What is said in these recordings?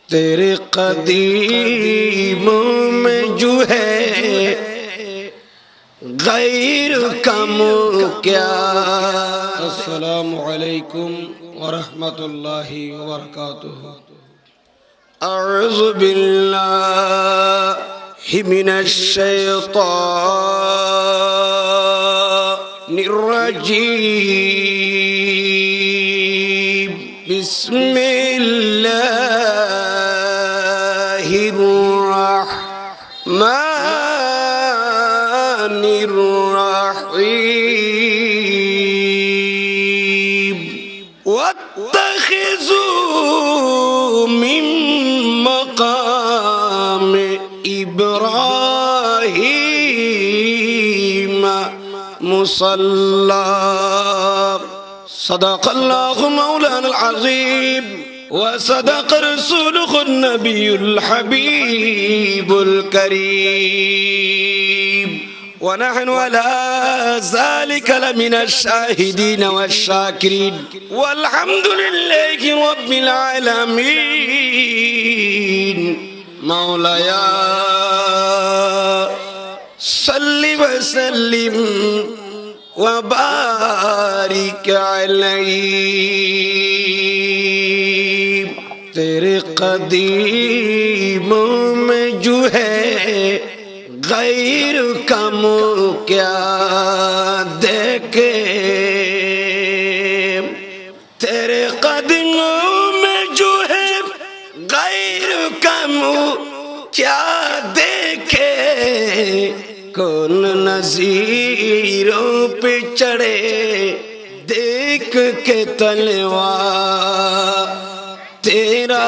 तेरे कदीमों में जो है गैर कम क्या। अस्सलामु अलैकुम व रहमतुल्लाहि व बरकातुहू। अऊज़ु बिल्लाहि मिनश शैतानिर रजीम। बिस्मिल्लाहिर रहमानिर रहीम। वत्तखिज़ू मिन मक़ाम इब्राहीम मुसल्ला। सदक़ल्लाहु मौलाना अज़ीम व सदक़ रसूलुहुन नबियुल हबीबुल करीम। व नहनु अला ज़ालिका लमिनश शाहिदीन वश्शाकिरीन वल्हम्दुलिल्लाहि रब्बिल आलमीन। मौलाया सल्लि व सल्लिम व बारिक अलैहि। तेरे कदीमों में जो है गैर कम क्या देखे। तेरे कदमों में जो है गैर कम क्या देखे। कौन नज़ीरों पे चढ़े देख के तलवा तेरा।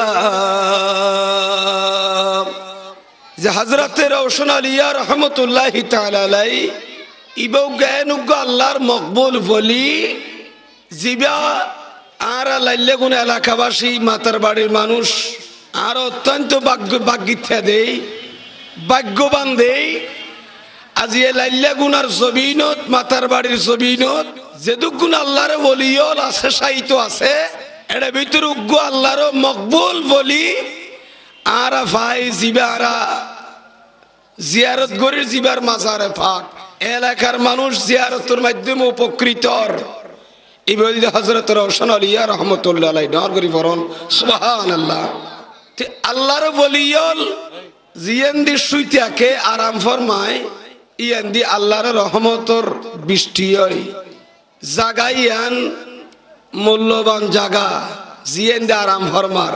हजरत रोशन अलिया रहमतुल्लाहि ताला अलैहि इबो गैनुग अल्लाहर मकबूल वली जिबा आरा लाइले गुण एलाकाबासी मातार बाड़ीर मानुष আর অত্যন্ত ভাগ্যিথা দেই ভাগ্যবান দেই। আজি এ লাইল্লা গুনার জবিনত মাতার বাড়ির জবিনত যেদুক গুণ আল্লাহর ওলিয়ল আছে সাহিত্য আছে এটা ভিতর উগ্র আল্লাহর মকবুল বলি আর ভাই জিবারা জিয়ারত গরির জিবার মাজারে পাক এলাকার মানুষ জিয়ারতের মাধ্যমে উপকৃত। এই বলি হযরত রওশন আলিয়া রাহমাতুল্লাহ আলাইহি নর গরি ফরন সুবহানাল্লাহ। আল্লাহর ওলিয়ল জিয়ান্দি শুইতাকে আরাম ফরমায় ইয়ান্দি আল্লাহর রহমতর বৃষ্টি হয় জাগাইয়ান মূল্যবান জাগা জিয়ান্দি আরাম ফরমার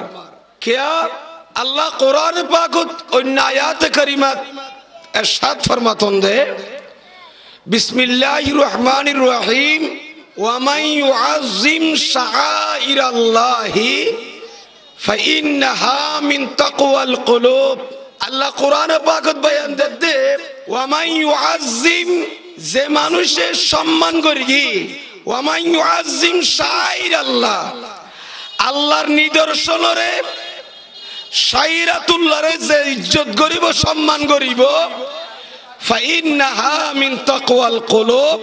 কিয়া। আল্লাহ কোরআন পাকত অন্য আয়াত কারিমাত ইরশাদ ফরমাতন দে বিসমিল্লাহির রহমানির রহিম ওয়া মান ইউআযযিম শাআইরাল্লাহি ফাইন্নাহা মিন তাকওয়াল কুলুব। আল্লাহ কোরআন পাকত বয়ান দে ওয়া মান ইউআযযিম যে মানুষের সম্মান করি ওয়া মান ইউআযযিম শাআইরাল্লাহ আল্লাহর নিদর্শনরে শাইরাতুল্লাহরে যে ইজ্জত করিব সম্মান করিব ফাইন্নাহা মিন তাকওয়াল কুলুব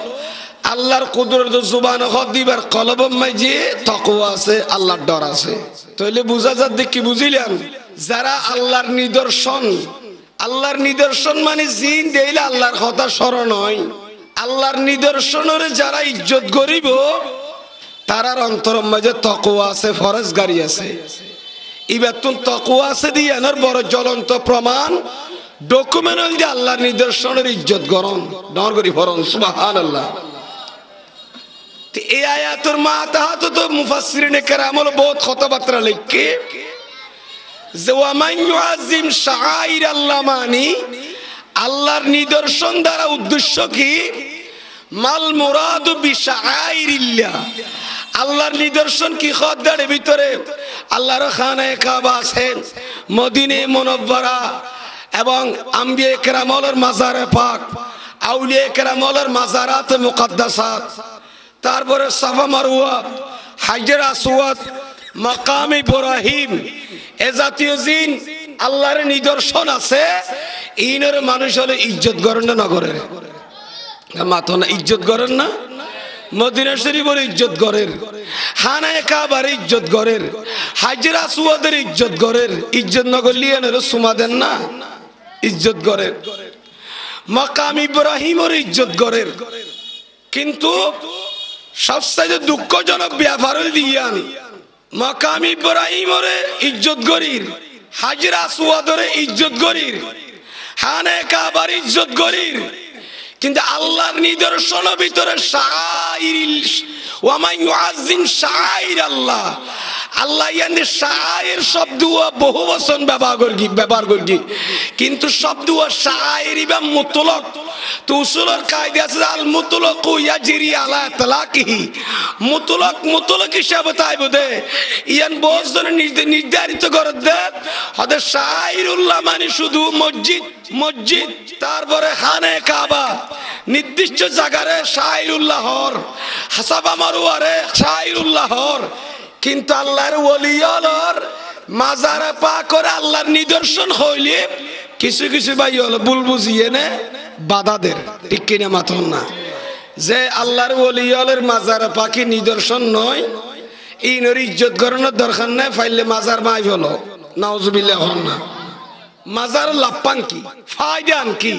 আল্লাহর কুদরত জুবান হক দিবার কলবম মাঝে তাকওয়া আছে আল্লাহর ডর আছে। তাহলে বুঝা যাত দেখি বুঝিলেন যারা আল্লাহর নিদর্শন মানে জিন দেইলে আল্লাহর কথা স্মরণ হয় আল্লাহর নিদর্শনরে যারা ইজ্জত করিব তারার অন্তরের মাঝে তাকওয়া আছে ফরজগারি আছে। ইবাতুন তাকওয়া আছে দিয়ানোর বড় জ্বলন্ত প্রমাণ ডকুমেন্ট হল যে আল্লাহর নিদর্শনের ইজ্জত করন ডর করি ফরন সুবহানাল্লাহ। এই আয়াতের মাতাহাত তো মুফাসসিরিনে কেরামল বহুত কথাবার্তা লিখে যে ওয়া মান ইউআযিম শাআইরাল্লাহ মানে আল্লাহর নিদর্শন দ্বারা উদ্দেশ্য কি মাল মুরাদু বিশাআইরিল্লাহ আল্লাহর নিদর্শন কি খদ্দারের ভিতরে আল্লাহর খানায়ে কাবা আছে মদিনে মুনাওয়ারা এবং আম্বিয়া কেরামলের মাজারে পাক আউলিয়া কেরামলের মাজারাত মুকদ্দাসাত তারপরে সাফা মারওয়া হাজর আসওয়াদ মাকাম ইব্রাহিম এ জাতীয় জিন আল্লাহর নিদর্শন আছে ইনের মানুষ হলে ইজ্জত করেন না করে মাথা না ইজ্জত করেন না মদিনা শরীফের ইজ্জত গরের, খানায়ে কাবার ইজ্জত গরের, হাজরা আসওয়াদের ইজ্জত গরের, ইজ্জত না করলে এর সুমা দেন না, ইজ্জত গরের। মাকাম ইব্রাহিমের ইজ্জত গরের। কিন্তু সবচেয়ে দুঃখজনক ব্যাপার হল দিয়ান মাকাম ইব্রাহিমের ইজ্জত গরির, হাজরা আসওয়াদের ইজ্জত গরির, খানায়ে কাবার ইজ্জত গরির। কিন্তু আল্লাহর নিদর্শন ভিতরে শাআইরিল ওয়া মান ইউআযযিম শাআইর আল্লাহ, আল্লাহ ইয়ানে শাআইর শব্দ বহু বচন ব্যবহার করি, কিন্তু শব্দ শাআইর বা মুতলক। তো উসুলের কায়দা আছে আল মুতলাকু ইয়াজরি আলা ইতলাকিহি, মুতলক হিসাবে তাই বদে ইয়ান বচন নির্ধারিত করে দে। হদে শাআইরুল্লাহ মানে শুধু মসজিদ, তারপরে খানে কাবা, নির্দিষ্ট জায়গারে শাআইরুল্লাহর হাসাবা মারুয়ারে শাআইরুল্লাহর। কিন্তু আল্লাহর ওলিয়ালর মাজারে পাক করে আল্লাহর নিদর্শন হইলে কিছু কিছু ভাই হলো ভুল বুঝিয়ে নে বাধাদের, ঠিক কিনা মাথন না, যে আল্লাহর ওলিয়ালের মাজারে পাকি নিদর্শন নয়, ইনর ইজ্জত করানোর দরকার নাই, ফাইলে মাজার মাই হলো নাউজুবিল্লাহ হন না। মাজার লাভ পান কি, ফায়দান কি?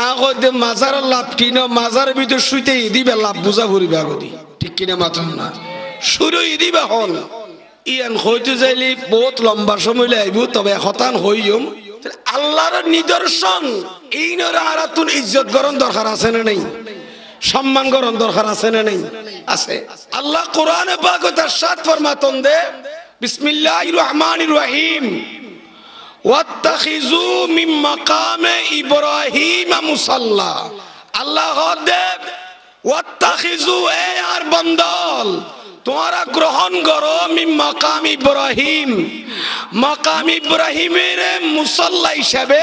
আগতে মাজার লাভ কি না, মাজারের ভিতর শুইতে দিবে লাভ বুঝা ভরিবে আগদি, ঠিক কিনা মাথন না, শুরু দিবে হন। ইয়ান হইতে যাইলে বহুত লম্বা সময় লাগব, তবে হতান হইম আল্লাহর নিদর্শন এইনর আরাতুন ইজ্জত করণ দরকার আছে না নেই, সম্মান করণ দরকার আছে না নেই, আছে। আল্লাহ কোরআনে পাক তার সাত ফরমাতন দে বিসমিল্লাহির রহমানির রহিম ওয়াত্তাখিযু মিন মাকামে ইব্রাহিম মুসাল্লা। আল্লাহ দে ওয়াত্তাখিযু এ আর বন্দল তোমরা গ্রহণ করো মিন মাকাম ইব্রাহিম, মাকাম ইব্রাহিমের মুসাল্লা হিসেবে,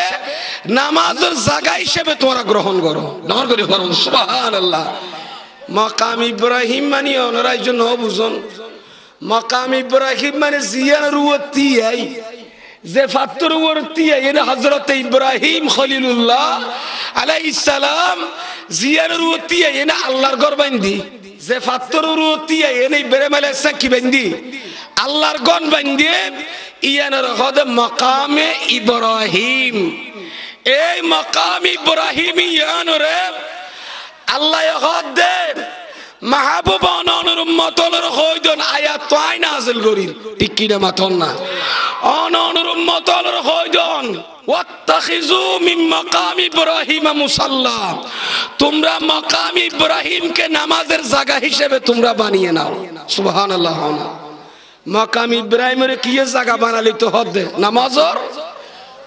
নামাজের জায়গা হিসেবে তোমরা গ্রহণ করো। নর করে বলুন সুবহানাল্লাহ। মাকাম ইব্রাহিম মানে ওনারা জন্য বুঝুন, মাকাম ইব্রাহিম মানে জিয়ার উত্তি আই, যে ফাত্তর উত্তি আই এর হযরত ইব্রাহিম খলিলুল্লাহ আলাইহিস সালাম জিয়ার উত্তি আই এর আল্লাহর ঘর বান্ধি, যে ফাত্তর উত্তি আই এর ইব্রাহিম আলাইহিস সালাম কি বান্ধি আল্লাহর ঘর বান্ধি, ইয়ানের হদ মাকামে ইব্রাহিম। এই মাকাম ইব্রাহিম ইয়ানরে আল্লাহ হদ মাহবুব অনর উম্মতর হইদন আয়াত তাই নাযিল করিল, ঠিক কি না মাথন না, অনর উম্মতর হইদন ওয়াত্তাখিযু মিন মাকাম ইব্রাহিম মুসাল্লা, তোমরা মাকাম ইব্রাহিমকে নামাজের জায়গা হিসেবে তোমরা বানিয়ে নাও। সুবহানাল্লাহ। মাকাম ইব্রাহিমের কি জায়গা বানালি তো হদ নামাজর,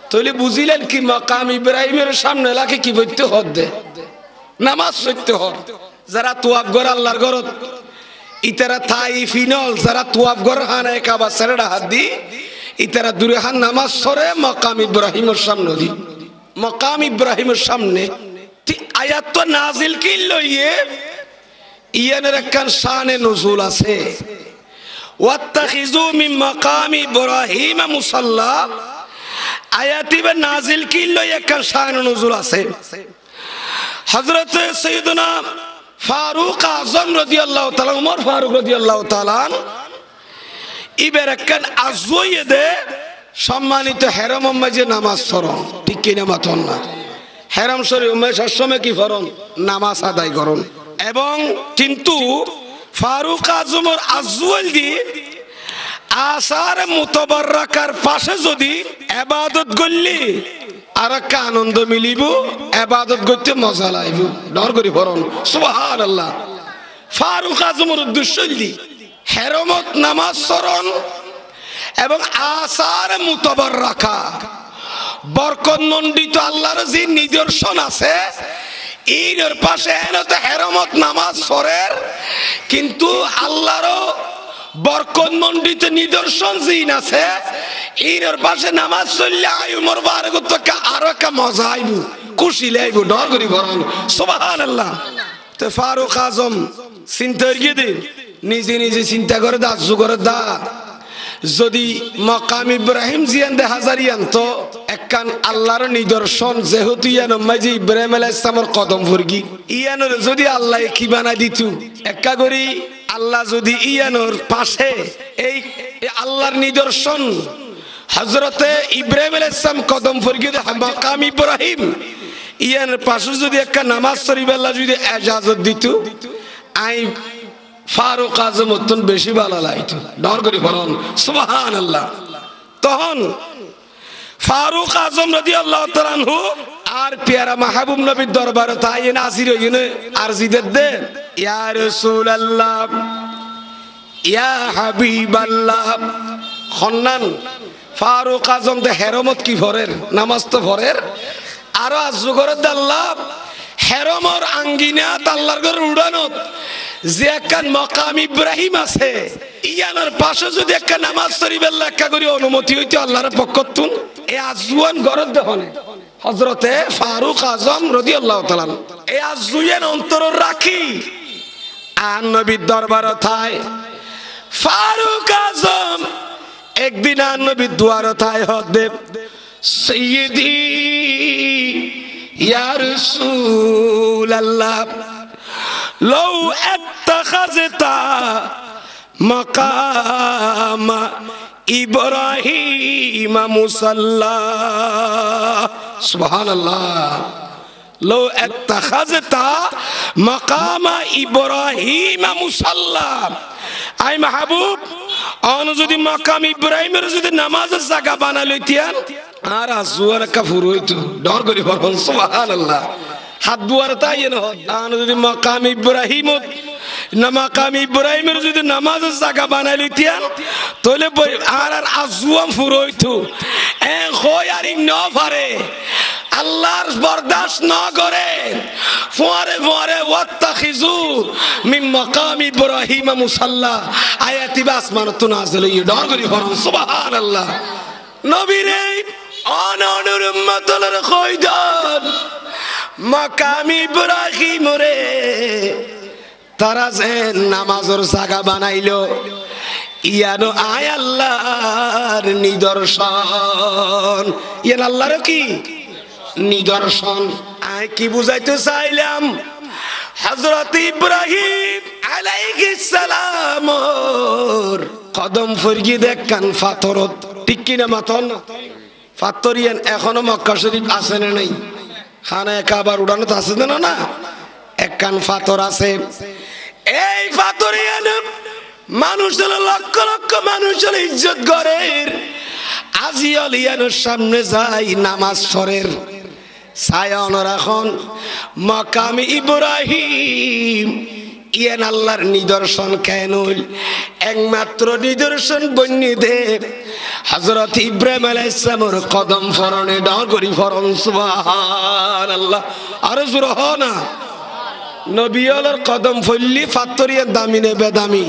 তাহলে বুঝিলেন কি মাকাম ইব্রাহিমের সামনে লাগে কি বলতে হদ নামাজ পড়তে হদ। যারা তুয়াব ঘর আল্লাহর ঘর ইতারা থাই ফিনল, যারা তুয়াব ঘর হানে কাবা সেরেডা হাত দি ইতারা দূরে হান নামাজ সরে মাকাম ইব্রাহিমের সামনে দি, মাকাম ইব্রাহিমের সামনে আয়াত তো নাজিল কি লইয়ে ইয়ানের একখান শানে নজুল আছে। ওয়াত্তাখিযু মিন মাকাম ইব্রাহিম মুসাল্লা আয়াতিবে নাজিল কি লইয়ে একখান শানে নজুল আছে। হযরত সাইয়েদনা ফারুক আযম রাদিয়াল্লাহু তাআলা, ওমর ফারুক রাদিয়াল্লাহু তাআলা ইবের একখান আজওয়াইদে সম্মানিত হেরাম মাঝে নামাজ পড়ন, ঠিক কিনা মাথন না, হেরাম শরীফ সব সময় কি ফরন নামাজ আদায় করুন। এবং কিন্তু ফারুক আজমের আজওয়াল দি আসার মুতাবাররাকার পাশে যদি ইবাদত করলি আর একটা আনন্দ মিলিব, ইবাদত করতে মজা লাইব, ডর করি ফরন সুবহানাল্লাহ। ফারুক আজমের উদ্দেশ্য দি হেরমত নামাজ সরণ এবং আসার মুতাবাররাকা বরকত মণ্ডিত আল্লাহর যে নিদর্শন আছে এর পাশে এনতে হেরমত নামাজ পড়ের, কিন্তু আল্লাহরও বরকত মণ্ডিত নিদর্শন জিন আছে এর পাশে নামাজ চললে আয়ুমর বারগত আরো একটা মজা আইব, খুশি লাইব, ডর করি বরং সুবহানাল্লাহ। তো ফারুক আজম চিন্তা করিয়ে দিন, নিজে নিজে চিন্তা করে দাস করে দা যদি মাকাম ইব্রাহিম জিয়ান দে হাজারিয়ান তো একটা একখান আল্লাহর নিদর্শন যেহেতু ইয়ান মাঝে ইব্রাহিম আলাইহিস সালামের কদম ফুরগি ইয়ানোর যদি আল্লাহ কি বানাই দিত একা করি আল্লাহ যদি ইয়ানোর পাশে এই আল্লাহর নিদর্শন হযরতে ইব্রাহিম আলাইহিস সালাম কদম ফুরগি মাকাম ইব্রাহিম ইয়ানোর পাশে যদি একটা নামাজ শরীফ আল্লাহ যদি ইজাজত দিত আই ফারুক আজম অত্যন্ত বেশি ভালো লাগতো ডর করি বলুন সুবহানাল্লাহ তখন ফারুক আজম রাদিয়াল্লাহু তাআলা আনহু আর প্যারা মাহবুব নবীর দরবারে তাইন হাজির হইন আরজি দে ইয়া রাসূলুল্লাহ ইয়া হাবিবাল্লাহ খন্নান ফারুক আজম দে হেরমত কি ভরের নামাজ তো ভরের আর আজগর আল্লাহ হেরমর আঙ্গিনাত আল্লাহর ঘর উড়ানত যে একখান মাকাম ইব্রাহিম আছে ইয়ানোর পাশে যদি একটা নামাজ শরীফ আল্লাহ একটা করে অনুমতি হইতো আল্লাহর পক্ষতুন এই আজওয়ান ঘরত দেখনে হযরতে ফারুক আজম রাদিয়াল্লাহু তাআলা এই আজওয়ান অন্তর রাখি আর নবীর দরবারে থাই ফারুক আজম একদিন আর নবীর দুয়ারে থাই হদে সাইয়্যিদি ইয়া রাসূলুল্লাহ লাউ আত্তাখাযতা মাকাম ইব্রাহিম মুসাল্লা সুবহানাল্লাহ লাউ আত্তাখাযতা মাকাম ইব্রাহিম মুসাল্লা আই মাহবুব আন যদি মাকাম ইব্রাহিমের যদি নামাজের জায়গা বানাই লইতিয়ান আর আজওয়ার কাফুর হইতো ডর করি বলুন সুবহানাল্লাহ হাত দুয়ার তাই না আন যদি মাকাম ইব্রাহিম না মাকাম ইব্রাহিমের যদি নামাজের জায়গা বানাই লইতিয়ান তাহলে আর আজওয়াম ফুর হইতো এ কই আর ন পারে আল্লাহর বরদাস্ত না করে ফুয়ারে ফুয়ারে ওয়াত্তাখিজু মিন মাকাম ইব্রাহিম মুসাল্লা আয়াতি আসমানত নাযিল হই ডর করি বলুন সুবহানাল্লাহ নবীরে অননুর উম্মতর কইদান মাকাম ইব্রাহিম রে তারা যে নামাজের জায়গা বানাইলো ইয়ানো আয় আল্লাহর নিদর্শন ইয়ান আল্লাহর কি নিদর্শন আয় কি বুঝাইতে চাইলাম হযরত ইব্রাহিম আলাইহিস সালাম কদম ফরগি দেখকান পাথরত ঠিক কি না মাথন পাথরিয়ান এখনো মক্কা শরীফ আছে না নাই খানায়ে কাবার উড়ানো তো আছে না না একখান পাথর আছে এই পাথরিয়ান মানুষের লক্ষ লক্ষ মানুষের ইজ্জত করে আজিয়াল ইয়ানোর সামনে যাই নামাজ পড়ের ছায়ান রাখন মাকাম ইব্রাহিম ইয়ান আল্লাহর নিদর্শন কেন একমাত্র নিদর্শন বন্যি দেব হযরত ইব্রাহিম আলাইহিস সালামের কদম ফরণে ডর করি ফরন সুবহানাল্লাহ আর জোর হ না নবীর কদম ফললি ফাত্তরিয়ার দামি নে বেদামি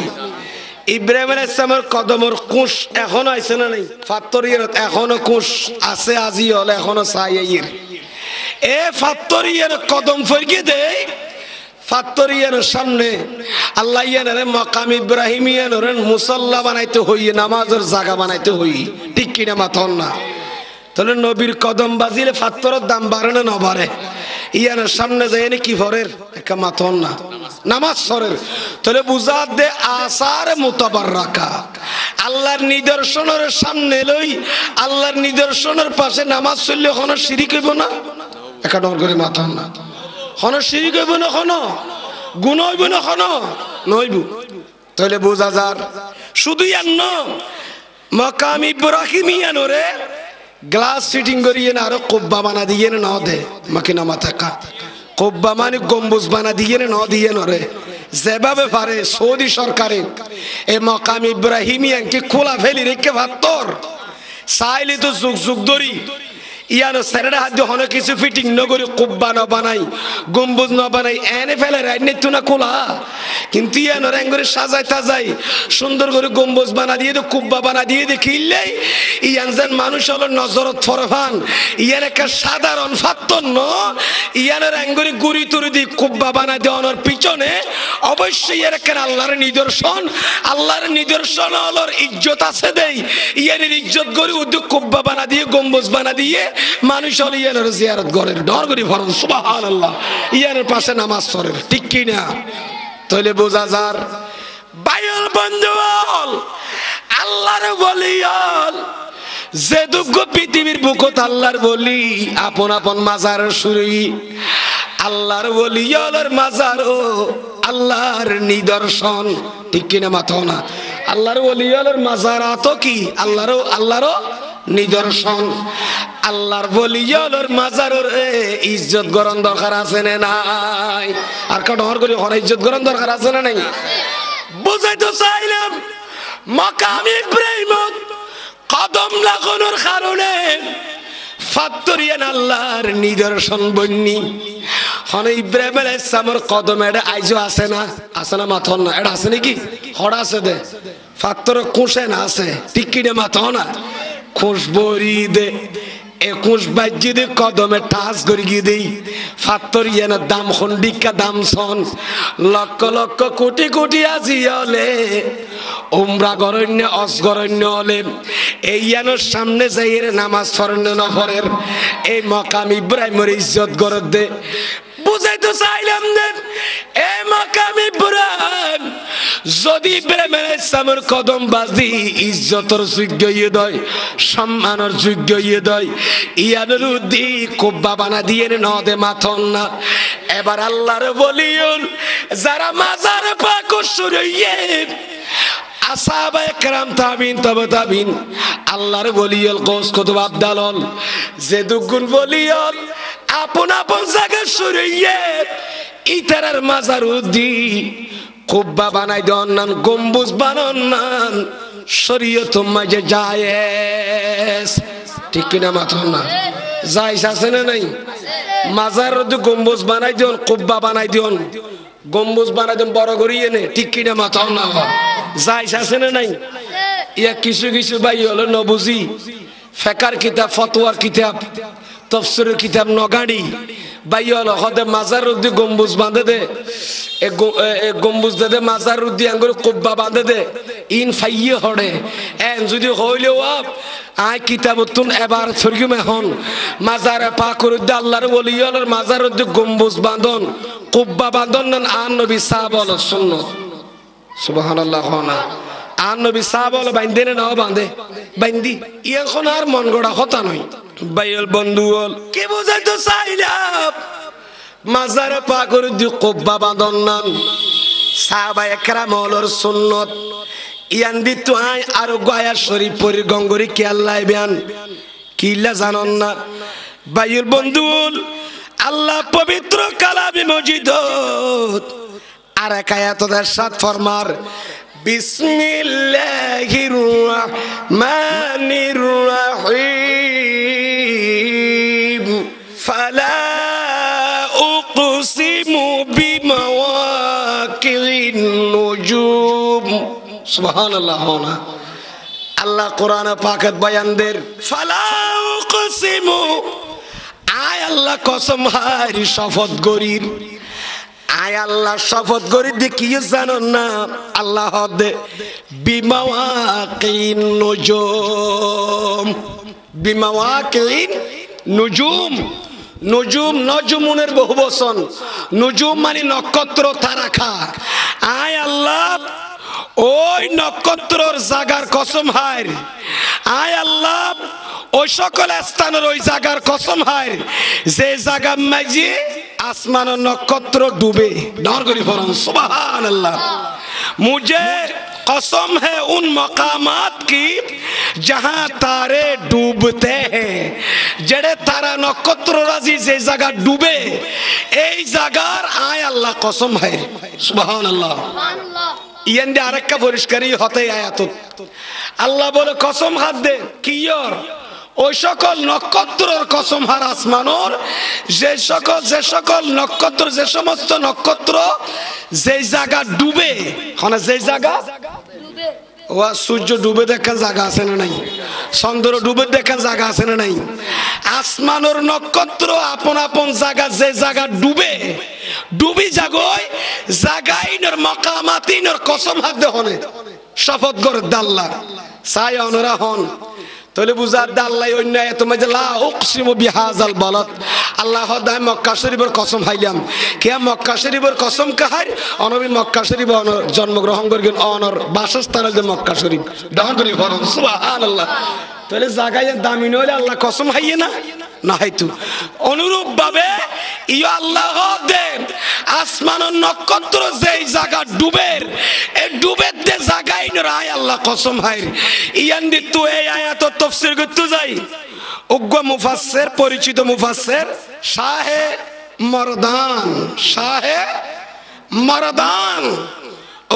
ইব্রাহিম আলাইহিস সালামের কদমের কুশ এখনো আছে না নাই ফাত্তরিয়ার এখনো কুশ আছে আজি হল এখনো ছায়াইর এ ফাত্তরিয়ার কদম ফরগি দেই ফাত্তরিয়ার সামনে আল্লাহ ইয়ানের মাকাম ইব্রাহিমিয়ানের মুসাল্লা বানাইতে হই নামাজের জায়গা বানাইতে হই ঠিক কি না মাথন না তাহলে নবীর কদম বাজিলে ফাত্তরের দাম বাড়ে না বাড়ে ইয়ানের সামনে যায় কি ভরের একটা মাথন না নামাজ সরের তাহলে বুঝা দে আসার মুতাবাররাকা আল্লাহর নিদর্শনের সামনে লই আল্লাহর নিদর্শনের পাশে নামাজ চললে কোনো শিরিক হইব না একটা ডর করে মাথন না কোনো শিরিক হইব না কোনো গুণ হইব না কোনো নইব তাহলে বুঝা যার শুধু ইয়ান মাকাম ইব্রাহিমিয়ানরে গ্লাস ফিটিং করিয়ে না আরো কোব্বা বানা দিয়ে না দে মাকে নামা থাকা কোব্বা মানে গম্বুজ বানা দিয়ে না দিয়ে নরে যেভাবে পারে সৌদি সরকারে এই মাকাম ইব্রাহিমিয়ানকে খোলা ফেলি রেখে ভাত্তর চাইলে তো যুগ যুগ ধরি ইয়ানো সেরের হাত দিয়ে হনে কিছু ফিটিং নগরে কোব্বা না বানাই গম্বুজ না বানাই এনে ফেলে রাইনে তো না খোলা কিন্তু ইয়ানো রং করে সাজাই তাজাই সুন্দর করে গম্বুজ বানা দিয়ে তো কোব্বা বানা দিয়ে দেখিলে ইয়ান যেন মানুষ হলো নজরত ফরফান ইয়ান একটা সাধারণ ফাত্তর ন ইয়ানো রং করে গুড়ি তুড়ি দিয়ে কোব্বা বানা দেওয়ানোর পিছনে অবশ্যই এর একটা আল্লাহর নিদর্শন হলোর ইজ্জত আছে দেই ইয়ানের ইজ্জত করে উদ্যোগ কোব্বা বানা দিয়ে গম্বুজ বানা দিয়ে মানুষ হল ইয়ানের জিয়ারত করেন ডর করি ফরন সুবহানাল্লাহ ইয়ানের পাশে নামাজ পড়েন ঠিক কি না তাহলে বোঝা যার বাইল বন্ধু আল্লাহর ওলিয়াল যে দুঃখ পৃথিবীর বুকত আল্লাহর বলি আপন আপন মাজার শুরি আল্লাহর ওলিয়ালের মাজার ও আল্লাহর নিদর্শন ঠিক কিনা মাথা না আল্লাহর ওলিয়ালের মাজার তো কি আল্লাহর নিদর্শন আল্লাহর ওলিয়ালের মাজারের ইজ্জত গরম দরকার আছে না নাই আর কাটহর করে হর ইজ্জত গরম দরকার আছে না নাই বুঝাইতে চাইলাম মাকাম ইব্রাহিম কদম লাগানোর কারণে ফাত্তরিয়ান আল্লাহর নিদর্শন বন্নি হন ইব্রাহিম আলাইহিস সালামের কদম এটা আইজো আছে না মাথন না এটা আছে নাকি হড় আছে দে ফাত্তর কুশে না আছে ঠিক কিনা মাথন না খুশ বরি দে 21 বাজ্যে দে কদমে টাচ করি গিয়ে দেই ফাত্তরিয়ানের দাম খন্ডিকা দাম সন লক্ষ লক্ষ কোটি কোটি আজি হলে উমরা গরণ্য অসগরণ্য হলে এই ইয়ানোর সামনে যাই নামাজ পড়েন নফরের এই মকাম ইব্রাহিমের ইজ্জত গরদ দে বুঝাইতে চাইলাম যে এই মকাম ইব্রাহিম যদি ইব্রাহিম আলাইহিস সালামের কদম বাজি ইজ্জতের যোগ্য ইয়ে দয় সম্মানের যোগ্য ইয়ে দয় ইয়ানের উদ্দি কুব্বা বানা দিয়ে নদে মাথন না এবার আল্লাহর বলিউন যারা মাজার পাক শুরুইয়ে আসহাবায়ে কেরাম তাবিন তবে তাবিন আল্লাহর ওলিয়ল কওস কুতুব আবদালল যে দুগুণ ওলিয়ল আপন আপন জায়গা শুরুইয়ে ইতারার মাজার উদ্দি কুব্বা বানাই দেন না গম্বুজ বানান না শরীয়ত মাঝে জায়েজ ঠিক কিনা মাথন না জায়েজ আছে না নাই মাজার উদ্দি গম্বুজ বানাই দেন কুব্বা বানাই দেন গম্বুজ বানাই দেন বড় করিয়ে নে ঠিক কিনা মাথন না জায়েজ আছে না নাই ইয়া কিছু কিছু ভাই হলো নবুজি ফিকর কিতাব ফতোয়ার কিতাব তাফসীরের কিতাব নগাড়ি ভাই হলো হদে মাজার উদ্দি গম্বুজ বাঁধে দে এক গম্বুজ দে মাজার উদ্দি আঙ্গুর কুব্বা বাঁধে দে ইন ফাইয়ে হড়ে এন যদি হইলেও আই কিতাবতুন এবার সরগিমে হন মাজারে পাকের উদ্দি আল্লাহর ওলিয়ালের মাজার উদ্দি গম্বুজ বাঁধন কুব্বা বাঁধন না আন নবী সাহাবার সুন্নাত সুবহানাল্লাহ না আর নবী সাহাবাল বাঁধে না বাঁধে বাঁধি এখন আর মন গড়া কথা নয় বাইল বন্ধু হল কি বুঝাইতে চাইলাম মাজারে পাকের উদ্দি কুব্বা বাঁধন নান সাহাবায়ে কেরামর সুন্নাত ইয়ান দিত আই আর গয়া শরীফ পরি গঙ্গরি কি আল্লাহ বিয়ান কিলা জানন না বাইল বন্ধু আল্লাহ পবিত্র কালামে মজিদ আর এক আয়াত ইরশাদ ফরমার বিসমিল্লাহির রহমানির রহিম ফালা উকসিমু বিমাওয়াকিন নুজুম সুবহানাল্লাহ আল্লাহ কোরআনে পাকের বয়ানদের ফালা উকসিমু আয় আল্লাহ কসম হারি শপথ করির আয় আল্লাহ শপথ করি দেখিয়ে জানো না আল্লাহ দে বিমাওয়াকিন নুজুম বিমাওয়াকিন নুজুম নুজুম নজমুনের বহু বচন নুজুম মানে নক্ষত্র তারকা আয় আল্লাহ ওই নক্ষত্রর জায়গার কসম হার আয় আল্লাহ ওই সকল স্থানের ওই জায়গার কসম হার যে জায়গা মাঝে आसमान नक्षत्र डूबे डर करी फरन सुभान अल्लाह मुझे कसम है उन मकामात की जहां तारे डूबते हैं जड़े तारा नक्षत्र राजी से जगह डूबे ए जगह आय अल्लाह कसम है सुभान अल्लाह ইয়ান্ডে আরেকটা পরিষ্কারই হতে আয়াত আল্লাহ বলে কসম হাত দে কিয়র ওই সকল নক্ষত্রের কসম হার আসমানোর যে সকল নক্ষত্র যে সমস্ত নক্ষত্র যে জায়গা ডুবে মানে যে জায়গা ডুবে ও সূর্য ডুবে দেখার জায়গা আছে না নাই চন্দ্র ডুবে দেখার জায়গা আছে না নাই আসমানোর নক্ষত্র আপন আপন জায়গা যে জায়গা ডুবে ডুবি জাগয় জাগাইনের মাকামাতিনের কসম হাত দে হনে শপথ করে আল্লাহ চাই অনরা হন তাহলে বুঝার দা আল্লাহ অন্য তোমার যে লা উকসিমু বিহাযাল বালাদ আল্লাহ খোদা মক্কা শরীফের কসম খাইলাম কে মক্কা শরীফের কসম কাহার অনবী মক্কা শরীফ জন্মগ্রহণ করেন অনর বাসস্থান যে মক্কা শরীফ দহন করি বলেন সুবহানাল্লাহ তাহলে জায়গায় দামি নইলে আল্লাহ কসম খাইয়ে না না হয়তো অনুরূপ ভাবে ইয়া আল্লাহ দেন আসমানের নক্ষত্র যেই জায়গা ডুবের এই ডুবের যে জায়গায় রায় আল্লাহ কসম হাই ইয়ান দিতু এই আয়াত তাফসীর করতে যাই উগ্র মুফাসসির পরিচিত মুফাসসির শাহে মারদান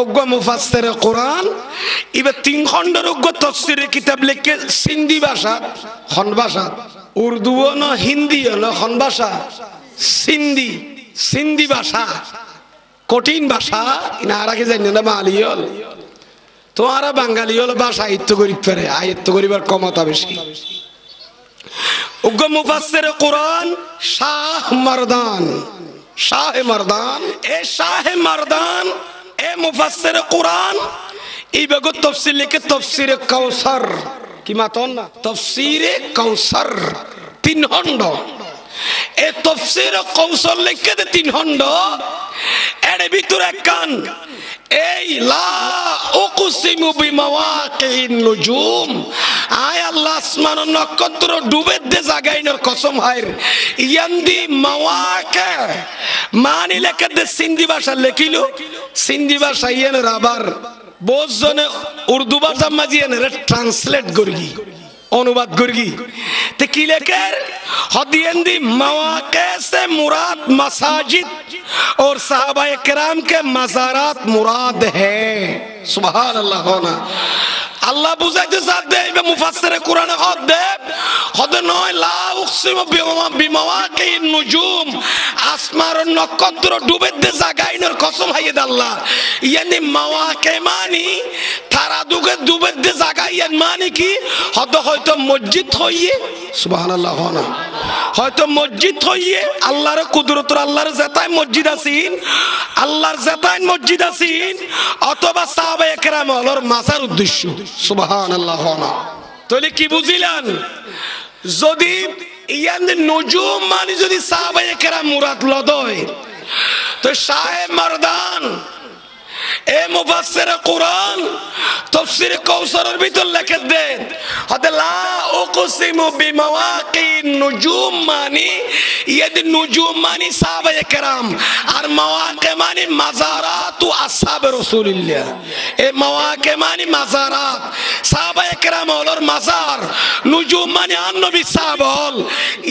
উগ্র মুফাসসির কোরআন ইবে তিন খণ্ডের উগ্র তাফসীরের কিতাব লিখে সিন্ধি ভাষা খন ভাষা উর্দুও না হিন্দিও না খন ভাষা সিন্ধি ভাষা কঠিন ভাষা না আর আগে জানি না মালিয়ল তোমারা বাঙালি হল ভাষা আয়ত্ত করিতে পারে আয়ত্ত করিবার ক্ষমতা বেশি উগ্র মুফাসসির কোরআন শাহে মারদান এ মুফাসসির কোরআন এই বেগ তাফসীর লিখে তাফসীরে কাউসার কি মাতন না তাফসীরে কাউসার তিন খণ্ড এ তাফসীরে কাউসার লিখে দে তিন খণ্ড এর ভিতরে কান এই লা উকসিমু বিমাওয়াকিন নুজুম আয় আল্লাহ আসমানের নক্ষত্র ডুবে দে জাগাইনের কসম হাইর ইয়ান্দি মাওয়াকা মানি লেখে দে সিন্ধি ভাষা লেখিলো সিন্ধি ভাষা ইয়েন রাবার বহুজনে উর্দু ভাষা মাজিয়েন রে ট্রান্সলেট করগি অনুবাদ করগি তে কি লেখের হদিয়েন্দি मौके से मुराद मसाजिद और साहबा किराम के मज़ारात मुराद है सुभान अल्लाह होना আল্লাহ বুঝাইতে চাচ্ছে এই মুফাসসিরে কোরআনে হদ নয় লা উকসিমু বিমাওয়াকিন নুজুম আসমানের নক্ষত্র ডুবে দে জাগাইনের কসম হাইয়ে আল্লাহ ইয়ানি মাওয়াকে মানি তারা ডুবে দে জাগাইয়েন মানে কি হয়তো মসজিদ হইয়ে সুবহানাল্লাহ না হয়তো মসজিদ হইয়ে আল্লাহর কুদরতর আল্লাহর জাতায় মসজিদ আছেন আল্লাহর জাতায় মসজিদ আছেন অথবা সাহাবায়ে কেরাম হলোর মাজার উদ্দেশ্য সুবহানাল্লাহ না তাহলে কি বুঝিলেন যদি ইয়ান নজুম মানে যদি সাহাবায়ে কেরাম মুরাদ লদয় তো শাহে মারদান এ মুফাসসির কোরআন তাফসীর কাউসারের ভিতর লিখে দেন হদ লা উকসিমু বিমাওয়াকিন নুজুম মানে ইয়াদ নুজুম মানে সাহাবায়ে কেরাম আর মাওয়াকি মানে মাজারাত ও আসহাবে রাসূলুল্লাহ এ মাওয়াকি মানে মাজারাত সাহাবায়ে কেরাম হলোর মাজার নুজুম মানে আন নবী সাহাবা হল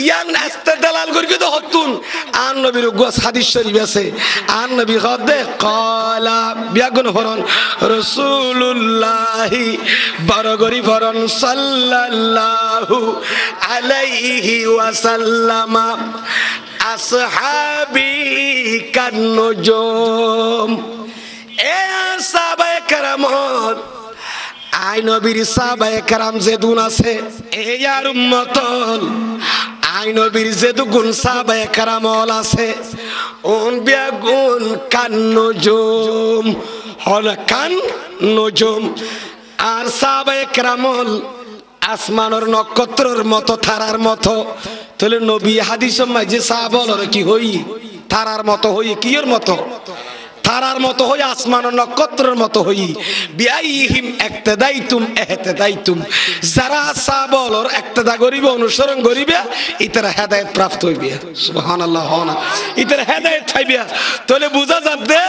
ইয়ান ইস্তেদলাল করি তো হতুন আন নবীর গোস হাদিস শরীফ আছে আন নবী হদে ক্বালা বিয়াগুন ফরন রাসূলুল্লাহি বরগরি ফরন সাল্লাল্লাহু আলাইহি ওয়াসাল্লাম আসহাবি কান্নুজুম এ সাহাবায়ে কেরাম আই নবীর সাহাবায়ে কেরাম যে দুন আছে এ আর উম্মতল আই নবীর যে দুগুণ সাহাবায়ে কেরাম আছে ওন বিয়াগুন কান্নুজুম হল কান নজুম আর সাহাবায়ে কেরাম আসমানের নক্ষত্রের মতো তারার মতো তাহলে নবী হাদিসের মাঝে সাহাবা হল কি হই তারার মতো হই কিয়ের মতো তারার মতো হই আসমানের নক্ষত্রের মতো হই বিআইহিম ইহতাদাইতুম যারা সাহাবা হলর ইহতাদা করিবে অনুসরণ করিবে ইতারা হেদায়েত প্রাপ্ত হইবে সুবহানাল্লাহ না ইতারা হেদায়েত পাইবে তাহলে বুঝা যাবে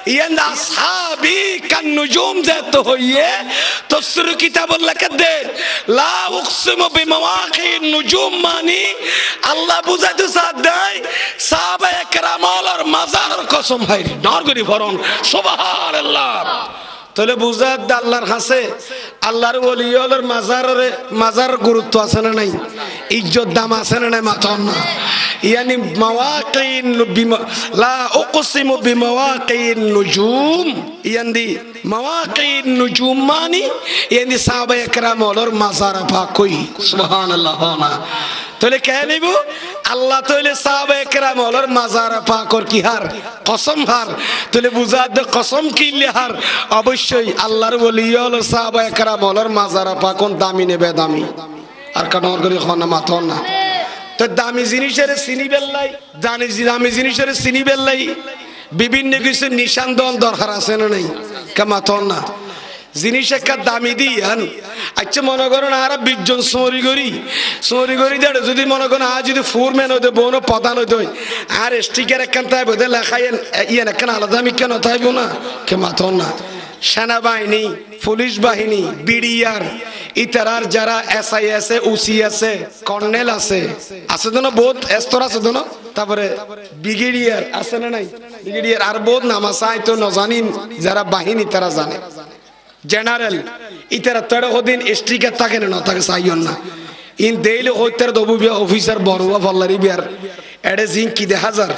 ইয়ান আসহাবি কান নুজুম জাত হইয়ে তাফসীর কিতাবুল লেখা দে লা উকসিমু বিমাওয়াকিন নুজুম মানে আল্লাহ বুঝাইতে চায় সাহাবায়ে কেরাম হলর মাজারের কসম ভাই নর করি ফরন সুবহানাল্লাহ তাহলে বুঝা আল্লাহর কাছে আল্লাহর ওলি হলর মাজার গুরুত্ব আছে না নাই ইজ্জত দাম আছে না নাই মাতন না ইয়ানি মাওয়াকিন লা উকসিমু বিমাওয়াকিন নুজুম ইয়ান্দি মাওয়াকিন নুজুম মানে ইয়ান্দি সাহাবায়ে কেরাম হলর মাজার পাক কই সুবহানাল্লাহ না তাহলে কে নিব আল্লাহ তাহলে সাহাবায়ে কেরাম হলর মাজার পাকর কি হার কসম হার তাহলে বুঝা দে কসম কিনলে হার অবশ্যই আল্লাহর ওলি হল সাহাবায়ে কেরাম হলর মাজার পাকন দামি নেবে দামি আর কানর করে খানা মাথন না তো দামি জিনিসের চিনি বেল্লাই দামি জিনিসের চিনি বেল্লাই বিভিন্ন কিছু নিশান দল দরকার আছে না নাই কামাথন না জিনিস একটা দামি দিয়ান আচ্ছা মনে করেন আর 20 জন চুরি করি দেড় যদি মনে করেন আর যদি ফোরম্যান হইতে বোন প্রধান হইতে আর স্টিকার একখান তাই বোধ লেখাই ইয়ান একখান আলাদা আমি কেন তাইব না কে মাথন না সেনাবাহিনী পুলিশ বাহিনী বিডিআর ইতারার যারা এসআই আছে ওসি আছে কর্নেল আছে তো না বহুত স্তর আছে তো না তারপরে ব্রিগেডিয়ার আছে না নাই ব্রিগেডিয়ার আর বহুত নাম আছে তো ন জানি যারা বাহিনী তারা জানে জেনারেল ইতারা তেরো দিন স্ট্রিকার থাকে না থাকে চাইন না ইন দেইলে হইতার দবুবিয়া অফিসার বড়ুয়া ফল্লারি বিয়ার এডে জিং কি দেখা যার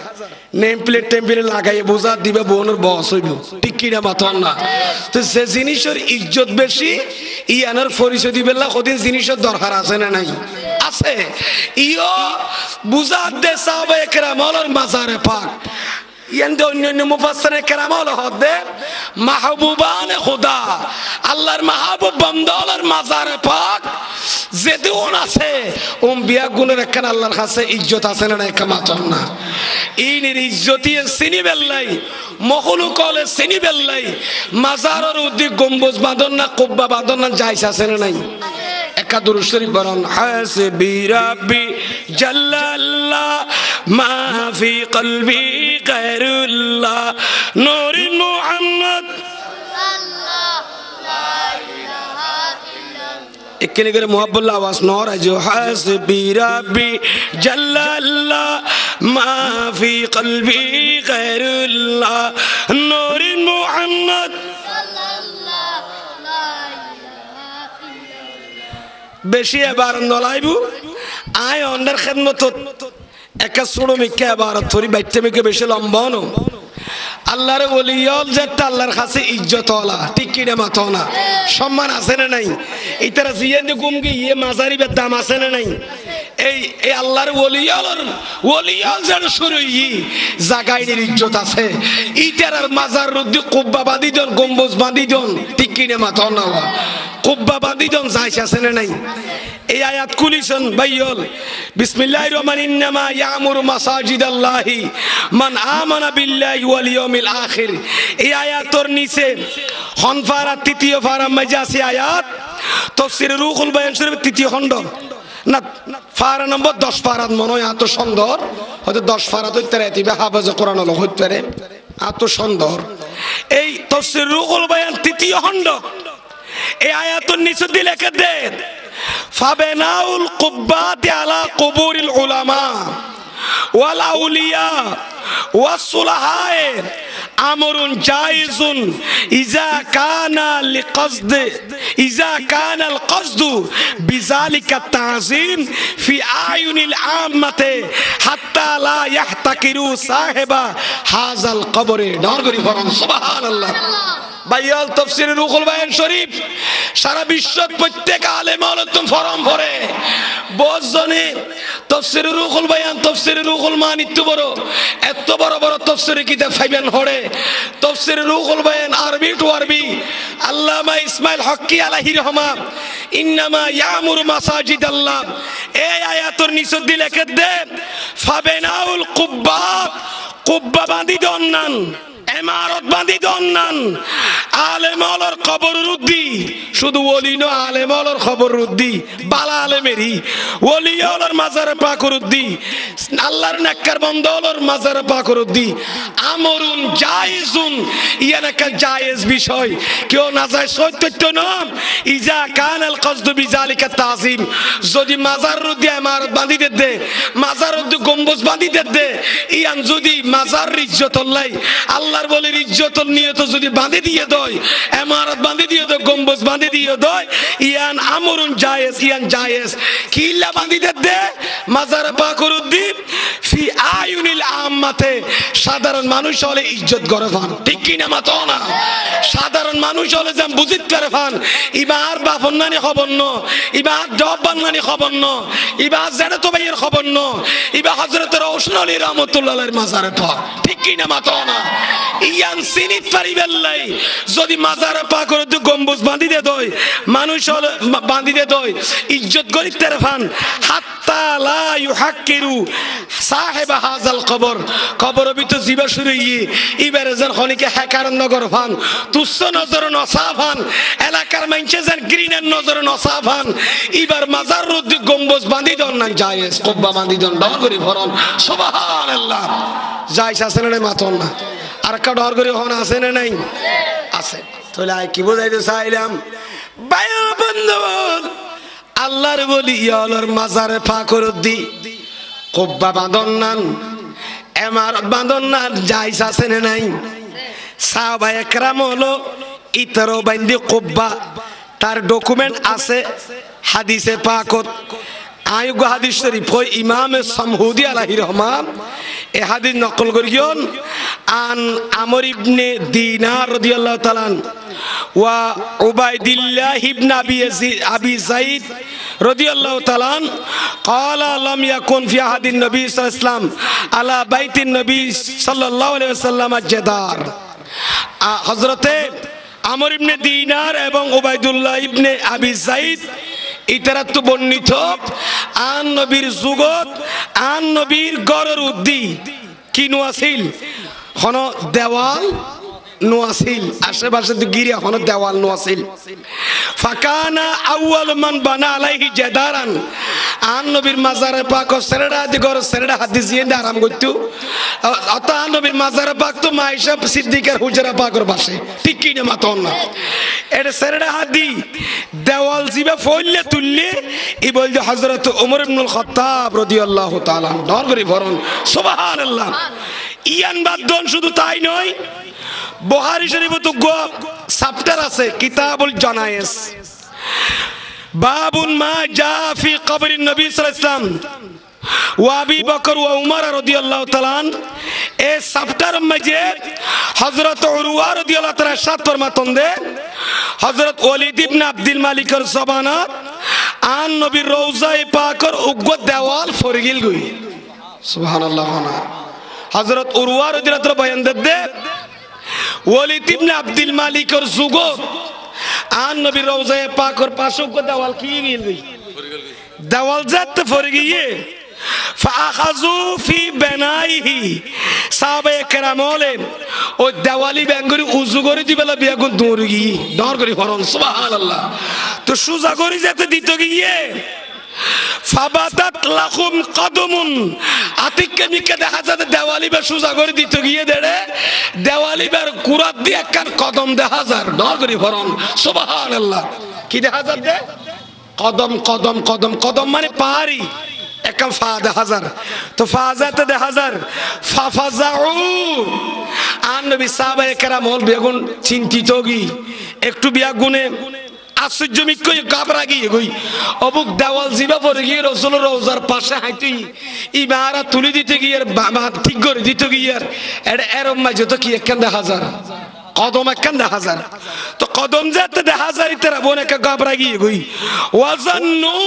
নেম প্লেট টেম্পেলে লাগাইয়ে বোঝা দিবে বোনের বস হইব ঠিক কিনা মাথন না তো যে জিনিসের ইজ্জত বেশি ইয়ানোর পরিচয় দিবে না কদিন জিনিসের দরকার আছে না নাই আছে ইও বুঝা দে সাহাবা একরামর মাজারে পাক ইয়ানদে অন্যান্য মুফাসসিরে কেরাম হলো হদে মাহবুবানে খোদা আল্লাহর মাহবুব বান্দার মাজারে পাক যেদুন আছে বিয়া গুণের একখান আল্লাহর কাছে ইজ্জত আছে না কামাতন না ইনির ইজ্জতি চিনি বেল্লাই মখলুকলে চিনি বেল্লাই মাজারের উদ্দি গম্বুজ বাঁধন না কুব্বা বাঁধন না যাইস আছে না নাই একা দুরূদ শরীফ বরণ হাসবি রাব্বি জাল্লাল্লাহ মা ফি কলবি গায়রুল্লাহ নূর মুহাম্মদ একখানে করে মুহাব্বুল্লাহ আওয়াজ নর আজো হাসবি রাব্বি জাল্লাল্লাহ মা ফি কলবি গায়রুল্লাহ নূর মুহাম্মদ বেশি এবার নলাইবু আয় অন্ডার খেদমত একা ছোট মিকে এবার থরি বাচ্চা মিকে বেশি লম্বা নো আল্লাহর ওলিয়ল যেটা আল্লাহর কাছে ইজ্জত ওলা ঠিক কিনা মাথো না সম্মান আছে না নাই ইতারা জিয়ান্দি গুমকি ইয়ে মাজারিবের দাম আছে না নাই এই আল্লাহর ওলিয়ল যেন শুরু ই জাগাইনের ইজ্জত আছে ইতারার মাজার রুদ্দি কুব্বা বাঁধি দন গম্বুজ বাঁধি দন ঠিক কিনা মাথো না কুব্বা বাঁধি দন যাইস আছে না নাই এই আয়াত কুলিছেন ভাইয়ল বিসমিল্লাহির রহমানির ইন্নামা ইয়ামুরু মাসাজিদাল্লাহি মান আমানা বিল্লাহি ওয়াল ইয়াউমিল আখির এই আয়াতর নিচে হনফারা তৃতীয় ফারা মাজাসি আয়াত তাফসীর রুহুল বায়ান শরীফ তৃতীয় খণ্ড না ফারা নম্বর 10 ফারাত মনে হয় এত সুন্দর হয়তো 10 ফারাত হইতে রাতিবে হাফেজ কোরআন হলো হইতে পারে এত সুন্দর এই তাফসীর রুহুল বায়ান তৃতীয় খণ্ড এই আয়াতর নিচে দিলে কে দে ফাবেনাউল কুব্বাতি আলা কুবুরিল উলামা ওয়াল আউলিয়া ওয়াস সুলাহায়ে আমরুন জায়েজুন ইজা কানাল কসদু বিযালিকা তাযীম ফি আয়ুনিল আম্মাতি হাত্তা লা ইয়াহতাকিরু সাহিবা হাযাল কবরে ডর করি পড়ুন সুবহানাল্লাহ বাইয়াল তাফসীর রুহুল বায়ান শরীফ সারা বিশ্বের প্রত্যেক আলেম আলোচনা ফরম করে বজনে তাফসীর রুহুল বায়ান তাফসীর রুহুল মানি এত বড় তাফসীর কিতাব ফাইবেন হড়ে তাফসীর রুহুল বায়ান আরবি টু আরবি আল্লামা ইসমাইল হক্কি আলাইহি রহমান ইন্নামা ইয়ামুরু মাসাজিদাল্লাহ এই আয়াতের নিচে দিলে কে দে ফাবেনাউল কুব্বা বাঁধি দন্নান ইমারত বাঁধি দন্নান আলেম আলার কবর রুদ্দি শুধু ওলি ন আলেম আলার খবর রুদ্দি বালা আলেমেরি ওলি আলার মাজারে পাক রুদ্দি আল্লাহর নেককার বান্দা আলার মাজারে পাক রুদ্দি আমরুন জায়েজুন ইয়ানাকা জায়েজ বিষয় কেউ না যায় সত্য নাম ইজা কানাল কসদু বিযালিকা তাযীম যদি মাজার রুদ্দি ইমারত বাঁধি দে মাজার রুদ্দি গম্বুজ বাঁধি দে ইয়ান যদি মাজার ইজ্জত আল্লাহ আল্লাহর বলে ইজ্জত নিয়ত যদি বাঁধে দিয়ে দেয় ইমারত বাঁধে দিয়ে দেয় গম্বুজ বাঁধে দিয়ে দেয় ইয়ান আমরুন জায়েজ ইয়ান জায়েজ কিল্লা বাঁধি দে মাজার পাক রুদ্দি ফি আয়ুনিল আম্মাতে সাধারণ মানুষ হলে ইজ্জত করে ফান ঠিক কি না মাতো না সাধারণ মানুষ হলে যেন বুঝিত করে ফান ইবার বাপন নানি খবর ন ইবার জব বাংলানি খবর ন ইবার জানে তো ভাইয়ের খবর ন ইবার হযরত রওশন আলী রাহমাতুল্লাহ আলাইহির মাজারে পাক ঠিক কি না মাতো না ইয়ান সিনিত পারিবেল্লাই যদি মাজারে পাকের গম্বুজ বাঁধি দে দই মানুষ বাঁধি দে দই ইজ্জত গরি তেরফান হাত্তা লা ইউহাক্কিরু সাহেব হাযাল কবর কবর ভিতর জিবা শুরু ইবারে যেন খনিকে হ্যাকার নগর ফান তুচ্ছ নজর নসাফান এলাকার মানুষে যেন গ্রিনের নজর নসাফান ইবার মাজার রুদ্দি গম্বুজ বাঁধি দন না জায়েজ কুব্বা বাঁধি দন ডর করি ভরন সুবহানাল্লাহ জায়েজ আছে না মাতন না আর কা ডর করি হন আছে না নাই আছে তাহলে কি বুঝাইতে চাইলাম বায়ু বন্ধু আল্লাহর বলি ইয়ালার মাজারে পাকের দি কুব্বা বাঁধন নান এমারত বাঁধন নান জায়েজ আছে না নাই সাহাবায়ে কেরাম হলো ইতর বান্দি কুব্বা তার ডকুমেন্ট আছে হাদিসে পাকত আয়ুগ হাদিস শরীফ কই ইমাম সামহুদি আলাইহি রহমান এ হাদিস নকল করিয়ন আন আমর ইবনে দিনার রাদিয়াল্লাহু তাআলা ওয়া উবাইদুল্লাহ ইবনে আবি যায়েদ রাদিয়াল্লাহু তাআলা قال لم يكن في عهد النبي صلى الله عليه وسلم على بيت النبي صلى الله عليه وسلم جدار হযরতে আমর ইবনে দিনার এবং উবাইদুল্লাহ ইবনে আবি যায়েদ ইতারা তো বর্ণিত আন নবীর যুগত আন নবীর গড়ের উদ্দি কি নোয়াছিল হন দেওয়াল নোয়াছিল আশেপাশে তো গিরিয়া হন দেওয়াল নোয়াছিল ফাকানা আউয়াল মান বানা আলাইহি জাদারান আন নবীর মাজারে পাক সেরেডা দি গর সেরেডা হাদিস ইন্দা আরাম করতো অত আন নবীর মাজারে পাক তো মাইশা সিদ্দিকের হুজরা পাকর বাসে ঠিক কি না মাতন না এটা সেরেডা হাদি দেওয়াল জিবা ফইলে তুললে ই বল যে হযরত ওমর ইবনুল খাত্তাব রাদিয়াল্লাহু তাআলা ডর করে ভরন সুবহানাল্লাহ ইয়ান বাদন শুধু তাই নয় বুখারী শরীফে তো চ্যাপ্টার আছে কিতাবুল জানায়েজ বাবুন মা জা ফি কবরিন নবী সাল্লাল্লাহু আলাইহি ওয়াসাল্লাম ওয়া আবি বকর ওয়া উমর রাদিয়াল্লাহু তাআলা এই চ্যাপ্টার মধ্যে হযরত উরওয়া রাদিয়াল্লাহু তাআলা সাত ফরমাতন দে হযরত ওয়ালিদ ইবনে আব্দুল মালিকের জবানত আন নবীর রওজায়ে পাকের উগ্র দেওয়াল ফরগিল গই সুবহানাল্লাহ হযরত উরওয়া রাদিয়াল্লাহু তাআলা বয়ান দে ওয়ালিদ ইবনে আব্দুল মালিকের যুগত আন নবীর রওজায়ে পাকের পাশে উগ্র দেওয়াল কি গিল গই দেওয়াল জাত ফরগিয়ে ফাআখাযু ফি বানাইহি সাহাবায়ে কেরাম বলেন ও দেওয়ালি ব্যাঙ্গরি উজু করে দিবেলা বিয়াগুন দৌড় গিয়ে ডর করে ফরন সুবহানাল্লাহ তো সুজা করে যেতে দিত গিয়ে ফাবাতাত লাকুম কদমুন আতিককে নিকে দেখা যাবে দেওয়ালি বা সুজা করে দিত গিয়ে দেড়ে দেওয়ালি বার কুরাত দিয়ে একখান কদম দেখা যার ডর করে ফরন সুবহানাল্লাহ কি দেখা যাবে কদম কদম কদম কদম মানে পাহাড়ি একম ফা দেখা যার তো ফাজাতে দেখা যার ফাফাজাউ আন নবী সাহাবায়ে কেরাম হল বেগুন চিন্তিত গি একটু বিয়াগুনে আশ্চর্য মিকই গাবরা গিয়ে গই অবুক দেওয়াল জিবা পড়ে গিয়ে রাসূলের রওজার পাশে হাইতে ইবারা তুলি দিতে গিয়ে ঠিক করে দিতে গিয়ে এর এরম মাঝে তো কি একখান দেখা যার কদম একখান দেখা যার তো কদম যাতে দেখা যায় তারা বোন একটা গাবরা গিয়ে গই ওয়াজান্নু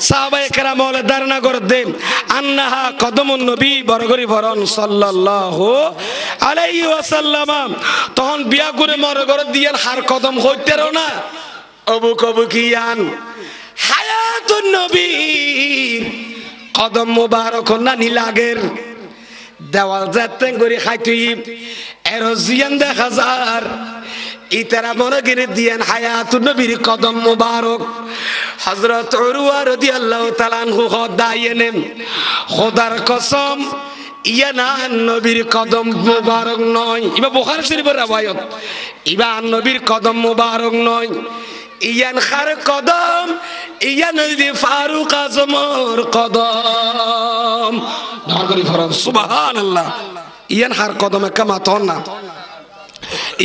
সাহাবায়ে কেরাম বলে ধারণা করে দেন আন্নাহা কদমুন নবী বরগরি ভরন সাল্লাল্লাহু আলাইহি ওয়াসাল্লাম তখন বিয়া করে মরগর দিয়ান হার কদম হইতেরো না অবু কবু কিয়ান হায়াতুন নবী কদম মুবারক না নিলাগের দেওয়াল যাতে করে খাইতুই এরোজিয়ান দেখা যার ইতারা মনে করে দিয়েন হায়াতুন নবীর কদম মুবারক হযরত উরওয়া রাদিয়াল্লাহু তাআলা আনহু খোদায়েন খোদার কসম ইয়া না নবীর কদম মুবারক নয় ইবা বুখারী শরীফের রওয়ায়াত ইবা নবীর কদম মুবারক নয় ইয়ান খার কদম ইয়ান দি ফারুক আজমর কদম নাগরি ফরমান সুবহানাল্লাহ ইয়ান হার কদম কামাতন না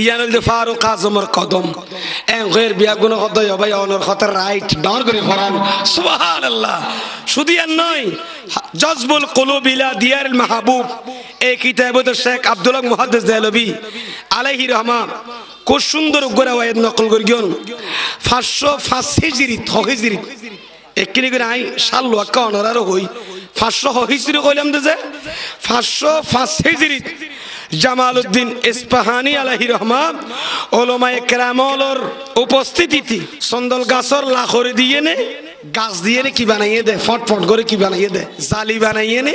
ইয়ান দি ফারুক আজমর কদম এ গয়র বিয়া গুণ হদয় ভাই অনর খতর রাইট নাগরি ফরমান সুবহানাল্লাহ শুধু ইয়ান নয় জজবুল কুলুব ইলা দিয়ারুল মাহবুব এই কিতাবত শেখ আব্দুল্লাহ মুহাদ্দিস দেহলভী আলাইহি রহমান খুব সুন্দর গোরাওয়ায়াত নকল করিগন 505 হিজরি হিজরি একনি করে আই সাল ওয়াক্কা অনরারো হই 500 হিজরি কইলাম যে 505 হিজরি জামালউদ্দিন ইস্পাহানি আলাইহি রহমান ওলামায়ে কেরামর উপস্থিতিতে সন্দল গাছর লাখরে দিয়ে নে গাছ দিয়ে নে কি বানাইয়ে দে ফটফট করে কি বানাইয়ে দে জালি বানাইয়ে নে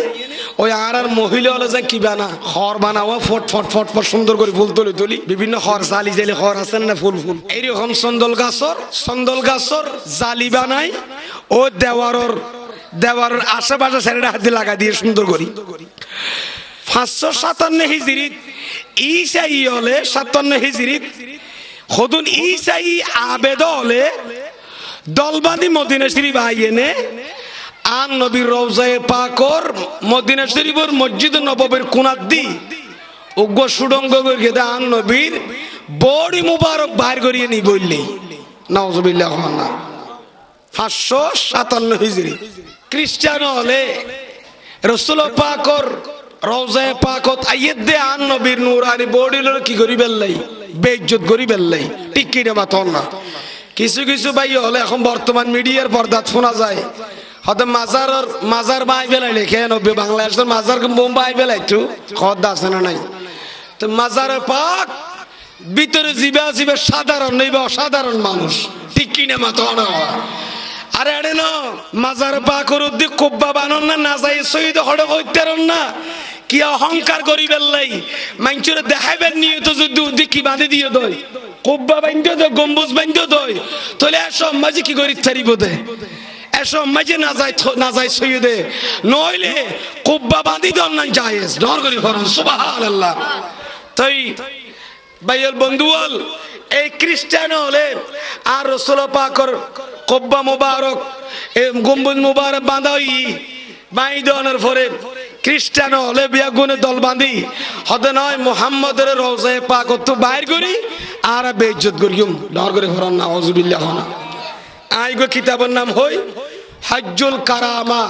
ওই আর মহিলা হলো যে কি বানা খড় বানাও ফট ফট সুন্দর করে ফুল তুলি তুলি বিভিন্ন খড় জালি জালি খড় আছেন না ফুল এইরকম সন্দল গাছর জালি বানাই ও দেওয়ার আশেপাশে ছেড়ে হাতে লাগা দিয়ে সুন্দর করি 557 হিজরিত ঈসাই হলে 57 হিজরিত খোদুন ঈসাই আবেদ হলে দলবাদি মদিনা শরীফ আইয়েনে আর নবীর রওজায়ে পাকর মদিনা শরীফের মসজিদ নববীর কোনাত দি উগ্র সুডঙ্গ করে দে আর নবীর বড়ি মুবারক বাইর করিয়ে নি বললি নাউজুবিল্লাহ 557 হিজরি খ্রিস্টান হলে রাসূল পাকর রওজায়ে পাকত আইয়ে দে আর নবীর নূরানি বড়ি লর কি করি বেল্লাই বেইজ্জত করি বেল্লাই ঠিক কি না মাতন না কিছু ভাই হলে এখন বর্তমান মিডিয়ার পর্দাত শোনা যায় হয়তো মাজার বাই বেলাই লেখে নব্বই বাংলাদেশের মাজার বোম্বাই বেলাইতো খদ্দা আছে না নাই তো মাজারে পাক ভিতরে জিবা সাধারণ নইবা অসাধারণ মানুষ ঠিক কিনা মাতো না আরে আরে না মাজারে পাকর উদ্দিক কুব্বা বানন না যাই শহীদ হড় হইতারন না কি অহংকার করি বেল্লাই মাইনচুরে দেখাইবেন নিয়ে তো যদি উদ্দিক কি বাঁধে দিয়ে দই কুব্বা বাইন্দো দই গম্বুজ বাইন্দো দই তাহলে এসব মাঝে কি করি ছাড়িব দে এসব মাঝে না যায় সৈয়দে নইলে কুব্বা বাঁধি দন না জায়েজ ডর করি ফরন সুবহানাল্লাহ তাই ভাইয়ের বন্ধুল এই খ্রিস্টান হলে আর রাসূল পাকর কুব্বা মুবারক এই গম্বুজ মুবারক বাঁধাই বাইদনের পরে খ্রিস্টান হলে বিয়া গুনে দল বাঁধি হতে নয় মুহাম্মদের রওজায়ে পাক তো বাইর করি আর বেইজ্জত করিম ডর করে ফরন নাউজুবিল্লাহ না আইগো কিতাবের নাম হই হজ্জুল কারামা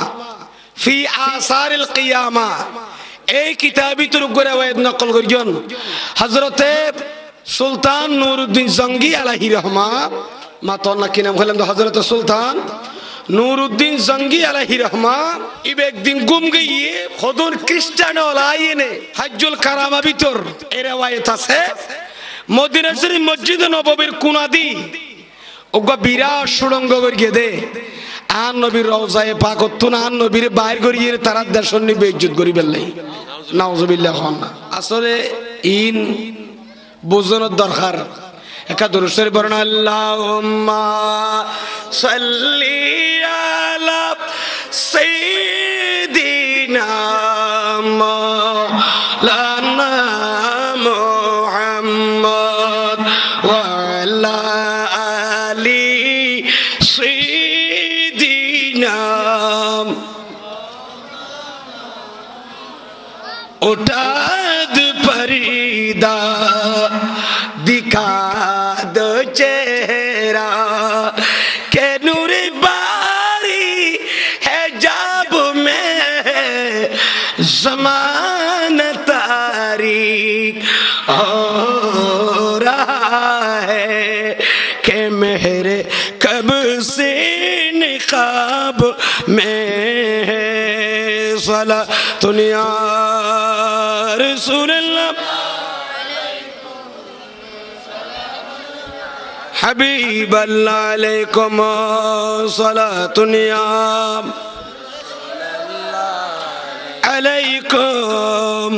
ফি আসারিল কিয়ামা এই কিতাবি তোর উপরে ওয়াদ নকল করিজন হযরতে সুলতান নুরউদ্দিন জঙ্গি আলাইহি রহমান মাতন না কি নাম হলেন হযরতে সুলতান নুরউদ্দিন জঙ্গি আলাইহি রহমান ইবে একদিন গুম গিয়ে খোদুন খ্রিস্টান হলাইনে হজ্জুল কারামা ভিতর এর ওয়ায়াত আছে মদিনা শরীফ মসজিদ নববীর কোনাদি ওগা বিরাট সুড়ঙ্গ করিয়ে দে আর নবীর রওজায়ে পাকত তুন আর নবীর বাইর করিয়ে তারা দেশন নি বেইজ্জত করি বেল্লাই নাউজুবিল্লাহ খান আসলে ইন বুঝনের দরকার একা দুরূদ শরীফ পড়ুন আল্লাহুম্মা সাল্লি আলা সাইয়্যিদিনা মাওলানা মুহাম্মদ ওয়া আলা उठाद फरीदा दिखा दो चेहरा के नूर बारी है जब में ज़मान तारीक हो रहा है कि मेरे कब से निकाब में है सला दुनिया रसूलुल्लाह हबीबल्लाह अलैकुम सलातुनिया अलैकुम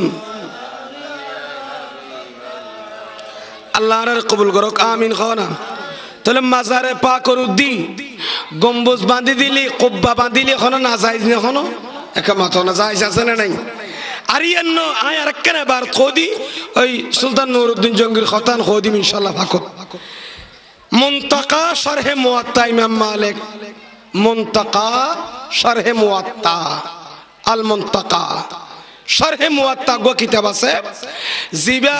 আল্লাহর কবুল করুক আমিন খানা তাহলে মাজারে পাকর উদ্দি গম্বুজ বাঁধি দিলি কুব্বা বাঁধিলি এখনো না যাইজ না এখনো একমাত্র না যাইজ আছে না নাই আরিয়ান্ন আয় আরেকখানে বার খোদি ওই সুলতান নুরউদ্দিন জঙ্গির খতান খোদিম ইনশাআল্লাহ ফাকত মুনতাকা শরহে মুয়াত্তা ইমাম মালিক মুনতাকা শরহে মুয়াত্তা আল মুনতাকা শরহে মুয়াত্তা গো কিতাব আছে জিবা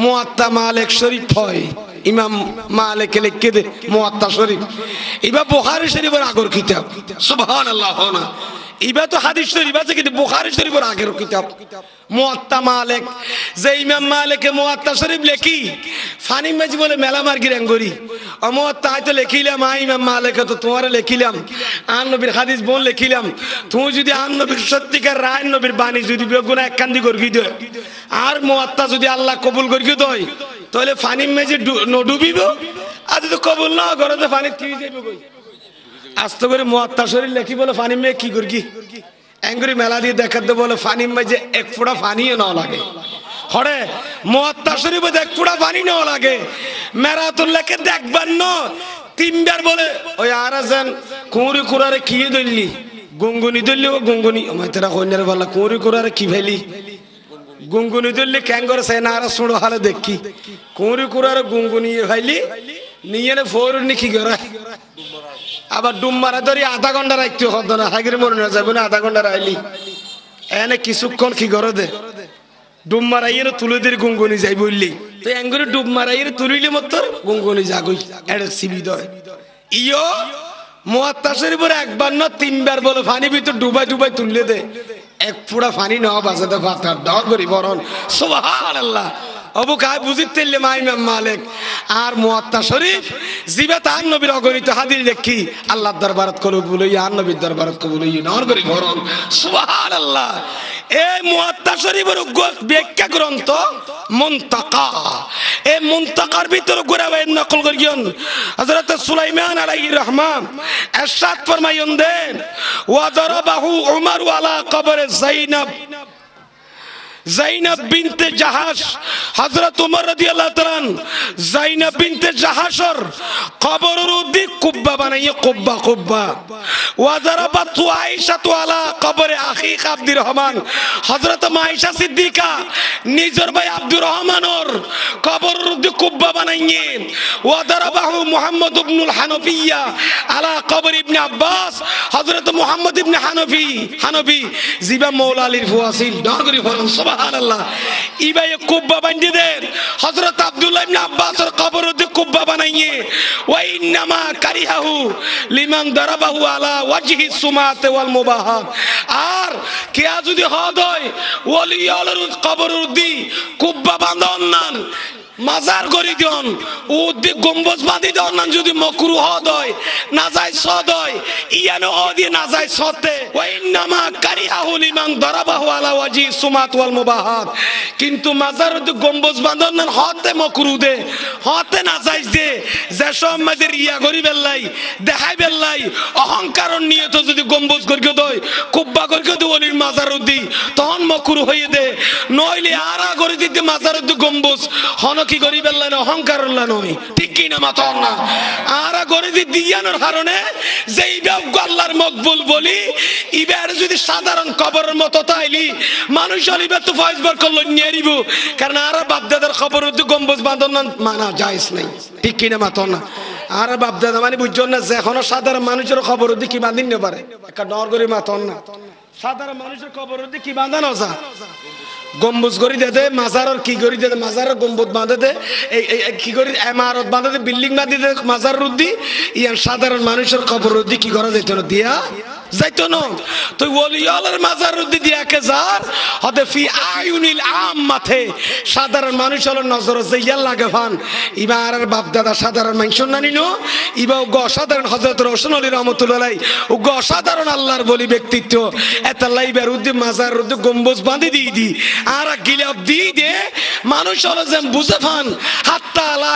মুয়াত্তা মালিক শরীফ হয় ইমাম মালিক লিখে দে মুয়াত্তা শরীফ ইবা বুখারী শরীফের আগর কিতাব সুবহানাল্লাহ না ইবা তো হাদিস শরীফ আছে কিন্তু বুখারী শরীফের আগের কিতাব মুয়াত্তা মালিক যে ইমাম মালিকে মুয়াত্তা শরীফ লেখি ফানি মাঝি বলে মেলা মার্গি রঙ্গরি ও মুয়াত্তা তো লেখিলাম ইমাম মালিক তো তোমারে লেখিলাম আন নবীর হাদিস বল লেখিলাম তুমি যদি আন নবীর সত্যিকার রায় নবীর বাণী যদি বেগুনা এক কান্দি করগি দে আর মুয়াত্তা যদি আল্লাহ কবুল করগি দই তাহলে ফানি মাঝি ডুবিব আর যদি কবুল না করে তো ফানি কি যাইব কই আস্ত করে মুয়াত্তা শরীফ লেখি বলে ফানি মে কি করগি এঙ্গুরি মেলা দিয়ে দেখাতে বলে ফানি মাঝে এক ফোঁটা পানিও না লাগে হরে মুয়াত্তা শরীফে এক ফোঁটা পানি না লাগে মেরাতুল্লাহকে দেখবার ন তিনবার বলে ওই আরাজান কুঁড়ি কুড়ারে কি দইলি গুনগুনি দইলি ও গুনগুনি আমার তেরা কইনার বলা কুঁড়ি কুড়ারে কি ফেলি গুনগুনি দইলি ক্যাঙ্গর সে না আর শুড়ো হালে দেখি কুঁড়ি কুড়ারে গুনগুনি ফেলি নিয়ে ফোরনি কি করে আবার ডুম মারা ধরি আধা ঘন্টা রাখতে হতো না হাগির মনে না যাবে না আধা ঘন্টা রাইলি এনে কিছুক্ষণ কি করে দে ডুম মারাইয়ের তুলে দিয়ে গুনগুনি যাই বললি তো এঙ্গুরি ডুব মারাইয়ের তুলিলে মতো গুনগুনি যাগই এটা সিবি দয় ইয়ো মুয়াত্তা শরীফের একবার না তিনবার বলে পানি ভিতর ডুবাই ডুবাই তুললে দে এক ফুড়া পানি না বাঁচাতে পারতার ডর করি বরণ সুবহানাল্লাহ অবু কায় বুঝিতে ইমাম মালিক আর মুয়াত্তা শরীফ জিবে তার নবীর অগণিত হাদিস দেখি আল্লাহর দরবারত কবুল হই আর নবীর দরবারত কবুল হই নর করি বরণ সুবহানাল্লাহ এই মুয়াত্তা শরীফের ব্যাখ্যা গ্রন্থ মুনতাকা এই মুনতাকার ভিতর গোরাবাই নকল করিয়ন হযরত সুলাইমান আলাইহির রহমান ইরশাদ ফরমায়ন দেন ওয়া দারাবাহু উমর আলা কবরে জাইনাব বিনতে জাহাশ হযরত ওমর রাদিয়াল্লাহু তাআলা জাইনাব বিনতে জাহাশর কবরের উদ্দি কুব্বা বানাইয়ে কুব্বা ওয়া দারাবাতু আয়েশা আলা কবরে আখি আব্দুর রহমান হযরত আয়েশা সিদ্দিকা নিজের ভাই আব্দুর রহমানের কবরের উদ্দি কুব্বা বানাইয়ে ওয়া দারাবাহু মুহাম্মদ ইবনুল হানাফিয়া আলা কবর ইবনে আব্বাস হযরত মুহাম্মদ ইবনে হানফি জিবা মাওলা আলীর ফুয়াসিল ডগরি ফরম সুবহানাল্লাহ ইবাই কুব্বা বানিয়ে দেন হযরত আব্দুল্লাহ ইবনে আব্বাসের কবরের উদ্দি কুব্বা বানাইয়ে ওয়া ইন্নামা কারিহাহু লিমান দারাবাহু আলা ওয়াজহি সুমাতে ওয়াল মুবাহাত আর কিয়া যদি হদ হয় ওলি আলার কবরের উদ্দি কুব্বা বাঁধন নান মাজার করি দিন উদ্দি গম্বুজ বাঁধি দেন যদি মকরুহ হয় না যায় সদ হয় ইয়ানো অদি না যায় সতে ওয়া ইন্নামা কারিহাহু লিমান দারাবাহু আলা ওয়াজহি সুমাত ওয়াল মুবাহাত কিন্তু মাজার উদ্দি গম্বুজ বাঁধন নান হতে মকরু দে হতে না যায় দে যে সব মাঝে রিয়া করি বেল্লাই দেখাই বেল্লাই অহংকার নিয়ত যদি গম্বুজ করি দই কুব্বা করি দে ওলির মাজার উদ্দি তখন মকরু হয়ে দে নইলে আরা করে দিতে মাজার উদ্দি গম্বুজ হন কি করি বেল্লাই না অহংকার নয় ঠিক কি না মাতন না আরা করে দি দিয়ানোর কারণে যে ইবা আল্লাহর মকবুল বলি ইবার যদি সাধারণ কবরের মতো তাইলি মানুষ হলিবা তো ফয়েজ বরকত নিয়ে নিব কারণ আরা বাপদাদার খবর উদ্দি গম্বুজ বাঁধন মানা জায়েজ নাই ঠিক কি না মাতন না আর বাপদাদা মানে বুঝছেন না যে এখনো সাধারণ মানুষের খবর উদ্দি কি বাঁধিন না পারে একটা ডর করে মাতন না সাধারণ মানুষের খবর উদ্দি কি বাঁধানো যা গম্বুজ করি দে মাজারের কি করি দে মাজারের গম্বুজ বাঁধে দে কি করি ইমারত বাঁধে দে বিল্ডিং বাঁধে দে মাজার রুদ্দি ইয়ান সাধারণ মানুষের খবর রুদ্দি কি করা যাইতো না দিয়া যাইতো না তুই ওলি আলার মাজার রুদ্দি দিয়া কে যার হদে ফি আয়ুনিল আম্মাতে সাধারণ মানুষের নজর যাইয়া লাগে ফান ইবা আর বাপ দাদা সাধারণ মানুষ না নিনো ইবা গ সাধারণ হযরত রসুল আলী রহমাতুল্লাহ আলাইহি ও গ সাধারণ আল্লাহর বলি ব্যক্তিত্ব এতাল্লাই বেরুদ্দি মাজার রুদ্দি গম্বুজ বাঁধি দি আর গিলাপ দিয়ে দে মানুষ হলো যেন বুঝে ফান হাত্তা লা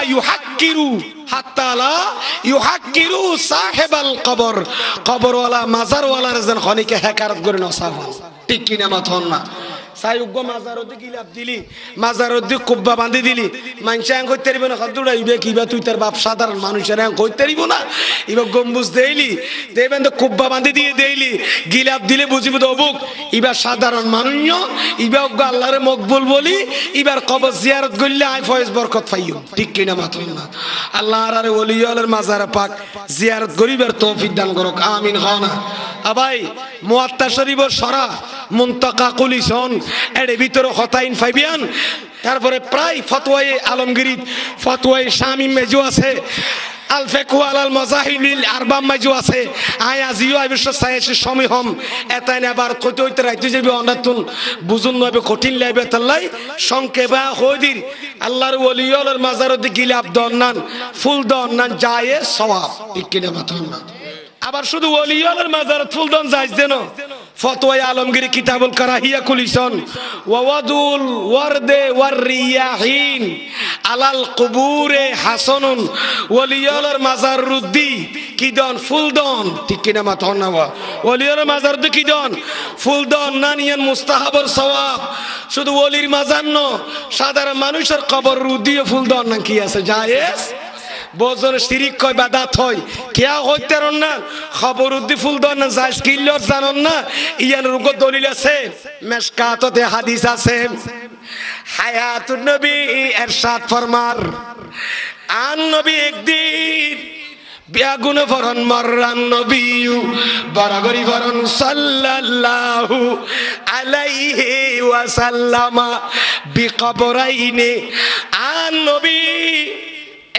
ইউহাক্কিরু সাহেবাল কবর কবরওয়ালা মাজারওয়ালার যেন খনিকে হেকারত করে নসাফান ঠিক কিনা মাথন না সাইউগ মাজারতে গিলাপ দিলি মাজারতে কুব্বা বাঁধি দিলি মানুষ আং কইতে পারিব না কতটা ইবে কিবা তুই তার বাপ সাধারণ মানুষের আং কইতে পারিব না ইবা গম্বুজ দেইলি দেবেন তো কুব্বা বাঁধি দিয়ে দেইলি গিলাপ দিলে বুঝিব তো অবুক ইবা সাধারণ মানুষ ইবা আল্লাহর মকবুল বলি ইবার কবর জিয়ারত করলে আই ফয়েজ বরকত পাইও ঠিক কিনা মাথন না আল্লাহর আর ওলি আলার মাজার পাক জিয়ারত করিবার তৌফিক দান করুক আমিন হনা আবাই মুয়াত্তা শরীফের সরা মুনতাকা কুলিশন এর ভিতরে হতাইন ফাইবিয়ান তারপরে প্রায় ফতোয়ায়ে আলমগীরি ফতোয়ায়ে শামীম মেজু আছে আল ফিকহু আলাল মাযাহিবিল আরবা মেজু আছে আয় আজিও আবিশ্ব সায়েসি সমীহম এতাইন আবার কইতে হইতে রাইতে যাবে অনাতুন বুঝুন নবে কঠিন লাগবে তাল্লাই সংক্ষেপে হইদির আল্লাহর ওলিয়র মাজারত গিলাপ দন্নান ফুল দন্নান যায় সওয়াব ঠিক কিনা মাথান না আবার শুধু ওলিয়র মাজারত ফুল দন যায় যেন ফতোয়া আলমগীরি কিতাবুল কারাহিয়া কুলিসন ওয়াদুল ওয়ারদে ওয়ার রিয়াহিন আলাল কুবুরে হাসানুন ওলিয়র মাজার রুদ্দি কি দন ফুল দন ঠিক কিনা মাথান না ওলিয়র মাজার কি দন ফুল দন না নিয়ান মুস্তাহাবর সওয়াব শুধু ওলির মাজার ন সাধারণ মানুষের কবর রুদ্দিও ফুল দন না কি আছে জায়েজ বজন শিরিক কয় বাদাত হয় কিয়া হইতার না খবর উদ্দি ফুল দন না জায়েজ কিল্লর জানন না ইয়ান রুগ দলিল আছে মিশকাততে হাদিস আছে হায়াতুন নবী ইরশাদ ফরমার আন নবী একদিন বিয়াগুনে ফরন মাররান নবী বরাগরি ফরন সাল্লাল্লাহু আলাইহি ওয়াসাল্লামা বিকবরাইনে আন নবী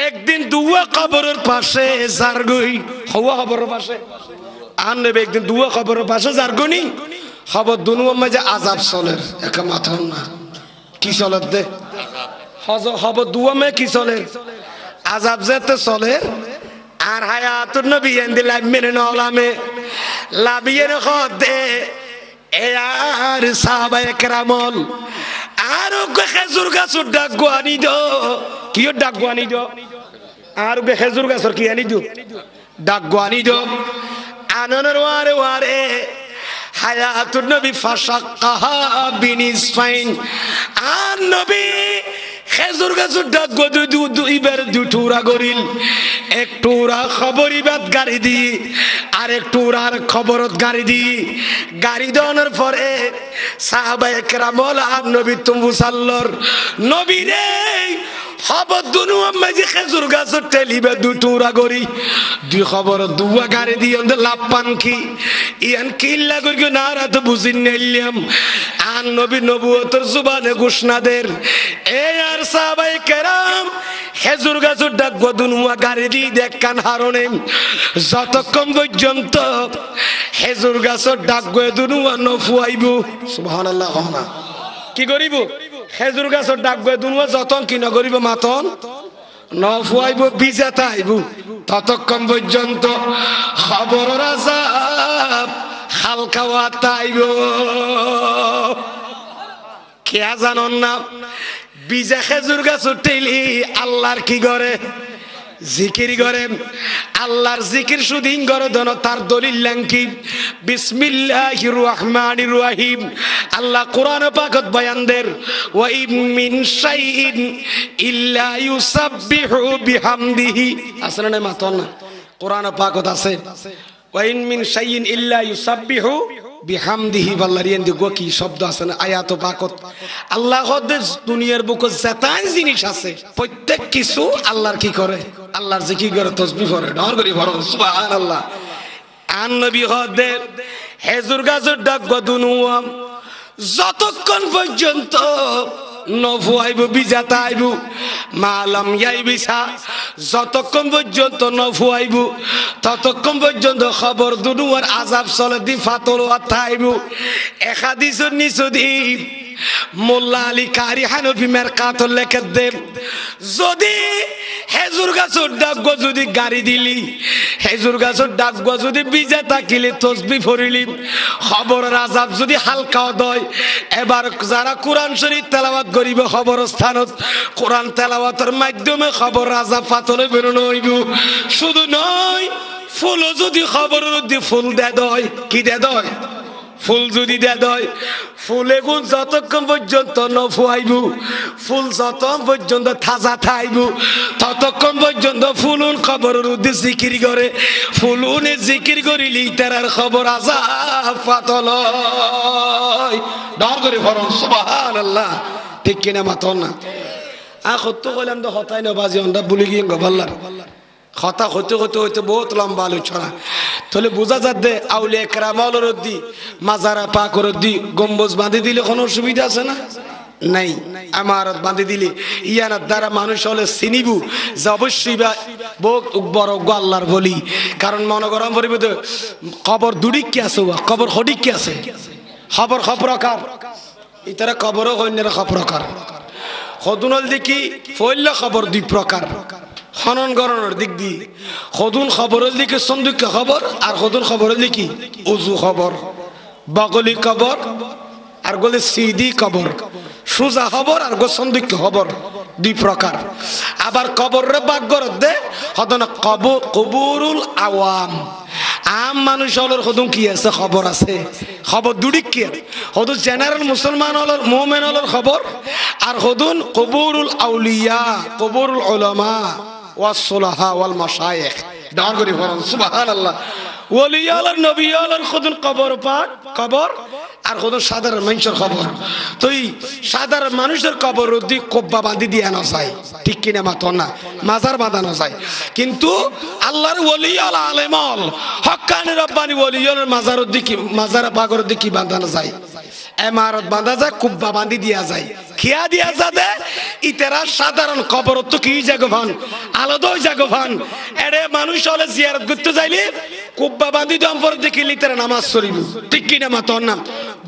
একদিন দুয়া কবরের পাশে জারগই হওয়া কবরের পাশে আন নবী একদিন দুয়া কবরের পাশে জারগনি খবর দুনুর মাঝে আযাব চলের একা মাথা না কি চলত দে খবর দুয়া মে কি চলে আযাব যেতে চলে আর হায়াতুন নবী এন্দি লামিনে নলামে লাবিয়ের খদে এ আর সাহাবায়ে কেরামল আর খেজুর গাছর ডাক গোয়ানি দো কিও ডাক গোয়ানি দো আর খেজুর গাছর কি আনি দো ডাক গোয়ানি দো আননের ওয়ারে ওয়ারে হায়াতুন নবী ফাশাক্কাহা বিনিসফাইন আর নবী খেজুর গাছর ডাক গো দুইবার দুটুরা গরিল এক টুরা খবরিবাদ গাড়ি দি আর এক টুরার খবরত গাড়ি দি গাড়ি দনের পরে সাহাবায়ে কেরামল আর নবী তুমু সাল্লর নবী রে খবর দুনু মাঝে খেজুর গাছর টেলিবে দুটুরা গরি দুই খবর দুয়া গাড়ি দি অন্ধ লাভ পান কি ইয়ান কিল্লা করি নারা তো বুঝিন নিলাম আর নবী নবুয়তের জুবানে ঘোষণাদের এ আর সাহাবায়ে কেরাম খেজুর গাছর ডাক গদুনুয়া গাড়ি দি দেখান হারণে যতক্ষণ পর্যন্ত খেজুর গাছর ডাক গদুনুয়া নফুয়াইব সুবহানাল্লাহ না কি করিব খেজুর গাছর ডাক গদুনুয়া যতন কি নগরিব মাতন নফুয়াইব বিজাতা আইব ততক্ষণ পর্যন্ত খবর আযাব হালকা ওয়াতাইব কিয়া জানন না বিজা খেজুর গাছ উঠেলি আল্লাহর কি করে জিকির করে আল্লাহর জিকির শুধিন করে দন তার দলিল লাঙ্কি বিসমিল্লাহির রহমানির রহিম আল্লাহ কোরআন পাকত বয়ান দের ওয়া ইন মিন শাইইন ইল্লা ইউসাব্বিহু বিহামদিহি আসলে না মাতন না কোরআন পাকত আছে ওয়া ইন মিন শাইইন ইল্লা ইউসাব্বিহু বিহামদিহি বাল্লারিয়ান দি কি শব্দ আছে না আয়াত পাকত আল্লাহ হদের দুনিয়ার বুকে যেতাই জিনিস আছে প্রত্যেক কিছু আল্লাহর কি করে আল্লাহর জিকির করে তাসবিহ করে ডর করি বড় সুবহানাল্লাহ আন নবী হদের খেজুর গাছের ডাক গদুনুয়া যতক্ষণ পর্যন্ত নফুয়াইব বিজাতা আইব মালাম ইয়াইবিসা যতক্ষণ পর্যন্ত নফুয়াইব ততক্ষণ পর্যন্ত খবর দুনুয়ার আযাব চলে দি ফাতর আইব একাদিসর নিসদি মোল্লা আলী কারি হানফি মেরকাত লেখে দেব যদি খেজুর গাছর ডাক যদি গাড়ি দিলি খেজুর গাছর ডাক যদি বিজা থাকিলি তসবিহ পড়িলি খবরের আযাব যদি হালকা দয় এবার যারা কোরআন শরীফ তেলাওয়াত করিব খবরস্থানত কোরআন তেলাওয়াতের মাধ্যমে খবর আযাব ফাতরে বেরোনো হইব শুধু নয় ফুল যদি খবরের দি ফুল দে দয় কি দে দয় ফুল যদি দে দয় ফুলে গুণ যতক্ষণ পর্যন্ত নফুয়াইব ফুল যতক্ষণ পর্যন্ত তাজা থাইব ততক্ষণ পর্যন্ত ফুলুন খবরের উদ্দেশ্যে জিকির করে ফুলুনে জিকির করিলি তার খবর আযাব ফাতল ডর করে ফরন সুবহানাল্লাহ ঠিক কিনা মাতন না আখত কইলাম তো হতাই না বাজি আমরা বলি গিয়ে গভাল্লার কথা হতে হতে হতে বহুত লম্বা আলোচনা তাহলে বোঝা যাচ্ছে আউলিয়া কেরামলের দি মাজারা পাকর দি গম্বুজ বাঁধি দিলে কোনো অসুবিধা আছে না নাই আমারত বাঁধি দিলে ইয়ানার দ্বারা মানুষ হলে চিনিবু যে অবশ্যই বা বড় আল্লাহর বলি। কারণ মনে গরম পরিব কবর দুড়ি কি আছে কবর হডিক কি আছে খবর খবরকার ইতারা কবরও হইনারা খবরকার সদুনল দেখি ফইল্লা খবর দুই প্রকার খনন গণনের দিক দিয়ে সদুন খবরের দিকে সন্দুক খবর আর সদুন খবরের দিকে উজু খবর বগলি কবর আর গলে সিদি কবর সুজা খবর আর গো সন্দুক খবর দুই প্রকার। আবার কবরের বাগ্যর দে হদন কবুরুল আওয়াম আম মানুষ হলোর হদুন কি আছে খবর আছে খবর দুড়ি কি হদুন জেনারেল মুসলমান হলোর মুমিন হলোর খবর আর হদুন কবুরুল আউলিয়া কবুরুল উলামা ওয়াস সুলাহা ওয়াল মাশায়েখ দান করি বলেন সুবহানাল্লাহ। ওলি আল্লাহর নবী আল্লাহর খুদুন কবর পাক কবর আর খুদুন সাধারণ মানুষের খবর। তো এই সাধারণ মানুষের কবর দি কব্বা বাঁধি দিয়ে আনা যায় ঠিক কিনা মাত্র না মাজার বাঁধানো যায়। কিন্তু আল্লাহর ওলি আল্লাহ আলেমল হক্কানি রব্বানি ওলি আল্লাহর মাজার দিকে মাজার পাগর দিকে বাঁধানো যায় এমারত বাঁধা যায় কুব্বা বাঁধি দিয়া যায় খিয়া দিয়া যাবে ইতেরা সাধারণ কবর তো কি জাগভান আলাদাই জাগভান এরে মানুষ হলে জিয়ারত করতে যাইলে কুব্বা বাঁধি দম্পর দেখি লিতেরা নামাজ পড়িব ঠিক কিনা মাতর নাম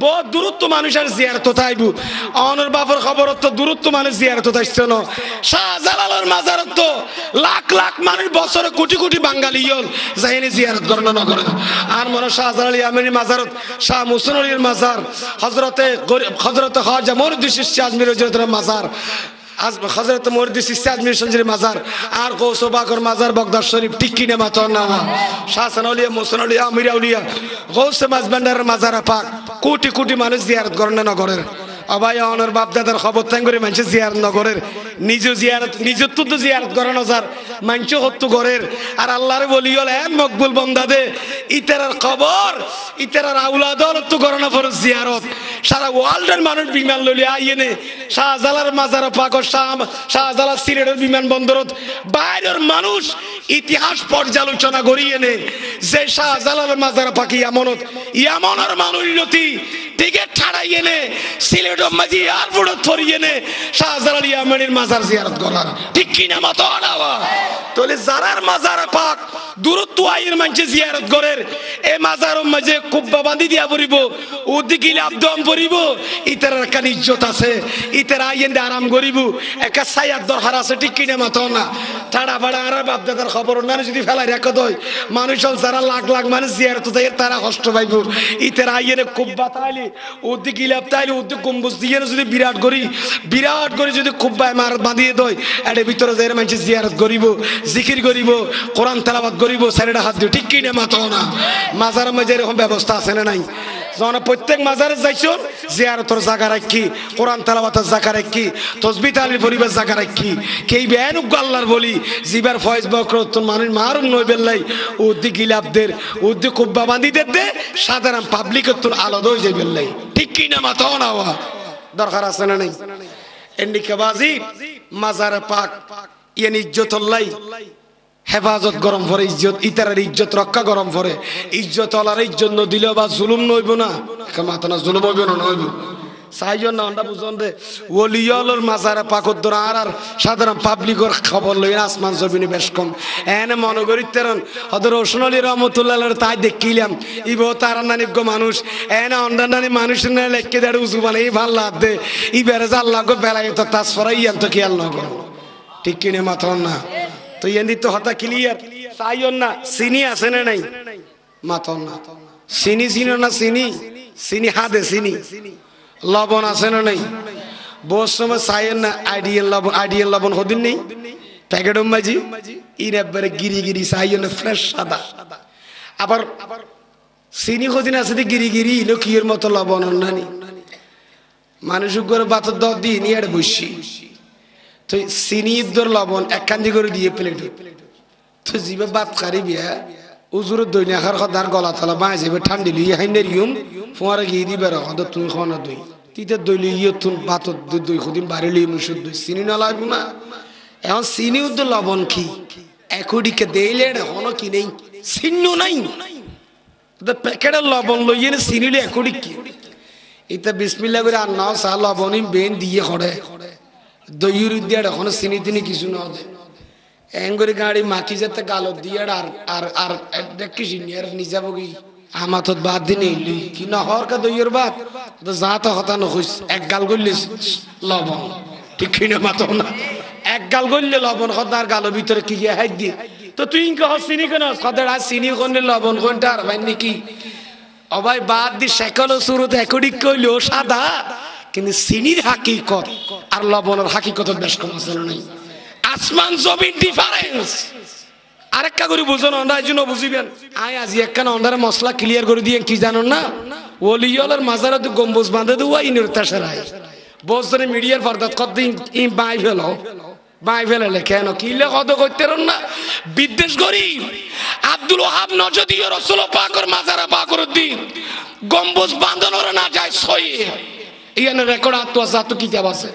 বহুত দূরত্ব মানুষের জিয়ারত তাইবু অনর বাপর খবর তো দূরত্ব মানুষ জিয়ারত তাইছে না শাহজালালের মাজারত তো লাখ লাখ মানুষ বছরে কোটি কোটি বাঙালি হল যাইনি জিয়ারত গণনা না করে। আর মনে শাহজালাল ইয়ামানি মাজারত শাহ মুহসিন আলীর মাজার হযরতে খাজা মুরিদ চিশতি আজমির হযরতের মাজার হযরত মুরিদ চিশতি আজমির সঞ্জির মাজার আর গৌস বাকর মাজার বগদাদ শরীফ ঠিক কিনা মাতর না শাহ সানাউলিয়া মুহসিন আলী আমির আউলিয়া গৌস মাঝবান্ডারের মাজার পাক কোটি কোটি মানুষ জিয়ারত গণনা না করে। অবাই অনর বাপ দাদার খবর তাই করে মানুষ জিয়ারত নগরের নিজ জিয়ারত নিজের তো জিয়ারত করে নজার মানুষ হত্যু গরের আর আল্লাহর বলি হল এন মকবুল বন্দা দে ইতারার খবর ইতারার আউলাদর তো গণনা ফর জিয়ারত সারা ওয়ার্ল্ডের মানুষ বিমান লইলে আইয়েনে শাহজালার মাজার পাক শাহজালার সিলেটের বিমান বন্দরত বাইরের মানুষ ইতিহাস পর্যালোচনা করিয়ে নে যে শাহজালার মাজার পাকি ইয়ামনত ইয়ামনের মানুষ লতি টিকেট ছাড়াইয়ে নে সিলেট মাঝি এয়ারপোর্ট ধরিয়ে নে শাহজালাল ইয়ামানির মাজার জিয়ারত করার ঠিক কিনা মাতো আনাওয়া তোলে জারার মাজার পাক দূরত্ব আইয়ের মানুষে জিয়ারত করের এ মাজারের মাঝে কুব্বা বাঁধি দিয়া পড়িব উদ্দিকিলে আব্দম পড়িব ইতার একটা ইজ্জত আছে ইতার আইয়েন আরাম করিব একটা ছায়ার দরকার আছে ঠিক কিনা মাতো না ঠাড়া ফাড়া আর বাপদাদার খবর না যদি ফেলাই রেখে দই মানুষ যারা লাখ লাখ মানুষ জিয়ারত তারা কষ্ট পাইব ইতার আইয়ের কুব্বা তাইলে উদ্দিকিলে তাইলে উদ্দিক গম্বুজ দিয়ে যদি বিরাট করি যদি কুব্বা ইমারত বাঁধিয়ে দই এর ভিতরে যাই মানুষ জিয়ারত করিব জিকির করিব কোরআন তেলাওয়াত করিব সাইডে হাত দিয়ে ঠিক কিনা মাতো না মাজারের মাঝে এরকম ব্যবস্থা আছে না নাই যখন প্রত্যেক মাজারে যাইছ জিয়ারতের জায়গা রাখি কোরআন তেলাওয়াতের জায়গা রাখি তাসবিহ তাহলিল পরিবেশ জায়গা রাখি কেই বেন আল্লাহর বলি জিবার ফয়েজ বকরত মানুষ মারুম নই বেল্লাই উদ্দিক গিলাবদের উদ্দিক কুব্বা বাঁধি দে সাধারণ পাবলিকের তো আলাদা হয়ে যাই বেল্লাই ঠিক কিনা মাতো না দরকার আছে না নাই এন্ডিকাবাজি মাজারে পাক ইয়ান ইজ্জত আল্লাহ হেফাজত গরম পরে ইজ্জত ইতারের ইজ্জত রক্ষা গরম পরে ইজ্জত আলার ইজ্জত দিলে বা জুলুম নইব না মাথা না জুলুম হইব না নইব সাইজন না আমরা বুঝন রে ওলিয়লর মাজারে পাকত ধরা আর সাধারণ পাবলিকর খবর লই আসমান জমিনে বেশ কম এনে মনে করি তেরন হদর হোসেন আলী রহমতুল্লাহ তাই দেখিলাম ইব তার নানিজ্ঞ মানুষ এনে অন্ডার নানি মানুষ না লেখকে দেড় উজু বানাই ভাল লাভ দে ই বেড়ে যা আল্লাহ বেড়াই তো তাস ফরাই তো খেয়াল নগর ঠিক কিনে মাত্র না তো এন্দি তো হতা ক্লিয়ার সাইজন না চিনি আছে না নাই মাত্র না চিনি চিনো না চিনি হাদে চিনি লবণ আছে না নাই বহু সময় চাইয়েন না আইডিয়াল লবণ হদিন নেই প্যাকেট মাঝি ইর একবারে গিরি চাইয়েন ফ্রেশ সাদা আবার চিনি হদিন আছে গিরি লক্ষ্মীর মতো লবণ নানি মানুষ করে বাতর দ দিয়ে নিয়ে বসি তো চিনি দর লবণ এক কান্দি করে দিয়ে প্লেট তো জিবে বাত কারি বিয়া উজুরের দৈনিক আখার খদার গলা তলা বাঁয়ে যাবে ঠান্ডি লিয়ে হাইনের ইউম ফোয়ারে গিয়ে দিবে রকম তুমি খাওয়ানো দই তিতে দই লিয়ে তুন বাতর দই খুদিন বাড়ি লিয়ে মুসুর দই চিনি না লাগবো না এখন চিনি উদ্দ লবণ কি একুডিকে দেইলে এখনো কি নেই চিহ্ন নাই প্যাকেটের লবণ লইয়ে চিনিলে একুডি কি ইতা বিসমিল্লাহ করে আর নাও সা লবণ বেন দিয়ে খড়ে দইর দিয়ে এখন চিনি তিনি কিছু না এঙ্গরি গাড়ি মাখি যেতে গালত দিয়ে আর আর আর দেখি চিনি আর নিজাব কি আমাতত বাদ দিন এলি কি না হর কা দইয়ের বাদ তো যা তো হতা নখুস এক গাল গল্লি লবণ ঠিক কিনা মাতো না এক গাল গল্লে লবণ খদার গালো ভিতরে কি গিয়ে হাইট দিয়ে তো তুই ইনকে চিনি কেন খদার আর চিনি কোন লবণ কোনটা আর ভাই নাকি অবাই বাদ দি সেকল সুরত একদিক কইলেও সাদা কিন্তু চিনির হাকিকত আর লবণের হাকিকত বেশ কম আছে না নাই আসমান জমিন ডিফারেন্স আরেকটা করে বুঝুন আমরা এই জন্য বুঝিবেন আয় আজি একখানা অন্ধারে মশলা ক্লিয়ার করে দিয়ে কি জানো না ওলিয়লের মাজারাতে গম্বুজ বাঁধে দেওয়া ইনের তাসারাই বসজনে মিডিয়ার পর্দাত কতদিন ই বাই ফেলো বাই ফেলে কেন কিলে কত করতে না বিদ্বেষ করি আব্দুল ওয়াহাব নজদি রাসূল পাকের মাজারা পাকরউদ্দিন গম্বুজ বাঁধানোর না যায় সই ইয়ানে রেকর্ড আত্মজাত কিতাব আছে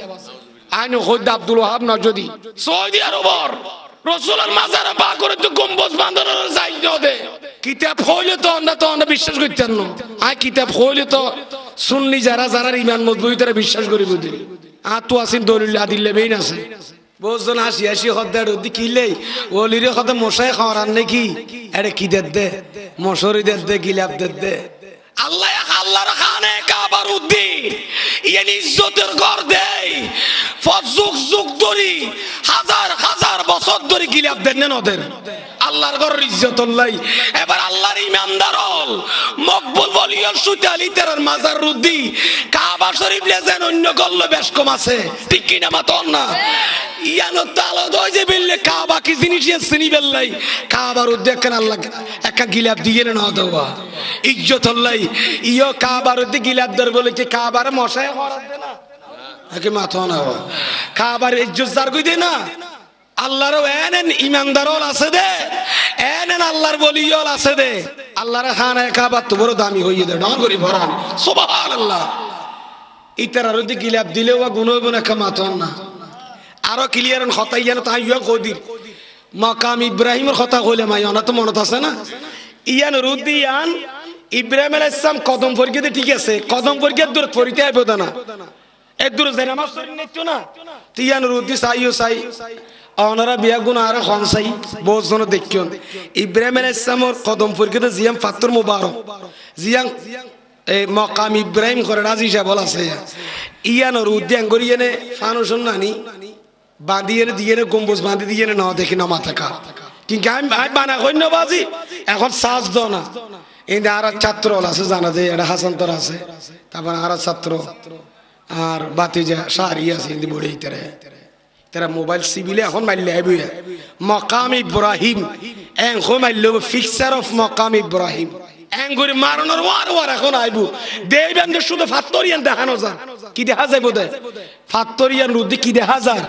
আইনো খোদ আব্দুল ওয়াহাব নজদি সৌদি আরবর রাসূলের মাজারা পাকরউদ্দিন গম্বুজ বাঁধানোর যায় দে কিতাব হইলে তো আমরা বিশ্বাস করতেন না আই কিতাব হইলে তো সুন্নি যারা যারা ঈমান মজবুত তারা বিশ্বাস করিব দিই আতো আসিন দলিল আদিল্লে বেইন আছে বজন হাসি হাসি হদ্দার উদ্দি কিলেই ওলিরে কত মশাই খাওয়ার নাকি আরে কি দে মশরি দে গিলাপ দে আল্লাহ আল্লাহর খানে কাবার উদ্দি ইয়ানি ইজ্জতের ঘর দেই ফজুক যুগ ধরি হাজার হাজার বছর ধরে গিলাপ দেন না ওদের আল্লাহর ঘর ইজ্জত আল্লাহ এবার আল্লাহর ইমানদার হল মকবুল ওলিয়র সুতালি তেরার মাজার রুদ্দি কাবা শরীফ লেজেন অন্য গল্ল বেশ কম আছে ঠিক কি না মাতন না ইয়ানো তালো দই যে বিললে কাবা কি জিনিস চিনি বেল্লাই কাবার উদ্দেকেন আল্লাহ একটা গিলাপ দিয়ে না দেওয়া ইজ্জত আল্লাহ ইয়ো কাবার উদ্দে গিলাপ দর বলে কি কাবার মশায় করার দে না একে মাথা না কাবার ইজ্জত জার কই দে না আল্লাহর এনেন ইমানদারল আছে দে এনেন আল্লাহর ওলিয়ল আছে দে আল্লাহর খানা কাবা তো বড় দামি হইয়ে দে ডন করি ভরান সুবহানাল্লাহ ইতার রদি গিলাপ দিলেও গুণ হইব না কামাতন না আরো ক্লিয়ার হতাই যেন তাই কদির মাকাম ইব্রাহিমের কথা কইলে মাই অনা তো মনত আছে না ইয়ান রুদিয়ান ইব্রাহিম আলাইহিস সালাম কদম ফরকিতে ঠিক আছে কদম ফরকিতে দূর ফরিতে আইবো না এত দূর যাই নামাজ পড়ি নিতো না তিয়ান রুদি সাইও সাই অনারা বিয়া গুণ আর খনসাই বহুজন দেখিয়ন ইব্রাহিম আলাইহিস সালামের কদম ফরকিতে জিয়াম ফাতর মুবারক জিয়াম এই মাকাম ইব্রাহিম করে রাজি সাহেব আছে ইয়ান রুদিয়ান গরিয়েনে ফানুশন নানি বাঁধিয়ে দিয়ে গম্বুজ বাঁধি দিয়ে না দেখি না মাথা কা কিন্তু আমি বানা কন্যাবাজি এখন সাজ দ না এই আর ছাত্র আছে জানা যায় এটা হাসান্তর আছে তারপর আর ছাত্র আর বাতিজা সারি আছে ইন্দি বড়ি তেরা মোবাইল সিবিলে এখন মারলে আইবি মাকাম ইব্রাহিম এখন মারলে ফিক্সার অফ মাকাম ইব্রাহিম এঙ্গুরি মারনোর ওয়ার এখন আইবু দেইবেন যে শুধু ফাত্তরিয়ান দেখানো যা কি দেখা যায় বোধ ফাত্তরিয়ান রুদ্দি কি দেখা যায়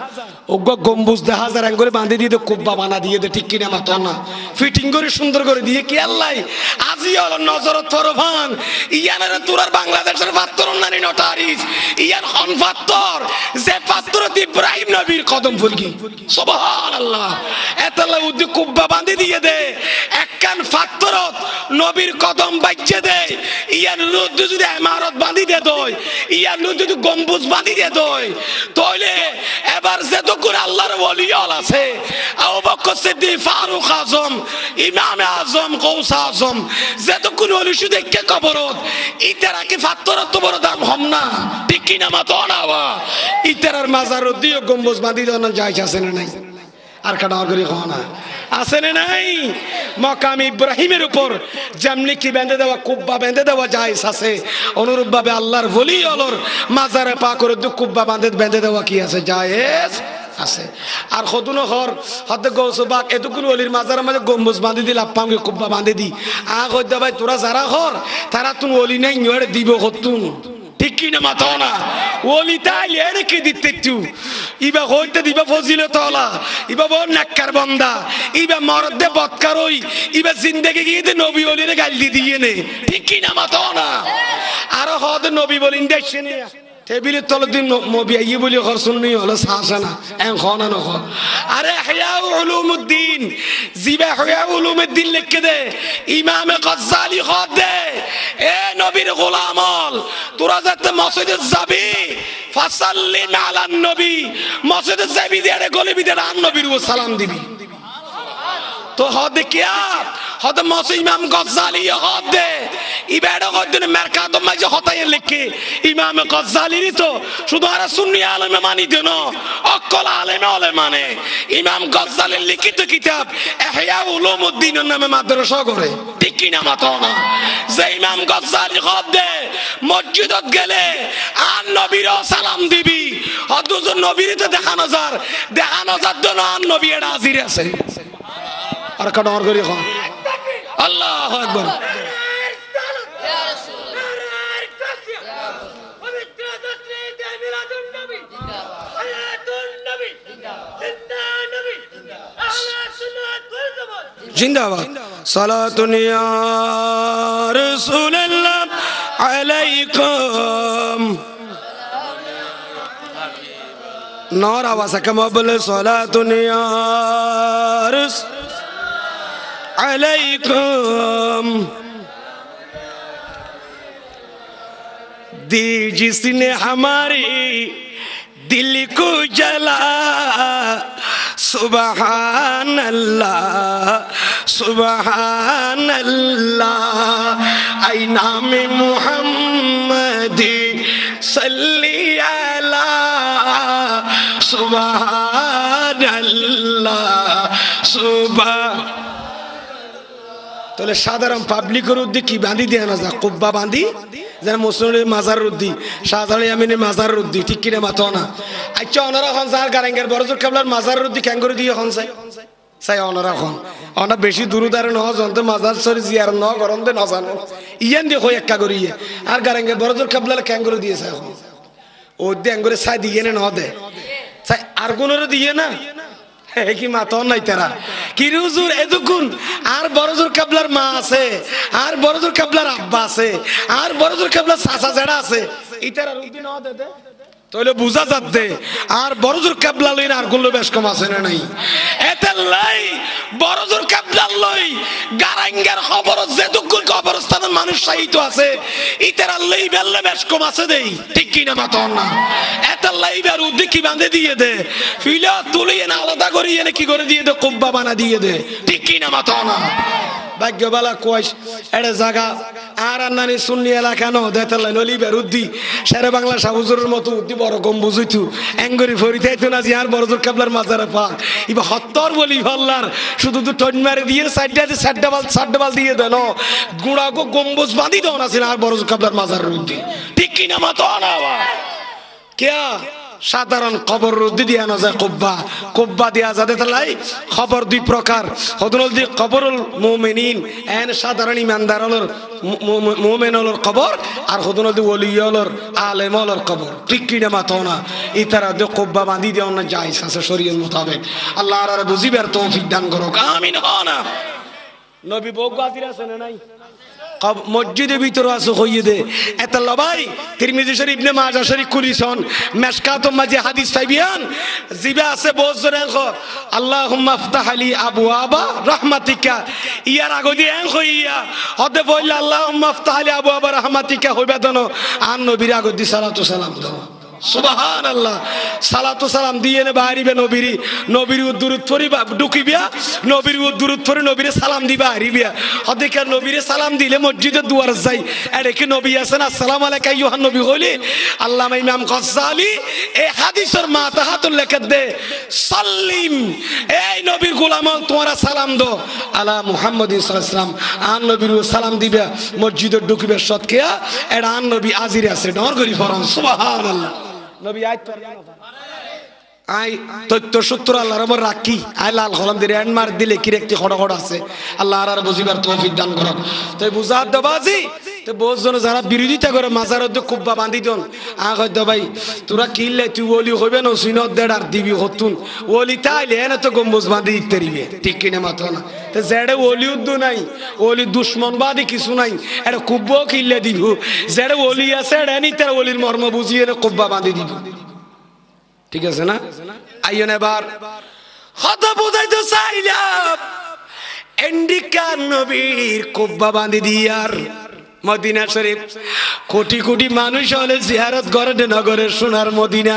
ওগো গম্বুজ দেখা যায় এঙ্গুরি বাঁধে দিয়ে দে কুব্বা বানা দিয়ে দে ঠিক কিনা মাতো না ফিটিং করে সুন্দর করে দিয়ে কি আল্লাহ আজি হল নজরত ফরভান ইয়ানের তোরার বাংলাদেশের ফাত্তর নানি নটারিস ইয়ান খন ফাত্তর যে ফাত্তরত ইব্রাহিম নবীর কদম ফুলকি সুবহানাল্লাহ এতলা উদ্দি কুব্বা বাঁধে দিয়ে দে একখান ফাত্তরত নবীর কদম বাইচে দে ইয়ার রুদ্দ যদি ইমারত বাঁধি দে দই ইয়ার রুদ্দ যদি গম্বুজ বাঁধি দে দই তাইলে এবার যে তো কোন আল্লাহর ওলি আছে আবু বকর সিদ্দিক ফারুক আজম ইমাম আজম গৌস আজম যে তো কোন ওলি শুধু কে কবরত ইতারা কি ফাত্তরত বড় দাম হম না ঠিক কি না মাতো না ইতারার মাজারত দিয়ে গম্বুজ বাঁধি দেন যাইছে আছে না নাই আর কাটা করি না আছে না নাই মাকাম ইব্রাহিমের উপর যেমনি কি বেঁধে দেওয়া কুব্বা বেঁধে দেওয়া জায়েজ আছে অনুরূপ ভাবে আল্লাহর ওলি অলর মাজারে পাকের কুব্বা বেঁধে দেওয়া কি আছে জায়েজ আছে আর খদুনো ঘর হতে গৌসবাক এতকুন ওলির মাজারের মাঝে গম্বুজ বাঁধি দিল আপ্পামকে কুব্বা বাঁধে দি কইতে ভাই তোরা যারা ঘর তারা তুন ওলি নাই নিয়ে দিব কতুন ঠিক কি না মাথাও না ওলি তাইলে রেখে দিতে একটু ইবা হইতে দিবা ফজিলত হলা ইবা বড় নাক্কার বন্দা ইবা মরদে বৎকার হই ইবা জিন্দেগি গিয়ে নবী ওলিরে গালি দিয়ে নে ঠিক কি না মাথাও না আর হদ নবী বলিন দেশে নে টেবিলের তলের দিন মবি আইয়ে বলি ঘর শুননি হলো সাহসা না এন খানা নখ আরে ইহয়া উলুমুদ্দিন জিবা ইহয়া উলুমুদ্দিন লিখে দে ইমাম গজ্জালি খদ দে এ নবীর গোলামল তোরা যাতে মসজিদে যাবি ফাসাল্লিম আলান নবী মসজিদে যাবি দে গলি বিদে আন নবীর সালাম দিবি তো হদ কিয়া হদ মসজিদ ইমাম গজ্জালি হদ দে ইবাদত করতে মার্কাতো মাঝে হতায় লিখে ইমাম গজ্জালির তো শুধু আর সুন্নি আলেমে মানি দেন অকল আলেমে আলেম মানে ইমাম গজ্জালির লিখিত কিতাব ইহয়া উলুমুদ্দিনের নামে মাদ্রাসা করে ঠিক কি না মাতো না যে ইমাম গজ্জালি হদ দে মসজিদত গেলে আর নবীর সালাম দিবি হদুজুর নবীর তো দেখানো যার জন্য আর নবী এটা হাজির আছে আর কাডর করি খ আল্লাহু আকবার জিন্দাবাদ সালাতুন ইয়া রাসূলুল্লাহ আলাইকুম নর আওয়াজ কম বলে সালাতুন ইয়া রাসূল আলাইকুম दी जिसने हमारी दिल को जला सुबहान अल्लाह सुबहान अल्लाह आई नाम मुहम्मद सल्ली अला सुबहान अल्लाह सुबह তাহলে সাধারণ পাবলিকের উদ্দি কি বাঁধি দিয়ে না যা কুব্বা বাঁধি যেন মুসলিমের মাজার রুদ্দি শাহজালি আমিনের মাজার রুদ্দি ঠিক কিনা মাতো না আচ্ছা ওনারা এখন যার গারেঙ্গের বড়জোর কাবলার মাজার রুদ্দি ক্যাং করে দিয়ে এখন চাই ওনারা এখন ওনা বেশি দূরদারে নহ যন্ত্র মাজার সরি জিয়ার ন গরম দে নজানো ইয়ান দিয়ে হই একা করিয়ে আর গারেঙ্গের বড়জোর কাবলার ক্যাং করে দিয়েছে এখন ও দিয়ে করে চাই দিয়ে না দে চাই আর কোনোরে দিয়ে না কি মাতন নাই তারা কি হুজুর এদুকুন আর বড়জোর কাবলার মা আছে আর বড়জোর কাবলার আব্বা আছে আর বড়জোর কাবলার চাচা জেড়া আছে ইতারা রুদি না দে তাহলে বুঝা যাচ্ছে আর বড়জোর কাবলা লই আর গুলো বেশ কম আছে না নাই এতে লাই বড়জোর কাবলা লই গারাঙ্গার খবর যে দুকুল কবরস্থানের মানুষ সাহিত্য আছে ইতারা লই বেললে বেশ কম আছে দেই ঠিক কি না মাতন না এতে লাই বের উদ্দি কি বাঁধে দিয়ে দে ফিলা তুলিয়ে না আলাদা করিয়ে না কি করে দিয়ে দে কুব্বা বানা দিয়ে দে ঠিক কি না মাতন না ভাগ্যবালা কোয়াইশ এড়ে জায়গা আর আন্নানি সুন্নি এলাকা ন দেতাল্লাই নলি বেরুদ্দি শেরে বাংলা সাহুজুরের মতো উদ্দি বড় কম বুঝইতু এঙ্গরি ফরিতাইতো না যে আর বড়জোর কাবলার মাজারে পাক ইবা হত্তর বলি ভাল্লার শুধু তো টন মারে দিয়ে সাইডটা বাল দিয়ে দেন গুড়া গো গম্বুজ বাঁধি দেন আছে আর বড়জোর কাবলার মাজার উদ্দি ঠিক কি না মাতো না কেয়া সাধারণ খবর রুদ্দি দিয়া না যায় কুব্বা দিয়া যাতে তালাই খবর দুই প্রকার হদুল দি কবরুল মুমিনিন এন সাধারণ ইমানদারলর মুমিনলর খবর আর হদুল দি ওলিয়লর আলেমলর খবর ঠিক কি না মাতো না ইতারা দে কুব্বা বাঁধি দেও না যায় আছে শরীয়ত মোতাবেক আল্লাহ আর বুঝিবার তৌফিক দান করুক আমিন না নবী বউ গাজির আছে না নাই মসজিদের ভিতরে আছে হইয়ে দে এত লবাই তিরমিজি শরীফ ইবনে মাজাহ শরীফ কুলিসন মেশকাতুম মাঝে হাদিস পাইবেন জিবা আছে বজরে আল্লাহুম্মা ইফতাহ লি আবওয়াবা রাহমাতিকা ইয়ার আগে দিয়ে হইয়া হতে বললে আল্লাহুম্মা ইফতাহ লি আবওয়াবা রাহমাতিকা হইবা দনো আর নবীর আগে দি সালাতু সালাম দাও সুবহানাল্লাহ সালাতু সালাম দিয়ে নে বাড়িবে নবীর দুরূদ পড়িবা ঢুকিবা নবীর দুরূদ পড়ে নবীরে সালাম দিবা হারিবা হদিকে নবীরে সালাম দিলে মসজিদে দুয়ার যাই এরে কি নবী আছেন আসসালামু আলাইকা ইউহান নবী হইলে আল্লামা ইমাম গজ্জালি এই হাদিসের মাতাহাতুল লেখত দে সাল্লিম এই নবীর গোলাম তোমরা সালাম দো আলা মুহাম্মাদিন সাল্লাল্লাহু আলাইহি ওয়াসাল্লাম আর নবীর সালাম দিবা মসজিদে ঢুকিবে সৎকিয়া এরা আর নবী হাজির আছে ডর করি ফরম সুবহানাল্লাহ নবী আইত আই তত্য সূত্র আল্লাহর আমার রাখি আই লাল কলম দিয়ে এন্ড মার দিলে কি একটি খড় আছে আল্লাহ আর বুঝিবার তৌফিক দান করুক তাই বুঝাত দবাজি তো বহুজন যারা বিরোধিতা করে মাজারত কুব্বা বান্ধি দন আগে তো ভাই তোরা কিনলে তুই ওলি হইবে না সিনত দেড় আর দিবি হতুন ওলি তাইলে এনে তো গম্বুজ বান্ধি দিতে দিবে ঠিক কিনে মাত্র না তো যেড়ে ওলি উদ্দু নাই ওলি দুশ্মনবাদী কিছু নাই এটা কুব্বও কিনলে দিব যেড়ে ওলি আছে এটা নিতে ওলির মর্ম বুঝিয়ে কুব্বা বান্ধি দিব ঠিক আছে না আইন এবার হত বুঝাইতে চাইলাম এন্ডিকার নবীর কুব্বা বান্ধি দিয়ার মদিনা শরীফ কোটি কোটি মানুষ হলে জিয়ারত করে নগরের সোনার মদিনা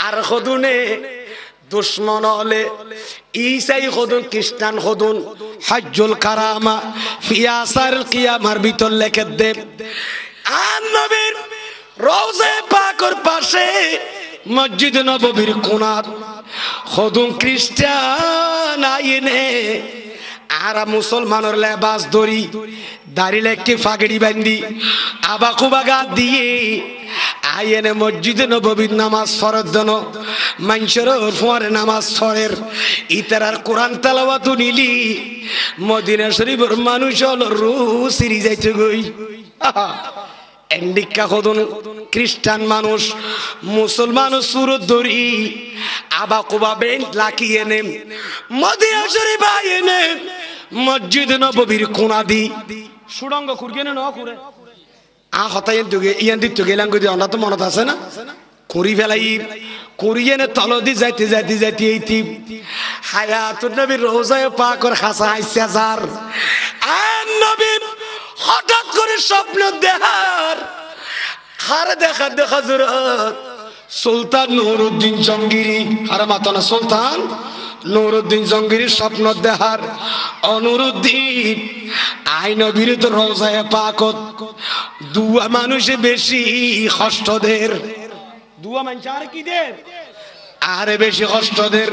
আর হদুনে দুশ্মন হলে ঈসাই হদুন খ্রিস্টান হদুন হজ্জুল কারামা ফিয়াসার কিয়ামার ভিতর লেখে দেব আর নবীর রওজা পাকের পাশে মসজিদ নববীর কোণাত হদুন খ্রিস্টান আইনে আর মুসলমানের লেবাস ধরি দাঁড়িয়ে একটি ফাগড়ি বান্ধি আবা কুবা গাত দিয়ে আইনে মসজিদে নববীর নামাজ ফরজ দেন মানুষের ফোয়ারে নামাজ ফরের ইতারার কোরআন তেলাওয়াত নিলি মদিনা শরীফের মানুষ হলো রু সিরি যাইতে গই এন্ডিকা হদুন খ্রিস্টান মানুষ মুসলমান সুরত ধরি আবা কুবা বেন লাকিয়ে নেম মদিনা শরীফ আইনে মসজিদ নববীর কোণা দি সুড়ঙ্গ খুরগেনে ন করে আ হতাই ইয়ান দিত গেলাম গদি আমরা তো মনত আছে না করি ফেলাই করিয়ে নে তল দি যাইতে যাইতে যাইতে এইটি হায়াতুন নবীর রওজায়ে পাকের খাসা আইসা যার আর নবী হঠাৎ করে স্বপ্ন দেখার হার দেখা দেখা জরুরত সুলতান নুরউদ্দিন জঙ্গিরি আর মাতানা সুলতান নুরউদ্দিন জঙ্গিরি স্বপ্ন দেখার অনুরুদ্দিন আইন বিরুদ্ধ রওজায়ে পাকত দুয়া মানুষে বেশি কষ্টদের দুয়া মানুষ আর কি দের আরে বেশি কষ্টদের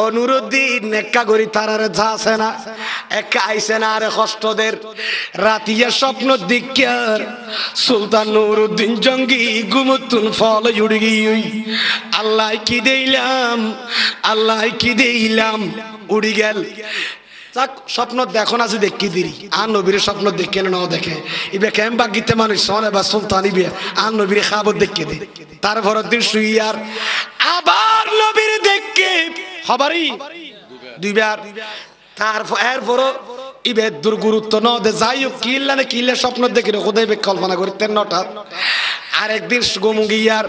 অনুরুদ্দিন নেকা করি তারার যাচ্ছে না একা আইসে না আরে কষ্টদের রাতিয়া স্বপ্ন দিকার সুলতান নুরউদ্দিন জঙ্গি গুমতুন ফল জুড়ি গই আল্লাহ কি দিলাম উড়ি গেল স্বপ্ন দেখো না যে দেখি দিরি আর নবীর স্বপ্ন দেখে না দেখে ইবে কেম বাগিতে মানুষ সনে বা সুলতান ইবে আর নবীর খাবত দেখে দে তার ভরত দিন শুইয়ার আবার নবীর দেখে খবরই দুইবার তার এরপর ইবে দুর্গুরুত্ব ন দে যাই হোক কিল্লা স্বপ্ন দেখে খোদাই বে কল্পনা করতেন নটাত আরেকদিন গমুগিয়ার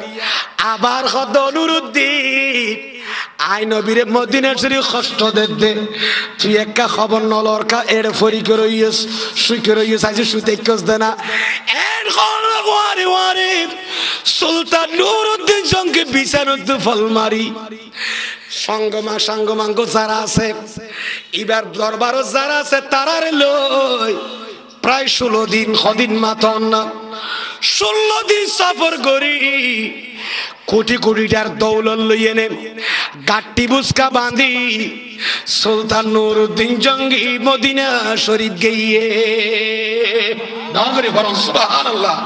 আবার হদ নুরউদ্দিন আই নবীরে মদিনা শরীফ কষ্ট দে তুই একা খবর নলর কা এর ফরি করইস সুই করইস আজ সুতে কস দেনা এর ওয়ারে সুলতান নুরউদ্দিন সঙ্গে বিছানত ফলমারি সঙ্গমাঙ্গ যারা আছে এবার দরবারও যারা আছে তারার লই প্রায় 16 দিন কদিন মাতন না 16 দিন সফর করি কোটি কোটিটার দৌলত লইয়ে নে গাট্টি বুসকা বাঁধি সুলতান নুরউদ্দিন জঙ্গি মদিনা শরীফ গিয়ে নগরে বরং সুবহানাল্লাহ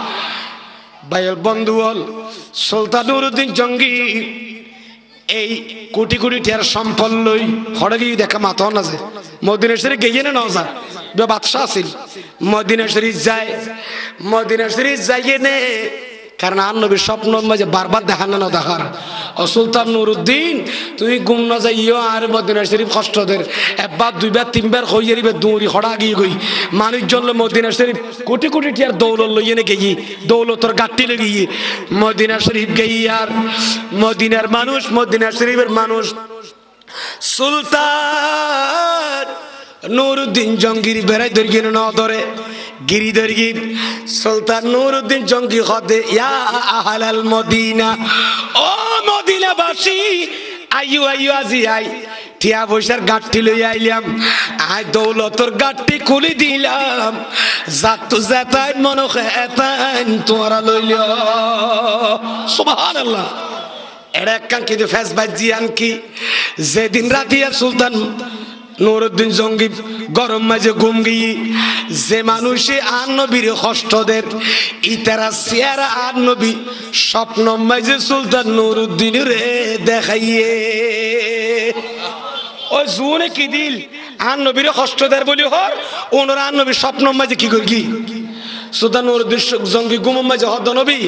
ভাইয়ের বন্ধুল সুলতান নুরউদ্দিন জঙ্গি এই কোটি কোটি টাকার সম্পদ লই হড়ে গিয়ে দেখা মাথা না যে মদিনা শরীফ গিয়ে না যা বাদশাহ আছিল মদিনা শরীফ যাইয়ে নে কারণ আর নবীর স্বপ্ন মাঝে বারবার দেখানো না দেখার ও সুলতান নুরউদ্দিন তুই গুম না যাইও আর মদিনা শরীফ কষ্টদের একবার দুইবার তিনবার হইয়ে দিবে দৌড়ি হড়া গিয়ে গই মানুষজন মদিনা শরীফ কোটি কোটি টিয়ার দৌলত লইয়ে নে গিয়ে দৌলতর গাট্টি লেগিয়ে মদিনা শরীফ গিয়ে আর মদিনার মানুষ মদিনা শরীফের মানুষ সুলতান নুরউদ্দিন জঙ্গির বেড়াই ধরিয়ে ন ধরে গিরি ধরিয়ে সুলতান নুরউদ্দিন জঙ্গি হদে ইয়া আহলাল মদিনা ও মদিনাবাসী আইয়ো আজি আই টিয়া পয়সার গাঁটটি লই আইলাম আই দৌলতর গাঁটটি খুলি দিলাম যাত যেতাই মনকে এতান তোরা লইল সুবহানাল্লাহ এরা কাঙ্কিত ফেস বাজিয়ান কি যেদিন রাতিয়া সুলতান নুরউদ্দিন জঙ্গি গরম মাঝে ঘুম গিয়ে যে মানুষে আর নবীর কষ্টদের ইতারা চেয়ারা আর নবী স্বপ্ন মাঝে সুলতান নুরউদ্দিন রে দেখাইয়ে ওই জুনে কি দিল আর নবীর কষ্টদের বলি হর ওনারা আর নবীর স্বপ্ন মাঝে কি করি সুলতান নুরুদ্দিন জঙ্গি গুমম মাঝে হদ নবী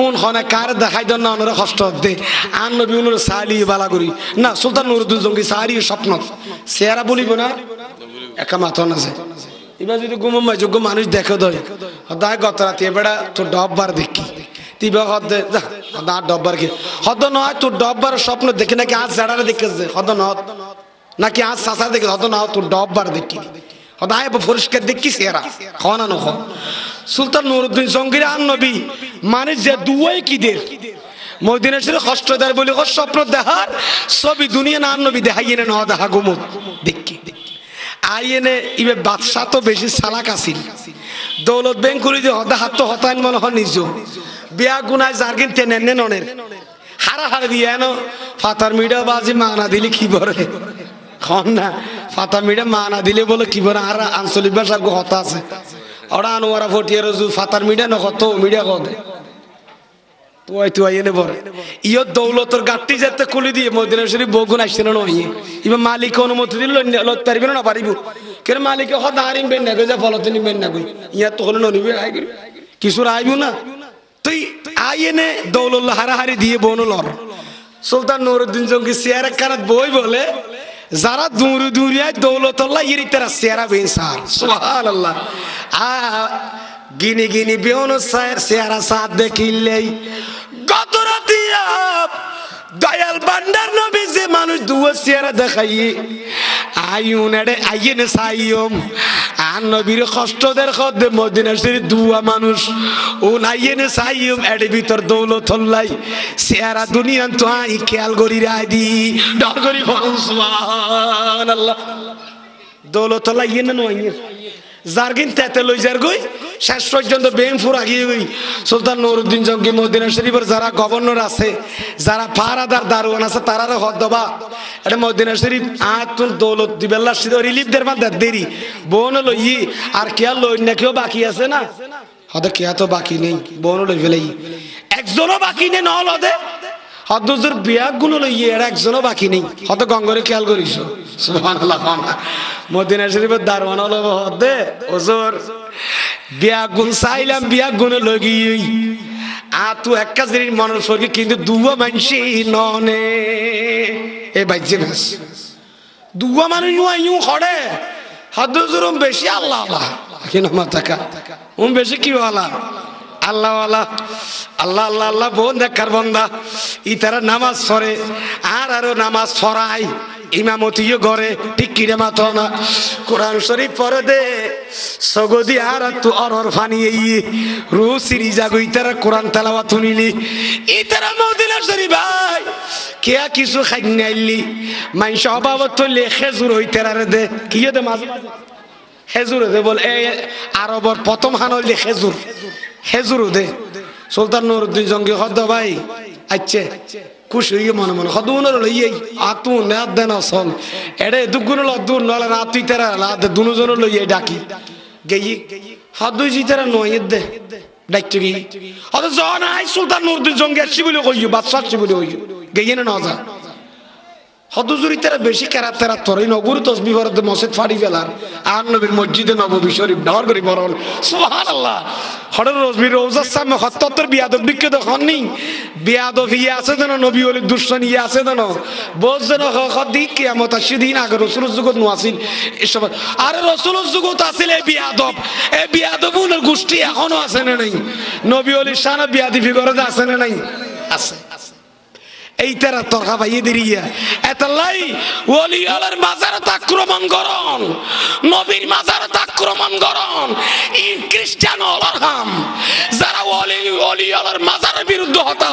উন হনে কার দেখাই দেন না ওনারা কষ্ট হতে আর নবী উনার সালি বালা করি না সুলতান নুরুদ্দিন জঙ্গি সারি স্বপ্ন সেরা বলিব না একা মাথা না যায় এবার যদি গুমম মাঝে যোগ্য মানুষ দেখে দয় হদায় গত রাতে এবারে তোর ডববার দেখি তিবা হদে হদা ডববার কি হদ নয় তোর ডববার স্বপ্ন দেখি নাকি আজ জাড়ারে দেখেছে হদ নয় নাকি আজ সাসা দেখে হদ না তোর ডববার দেখি হদায় পরিষ্কার দেখি সেরা খাওয়ানো নখ সুলতান নুরুদ্দিন জঙ্গির আর নবী মানুষ যে দুয়াই কি দের মদিনা শরীফ কষ্ট দেয় বলে স্বপ্ন দেখার সবই দুনিয়া না নবী দেখাইয়ে না দেখা গুমত দেখি আইনে ইবে বাদশাহ তো বেশি চালাক আছিল দৌলত ব্যাংক করে দিয়ে হদা হাত তো হতাইন মনে হয় নিজ বিয়া গুনায় জার্গিন টেনে নে ননের হারা হারা দিয়ে এনো ফাতার মিডা বাজি মানা দিলে কি বলে খন না ফাতার মিডা মানা দিলে বলে কি বলে আর আঞ্চলিক ভাষা হতা আছে ওরা আনোয়ারা ফটিয়ে রজু ফাতার মিডা নকত মিডিয়া কদে তুই তুই এনে বলে ইয় দৌলতর গাঠটি যেতে খুলি দিয়ে মদিনা শরীফ বগুন আসছে না নয় ইবা মালিক অনুমতি দিল লত পারিবে না পারিব কেন মালিকে হদ হারিম বেন না গজা ফলতে নিবেন না কই ইয়া তো হলো ননিবে আইবি কিছুর আইবু না তুই আইনে দৌলুল্লাহ হারাহারি দিয়ে বনলর সুলতান নুরুদ্দিন জঙ্গি সিয়ারা কারাত বই বলে যারা দূরে দূরে দৌলতুল্লাহ ইরি তারা সিয়ারা বেনসার সুবহানাল্লাহ গিনি গিনি বেওনো সিয়ারা সাথ দেখিলেই গত রাতিয়া দয়াল বান্দার নবী যে মানুষ দুয়া সিয়ারা দেখাই আইউন এডে আইনে সাইয়ম আর নবীর কষ্টদের খদ্দে মদিনা শরীফ দুয়া মানুষ ও নাইনে সাইয়ম এডে ভিতর দৌলতুল্লাহ সিয়ারা দুনিয়া তো আই খেয়াল করি রাই দি ডর করি সুবহানাল্লাহ দৌলতুল্লাহ ইনে নয় জার্গিন তেতে লই যার গই শেষ পর্যন্ত বেমফুর আগিয়ে গই সুলতান নুরুদ্দিন জঙ্গি মদিনা শরীফের যারা গভর্নর আছে যারা পাহারাদার দারোয়ান আছে তারারও হদ দবা এটা মদিনা শরীফ আতুন দৌলত দিবেল্লা সিধ রিলিফ দের বাদ দেরি বোন লই আর কে লই না কেউ বাকি আছে না হদ কে তো বাকি নেই বোন লই ফেলাই একজনও বাকি নেই নহল দে হদুজুর বিয়া গুলো লই এর একজনও বাকি নেই হদ গঙ্গরে খেয়াল করিস সুবহানাল্লাহ মদিনা শরীফের দারওয়ান হলো হদে ওজোর বিয়া গুণ চাইলাম বিয়া গুণ লগি আতু একটা জিনিস মনের সর্গে কিন্তু দুয়া মানসি ননে এ বাইজে নাস দুয়া মানুষ ইউ হড়ে হদুজুর বেশি আল্লাহ আল্লাহ কেন মাতাকা বেশি কি আল্লাহ আল্লাহ আল্লাহ আল্লাহ আল্লাহ আল্লাহ বোন দেখার বন্দা ইতারা নামাজ পড়ে আর আরো নামাজ পড়াই ইমামতিও করে ঠিক কিরে মাতো না কোরআন শরীফ পড়ে দে সগদি আর তু অরর ফানিয়ে রু সিরি জাগো ইতারা কোরআন তেলাওয়াত শুনিলি ইতারা মদিনা শরীফ ভাই কে কিছু খাই নাইলি মাইন অভাবত লেখে জুর হইতারা দে কি দে মাঝে খেজুর দে বল এই আরবর প্রথম হানল দে খেজুর খেজুর দে সুলতান নুরুদ্দিন জঙ্গি হদ ভাই আচ্ছা খুশি হয়ে মনে মনে হদুনের লইয়ে আতু নেদ দেন আসল এড়ে দুগুণ লদুর নলে রাতুই তেরা লাদ দুজন লইয়ে ডাকি গেই হদুই জি তেরা নয় দে ডাকতে গই হদ জন আই সুলতান নুরুদ্দিন জঙ্গি আসি বলে কইও বাদশা আসি বলে কইও গেই না যা হদুজুরি তেরা বেশি কেরাত তেরা তরই নগর তসবিহ পড়তে মসজিদ ফাড়ি ফেলার আর নবীর মসজিদে নববী শরীফ ডর করি বরল সুবহানাল্লাহ হড়র রজবি রোজার সামনে হত্তর বিয়াদব দিকে তখন নেই বিয়াদব ইয়ে আছে যেন নবী ওলি দুশ্মন ইয়ে আছে যেন বোঝ যেন দিক কিয়ামত আসি দিন আগে রসুল যুগত নো আসিল এসব আরে রসুল যুগত আসিল এই বিয়াদব উনার গোষ্ঠী এখনো আছে না নাই নবী ওলি শানা বিয়াদি ফিগরে আছে না নাই আছে এই তেরা তরকা ভাইয়ে দিরিয়া এতলাই ওলি আলার মাজারত আক্রমণ করন নবীর মাজারত আক্রমণ করন ই খ্রিস্টান হলার হাম যারা ওলি আলার মাজারের বিরুদ্ধে হতা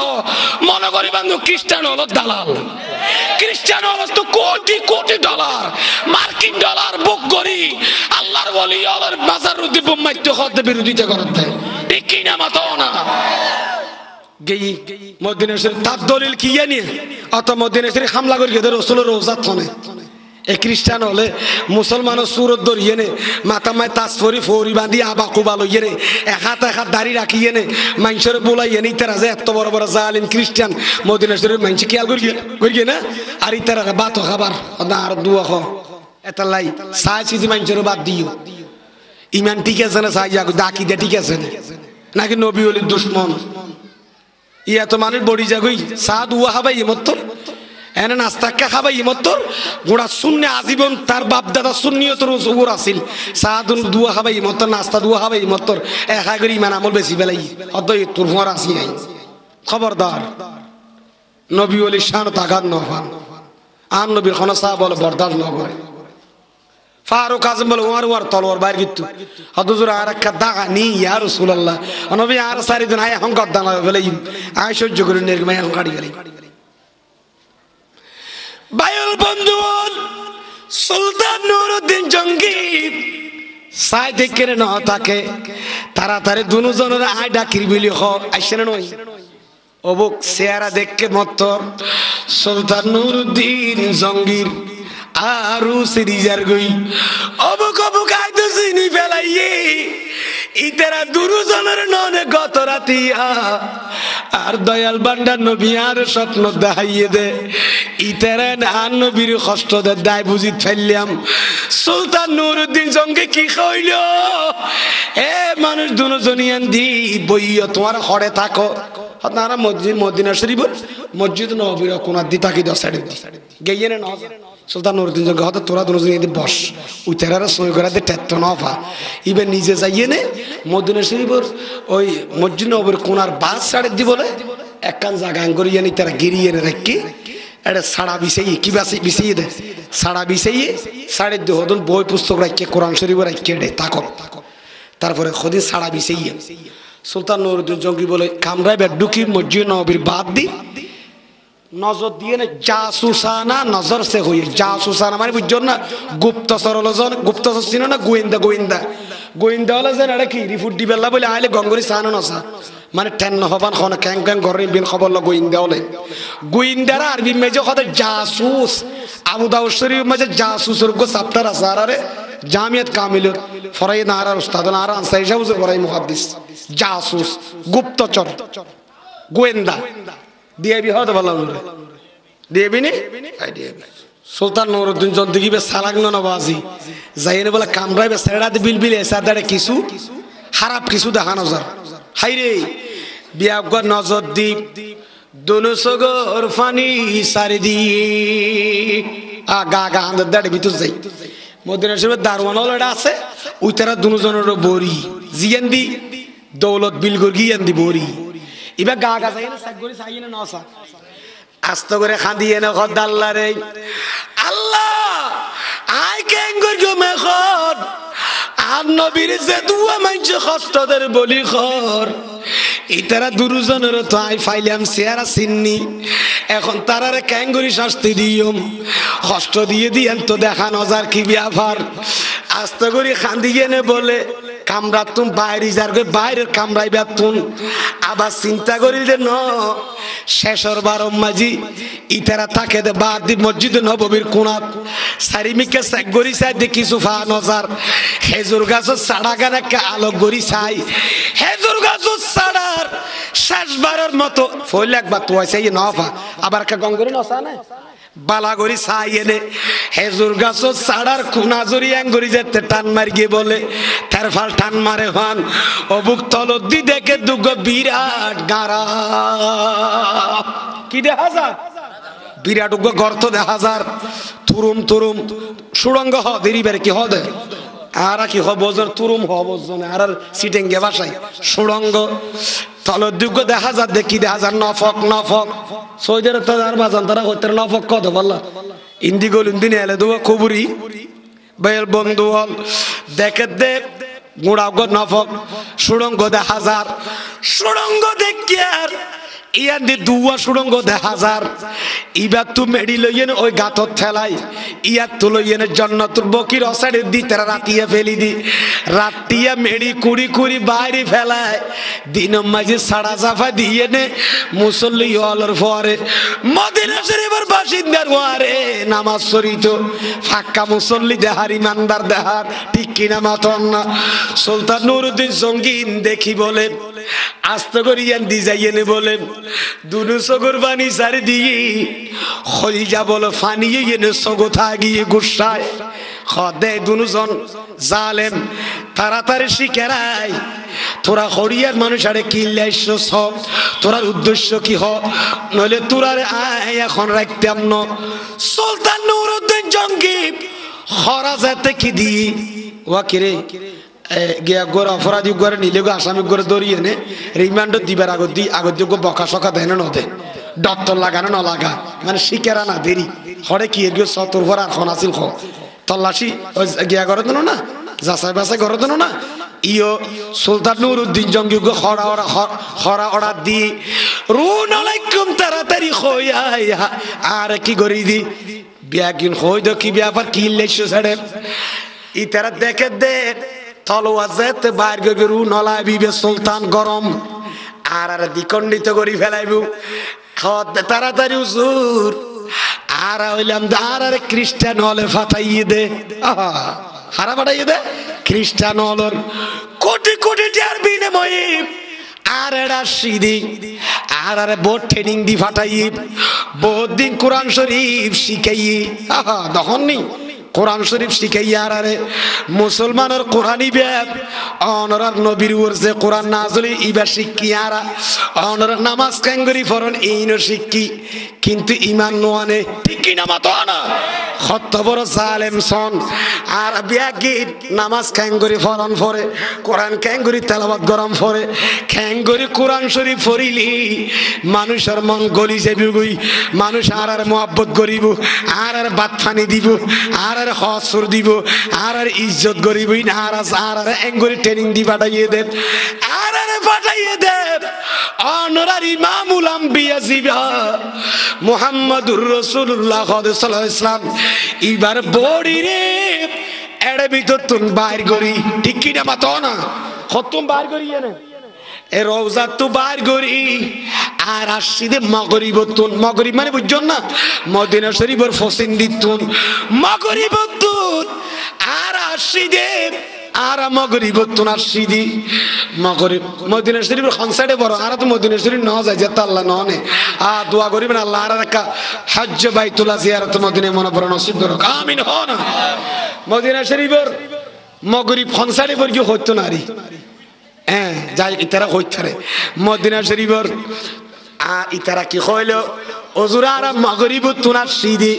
মনে করি বান্ধব খ্রিস্টান হল দালাল খ্রিস্টান হল তো কোটি কোটি ডলার মার্কিন ডলার বুক করি আল্লাহর ওলি আলার মাজার বিরুদ্ধে বোমাইত্য হতে বিরোধিতা করতে ঠিক কিনা মাতো না গেই মদিনা শরীফ তার দলিল কি জানি অত মদিনা শরীফ হামলা করে গেছে রসুলের রোজা থনে এ খ্রিস্টান হলে মুসলমানের সুরত ধরিয়ে নে মাথা মায় তাসফরি ফরি বাঁধি আবা কুবা লইয়ে নে এক হাত দাড়ি রাখিয়ে নে মানুষের বোলাইয়ে নে তারা যে এত বড় বড় জালিম খ্রিস্টান মদিনা শরীফ মানুষ খেয়াল করিয়ে না আর ইতারা বাতো খাবার আর দুয়া খ এটা লাই সাই চিজি মানুষের বাদ দিও ইমান ঠিক আছে না চাই যাক দাকিদা ঠিক আছে নাকি নবী ওলির দুশ্মন ইয়া তো মানুষ বড়ি যাগই সাদ উয়া খাবাই ইমত্তর এনে নাস্তাক্কা খাবাই ইমত্তর গোড়া শূন্য আজীবন তার বাপ দাদা শূন্যতর ওর আসিল সাদ দুয়া খাবাই ইমত্তর নাস্তা দুয়া খাবাই ইমত্তর একা করে ইমান আমল বেশি বেলাই অদ্বৈ তোর হুঁয়ার আসি নাই খবরদার নবী ওলির শান তাগাদ নফান আর নবীর খানা সাহা বলে বরদাস্ত ন করে ফারুক আজম বলে ওয়ার তলোয়ার বাইর কিন্তু হদুজুর আর একটা দাগা নি ইয়া রাসূলুল্লাহ নবী আর সারি দিন আয় হং গদ্দান বলে আয় সহ্য করে নির্গম আয় হং কাটি গেলে বায়ুল বন্ধু সুলতান নুরউদ্দিন জঙ্গি সাই দেখে ন তাকে তাড়াতাড়ি দুজনের আয় ডাকির বিলি হ আইছে না নই অবুক চেহারা দেখকে মত সুলতান নুরউদ্দিন জঙ্গির আরু সিরিজার গই অবুক অবুক আইতো চিনি ফেলাইয়ে ইতারা দুজনের ননে গত রাতিয়া আর দয়াল বান্ডার নবী আর স্বপ্ন দেখাইয়ে দে ইতারা আর নবীর কষ্ট দে দায় বুঝি ফেললাম সুলতান নুরউদ্দিন জঙ্গি কি কইল এ মানুষ দুজনিয়ান দি বইয়া তোমার ঘরে থাকো আপনারা মসজিদ মদিনা শরীফ মসজিদ নববীর কোনার দি তাকি দশ সাইড গেইয়ে না সুলতান নুরউদ্দিন জঙ্গি হয়তো তোরা দুজন এদি বস উইতারা সই করা দে টেত্ত নফা ইবে নিজে যাইয়ে নে মদিনা শরীফের ওই মসজিদ নববীর কোনার বাস সাইড দি বলে একখান জায়গা করিয়ে নি তারা গিরিয়ে রাখি এটা সাড়া বিছাইয়ে কি বিছাইয়ে দে সাড়া বিছাইয়ে সাড়ে দু হদন বই পুস্তক রাখিয়ে কোরআন শরীফ রাখিয়ে দে তাকর তারপরে খদিন সাড়া বিছাইয়ে সুলতান নুরউদ্দিন জঙ্গি বলে কামরায় ঢুকি মসজিদ নববীর বাদ দি নজর দিয়ে না জাসুসানা নজর সে হয়ে জাসুসানা মানে বুঝছো না গুপ্তচর হলো গুপ্তচর ছিল না গোয়েন্দা গোয়েন্দা গোয়েন্দা হলো যে এটা কি রিপোর্ট দিবেলা বলে আইলে গঙ্গরি সানো নসা মানে টেন হবান খন ক্যাং ক্যাং ঘরে বিন খবর ল গোয়েন্দা হলে গোয়েন্দারা আরবি মেজে কথা জাসুস আবু দাউদ শরীফ মাঝে জাসুসের গো চাপ্টার আছে আরে জামিয়াত কামিলুর ফরাই নারার উস্তাদ নারা আনসারী সাহেব ফরাই মুহাদ্দিস জাসুস গুপ্তচর গোয়েন্দা দিয়েবি হতে বললাম দিয়েবি নি সুলতান নুরউদ্দিন জন্দিগি বে সালাক নবাজি যাইনে বলে কামরাইবে সেড়াতে বিলবিল এসা দাঁড়ে কিছু খারাপ কিছু দেখা নজর হাই রে বিয়াগর নজর দ্বীপ দোনো সগর ফানি সারি দি গা গা হাঁদের দাঁড়ে ভিতর যাই মদিনা শরীফের দারওয়ান হল আছে ওই তারা দুজনের বড়ি জিয়ান দি দৌলত বিলগর গিয়ান দি বড়ি ইবা গা গা যাই না সাগরি চাই না নসা আস্ত করে খাঁদিয়ে না খদ আল্লাহ রে আল্লাহ আই কেন গো মেখদ আর নবীর যে দুয়া মাইছে কষ্টদের বলি খর ইতারা দুজনের তো আই ফাইলাম চেহারা চিন্নি এখন তারারে ক্যাঙ্গুরি শাস্তি দিয়ম কষ্ট দিয়ে দিয়েন তো দেখা নজার কি ব্যাপার আস্ত করে খাঁদিয়ে নে বলে কামরা তুম বাইরে যার বাইরের কামরাই বেতুন আবার চিন্তা করি যে ন শেষর বারম মাঝি ইতারা থাকে দে বাদ দি মসজিদ নববীর কোণাত সারিমিকে সাক গরি চাই দেখি সুফা নজার খেজুর গাছর সাড়া গানে আলোক গরি চাই খেজুর গাছর সাড়ার শেষবারের মতো ফইল একবার তো আছে নফা আবার কা গঙ্গরি নসা না বালাগরি চাই এনে হেজুর গাছ সাড়ার খুনা জড়ি অ্যাঙ্গরি যেতে টান মারি গিয়ে বলে তার ফাল টান মারে হান অবুক তলদি দেখে দুগ বিরাট গাড়া কি দেখা যায় বিরাট উগ্র গর্ত দেখা যার তুরুম তুরুম সুড়ঙ্গ হ দেরি বের কি হদে আর কি হবজর তুরুম হবজনে আর সিটিং গে ভাষায় সুড়ঙ্গ তলদ্যুগ দেখা যার দেখি দেখা যার নফক নফক সৌদের তো আর বাজান তারা হইতে নফক কত বললা ইন্দি গল ইন্দি নেলে দো খবরি বেল বন্ধু হল দেখে দে গুড়াগ নফক সুড়ঙ্গ দেখা যার সুড়ঙ্গ দেখি আর ইয়ান দি দুয়া সুড়ঙ্গ দেখা যার ইবার তু মেডি লইয়েন ওই গাতর ঠেলাই ইয়ার তু লইয়েন জন্নতুর বকির অসাড়ে দি তারা রাতিয়া ফেলি দি রাতিয়া মেডি কুড়ি কুড়ি বাইরে ফেলায় দিন মাঝে সাড়া জাফা দিয়ে নে মুসল্লি হলর পরে মদিনা শরীফের বাসিন্দার ওয়ারে নামাজ শরীত ফাঁকা মুসল্লি দেহার ইমানদার দেহার ঠিক কিনা মাতন না সুলতান নুরউদ্দিন জঙ্গিন দেখি বলে আস্ত করিয়ান দি যাইয়েনে বলে দুনু সগর পানি সারি দিয়ে খলিজা বলো ফানিয়ে এনে সগো থাকিয়ে গুসায় খদে দুজন জালেম তাড়াতাড়ি শিখেরাই তোরা হরিয়ার মানুষ আরে কিল্লাইছ সব তোরার উদ্দেশ্য কি হ নইলে তোরারে আয় এখন রাখতাম ন সুলতান নুরউদ্দিন জঙ্গি হরা যেতে কি দি ওয়া কিরে গিয়া গোর অপরাধী গোর নিলে গো আসামি গোর দরিয়ে নে রিমান্ড দিবার আগত দি বকা সকা দেন নদে ডক্টর লাগানো না লাগা মানে শিকেরা না দেরি হরে কি এর সতর ভর আর খন আছিল খ তল্লাশি গিয়া করে দেন না যাচাই বাছাই করে দেন না ইয়ো সুলতান নুরউদ্দিন জঙ্গি গো হরা অর্ডার দি রুন আলাইকুম তাড়াতাড়ি হইয়া আর কি করি দি বিয়া কিন হই তো কি ব্যাপার কি লেছো ছাড়ে ই তারা দেখে দে তলোয়ার যেতে বাইর গরু নলায় বিবে সুলতান গরম আর দ্বিখণ্ডিত করি ফেলাইব তাড়াতাড়ি হুজুর আর হইলাম আর খ্রিস্টান হলে ফাটাইয়ে দে হারা ফাটাইয়ে দে খ্রিস্টান হলর কোটি কোটি টাকার বিনিময়ে আর এরা সিদি আর বোর্ড ট্রেনিং দি ফাটাই বহুত দিন কোরআন শরীফ শিখাই তখন নি কোরআন শরীফ শিখাইয়া আর মুসলমানের কোরআনই ব্যাপ অনরার নবীর যে কোরআন নাজলি ইবা শিক্ষি আর অনর নামাজ কাঙ্গরি ফরন এইনো শিক্ষি কিন্তু ইমান নোয়ানে ঠিক কি না মাতো না কত বড় জালেম সন আর বিয়াগির নামাজ কাঙ্গরি ফরন ফরে কোরআন কাঙ্গরি তেলাওয়াত গরম ফরে কাঙ্গরি কোরআন শরীফ ফরিলি মানুষের মন গলি যাবি গই মানুষ আর মোহাব্বত করিব আর ভাত পানি দিব আর হসুর দিব আর ইজ্জত করিব না আর এঙ্গরি ট্রেনিং দি পাঠাইয়ে দেব আর পাঠাইয়ে দেব অনরার ইমামুল আম্বিয়া জিবা মুহাম্মাদুর রাসূলুল্লাহ সাল্লাল্লাহু আলাইহি ওয়াসাল্লাম এবার বড়ি রে এড়ে ভিতর তুন বাইর করি ঠিক কি না মাতো না খতম বাইর করিয়ে না এ রওজা তো বাইর করি আর আসিদে মাগরিবতুন মাগরিব মানে বুঝছেন না মদিনা শরীফের ফসিন্দিতুন মাগরিবতুন আর আসিদে আর মাগরিবতুন আসিদি মাগরিব মদিনা শরীফের খনসাটে বড় আর তো মদিনা শরীফ না যায় যেতে আল্লাহ ননে দোয়া করিবেন আল্লাহ আর একটা হজ্জ বাইতুল্লাহ জিয়ারত মদিনা মনে পড়ে নসিব করুক আমিন হ না মদিনা শরীফের মাগরিব খনসাটে বড় কি হইতো না রে হ্যাঁ যাই ইতারা হইতারে মদিনা শরীফের ইতারা কি কইল ওজুরার মাগরিব তুনার সিদি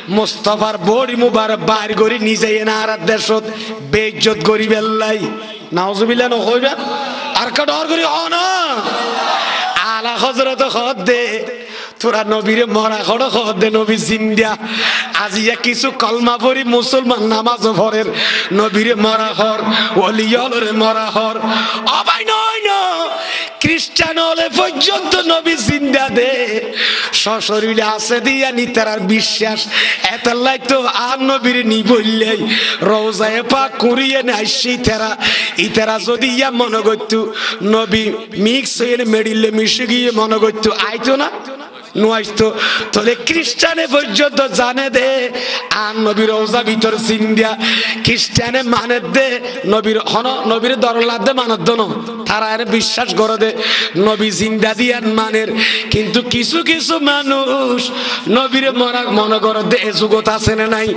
মুস্তাফার বড়ি মুবারক বাইর করি নিজে এনার দেশত বেইজ্জত করি বেল্লাই নাউজুবিল্লাহ ন কইবা আর কা ডর করি হ না আলা হযরত খদে তোরা নবীরে মরা খড় খদে নবী জিন্দা আজিয়া কিছু কলমা পড়ি মুসলমান নামাজ পড়ের নবীরে মরা হর ওলিয়লরে মরা হর অবাই নয় না খ্রিস্টান হলে পর্যন্ত নবী জিন্দা দে সশরীরে আছে দিয়া নি তার বিশ্বাস এতলাই তো আর নবীরে নি বললেই রওজায়ে পাক করিয়ে নাইছি তারা ইতারা যদি ইয়া মনে করতো নবী মিক্স হয়ে মেডিলে মিশে গিয়ে মনে করতো আইতো না নুয়াইতো তাহলে খ্রিস্টানে পর্যন্ত জানে দে আর নবীর রওজা ভিতর সিন্দিয়া খ্রিস্টানে মানে দে নবীর হন নবীর দরলাদ দে মানত দন তারা এর বিশ্বাস করে দে নবী জিন্দা দিয়ান মানের কিন্তু কিছু কিছু মানুষ নবীর মনে করে দে এ জগৎ আছে না নাই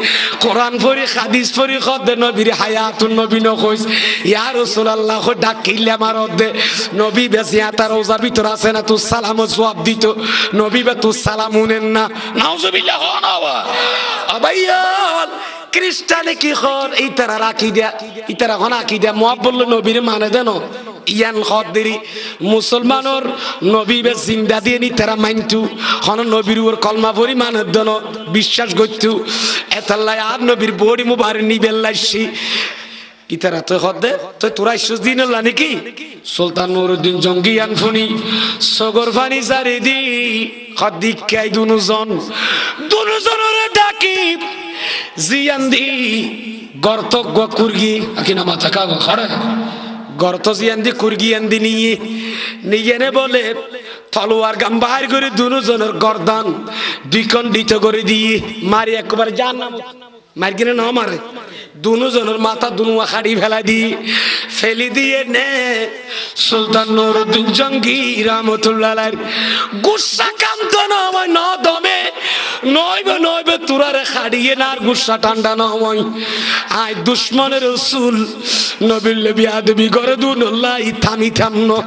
কোরআন পড়ি হাদিস পড়ি খদে নবীর হায়াতুন নবী ন কইস ইয়া রাসূলুল্লাহ ডাকিলে মারদ দে নবী বেসিয়া তার রওজা ভিতর আছে না তু সালাম জবাব দিত নবী তু সালামুনেন না নাউজুবিল্লাহ হনাওয়া আবাইয়াল খ্রিস্টানে কি খর এই তারা রাখি দেয়া এই তারা হনা কি দেয়া মুহাব্বত নবীর মানে দেন ইয়ান খদরি মুসলমানর নবী বে জিন্দা দিয়ে নি তারা মানতু হন নবীর উপর কলমা পড়ি মানে দেন বিশ্বাস করতু এতাল্লাই আর নবীর বড়ি মুবারক নিবেল্লাইছি ইতারা তো হদে তো তোরা সুদিন নাকি সুলতান নুরউদ্দিন জঙ্গি আনফুনি সগর ফানি সারি দি খদিকাই দুনুজনের ডাকি জিয়ান্দি গর্ত কুরগি আকিনা মাথা কাগো খড়ে গর্ত জিয়ান্দি কুরগি আন্দি নিয়ে নে বলে তলোয়ার গাম বাইর করে দুনুজনের গর্দান দ্বিখণ্ডিত করে দিয়ে মারি একবার জাহান্নাম মার কিনে না মারে দুজনের মাথা দুনুয়া খাড়ি ফেলি দিয়ে নে সুলতান নুরউদ্দিন জঙ্গি রাহমাতুল্লাহ আলাইহি গুসা কান্ত নয় ন দমে নইবে তোরারে খাড়িয়ে না আর গুসা ঠান্ডা নয় আয় দুশ্মনের রসুল নবীর লেবি আদবি করে দুল্লাই থামি থামনো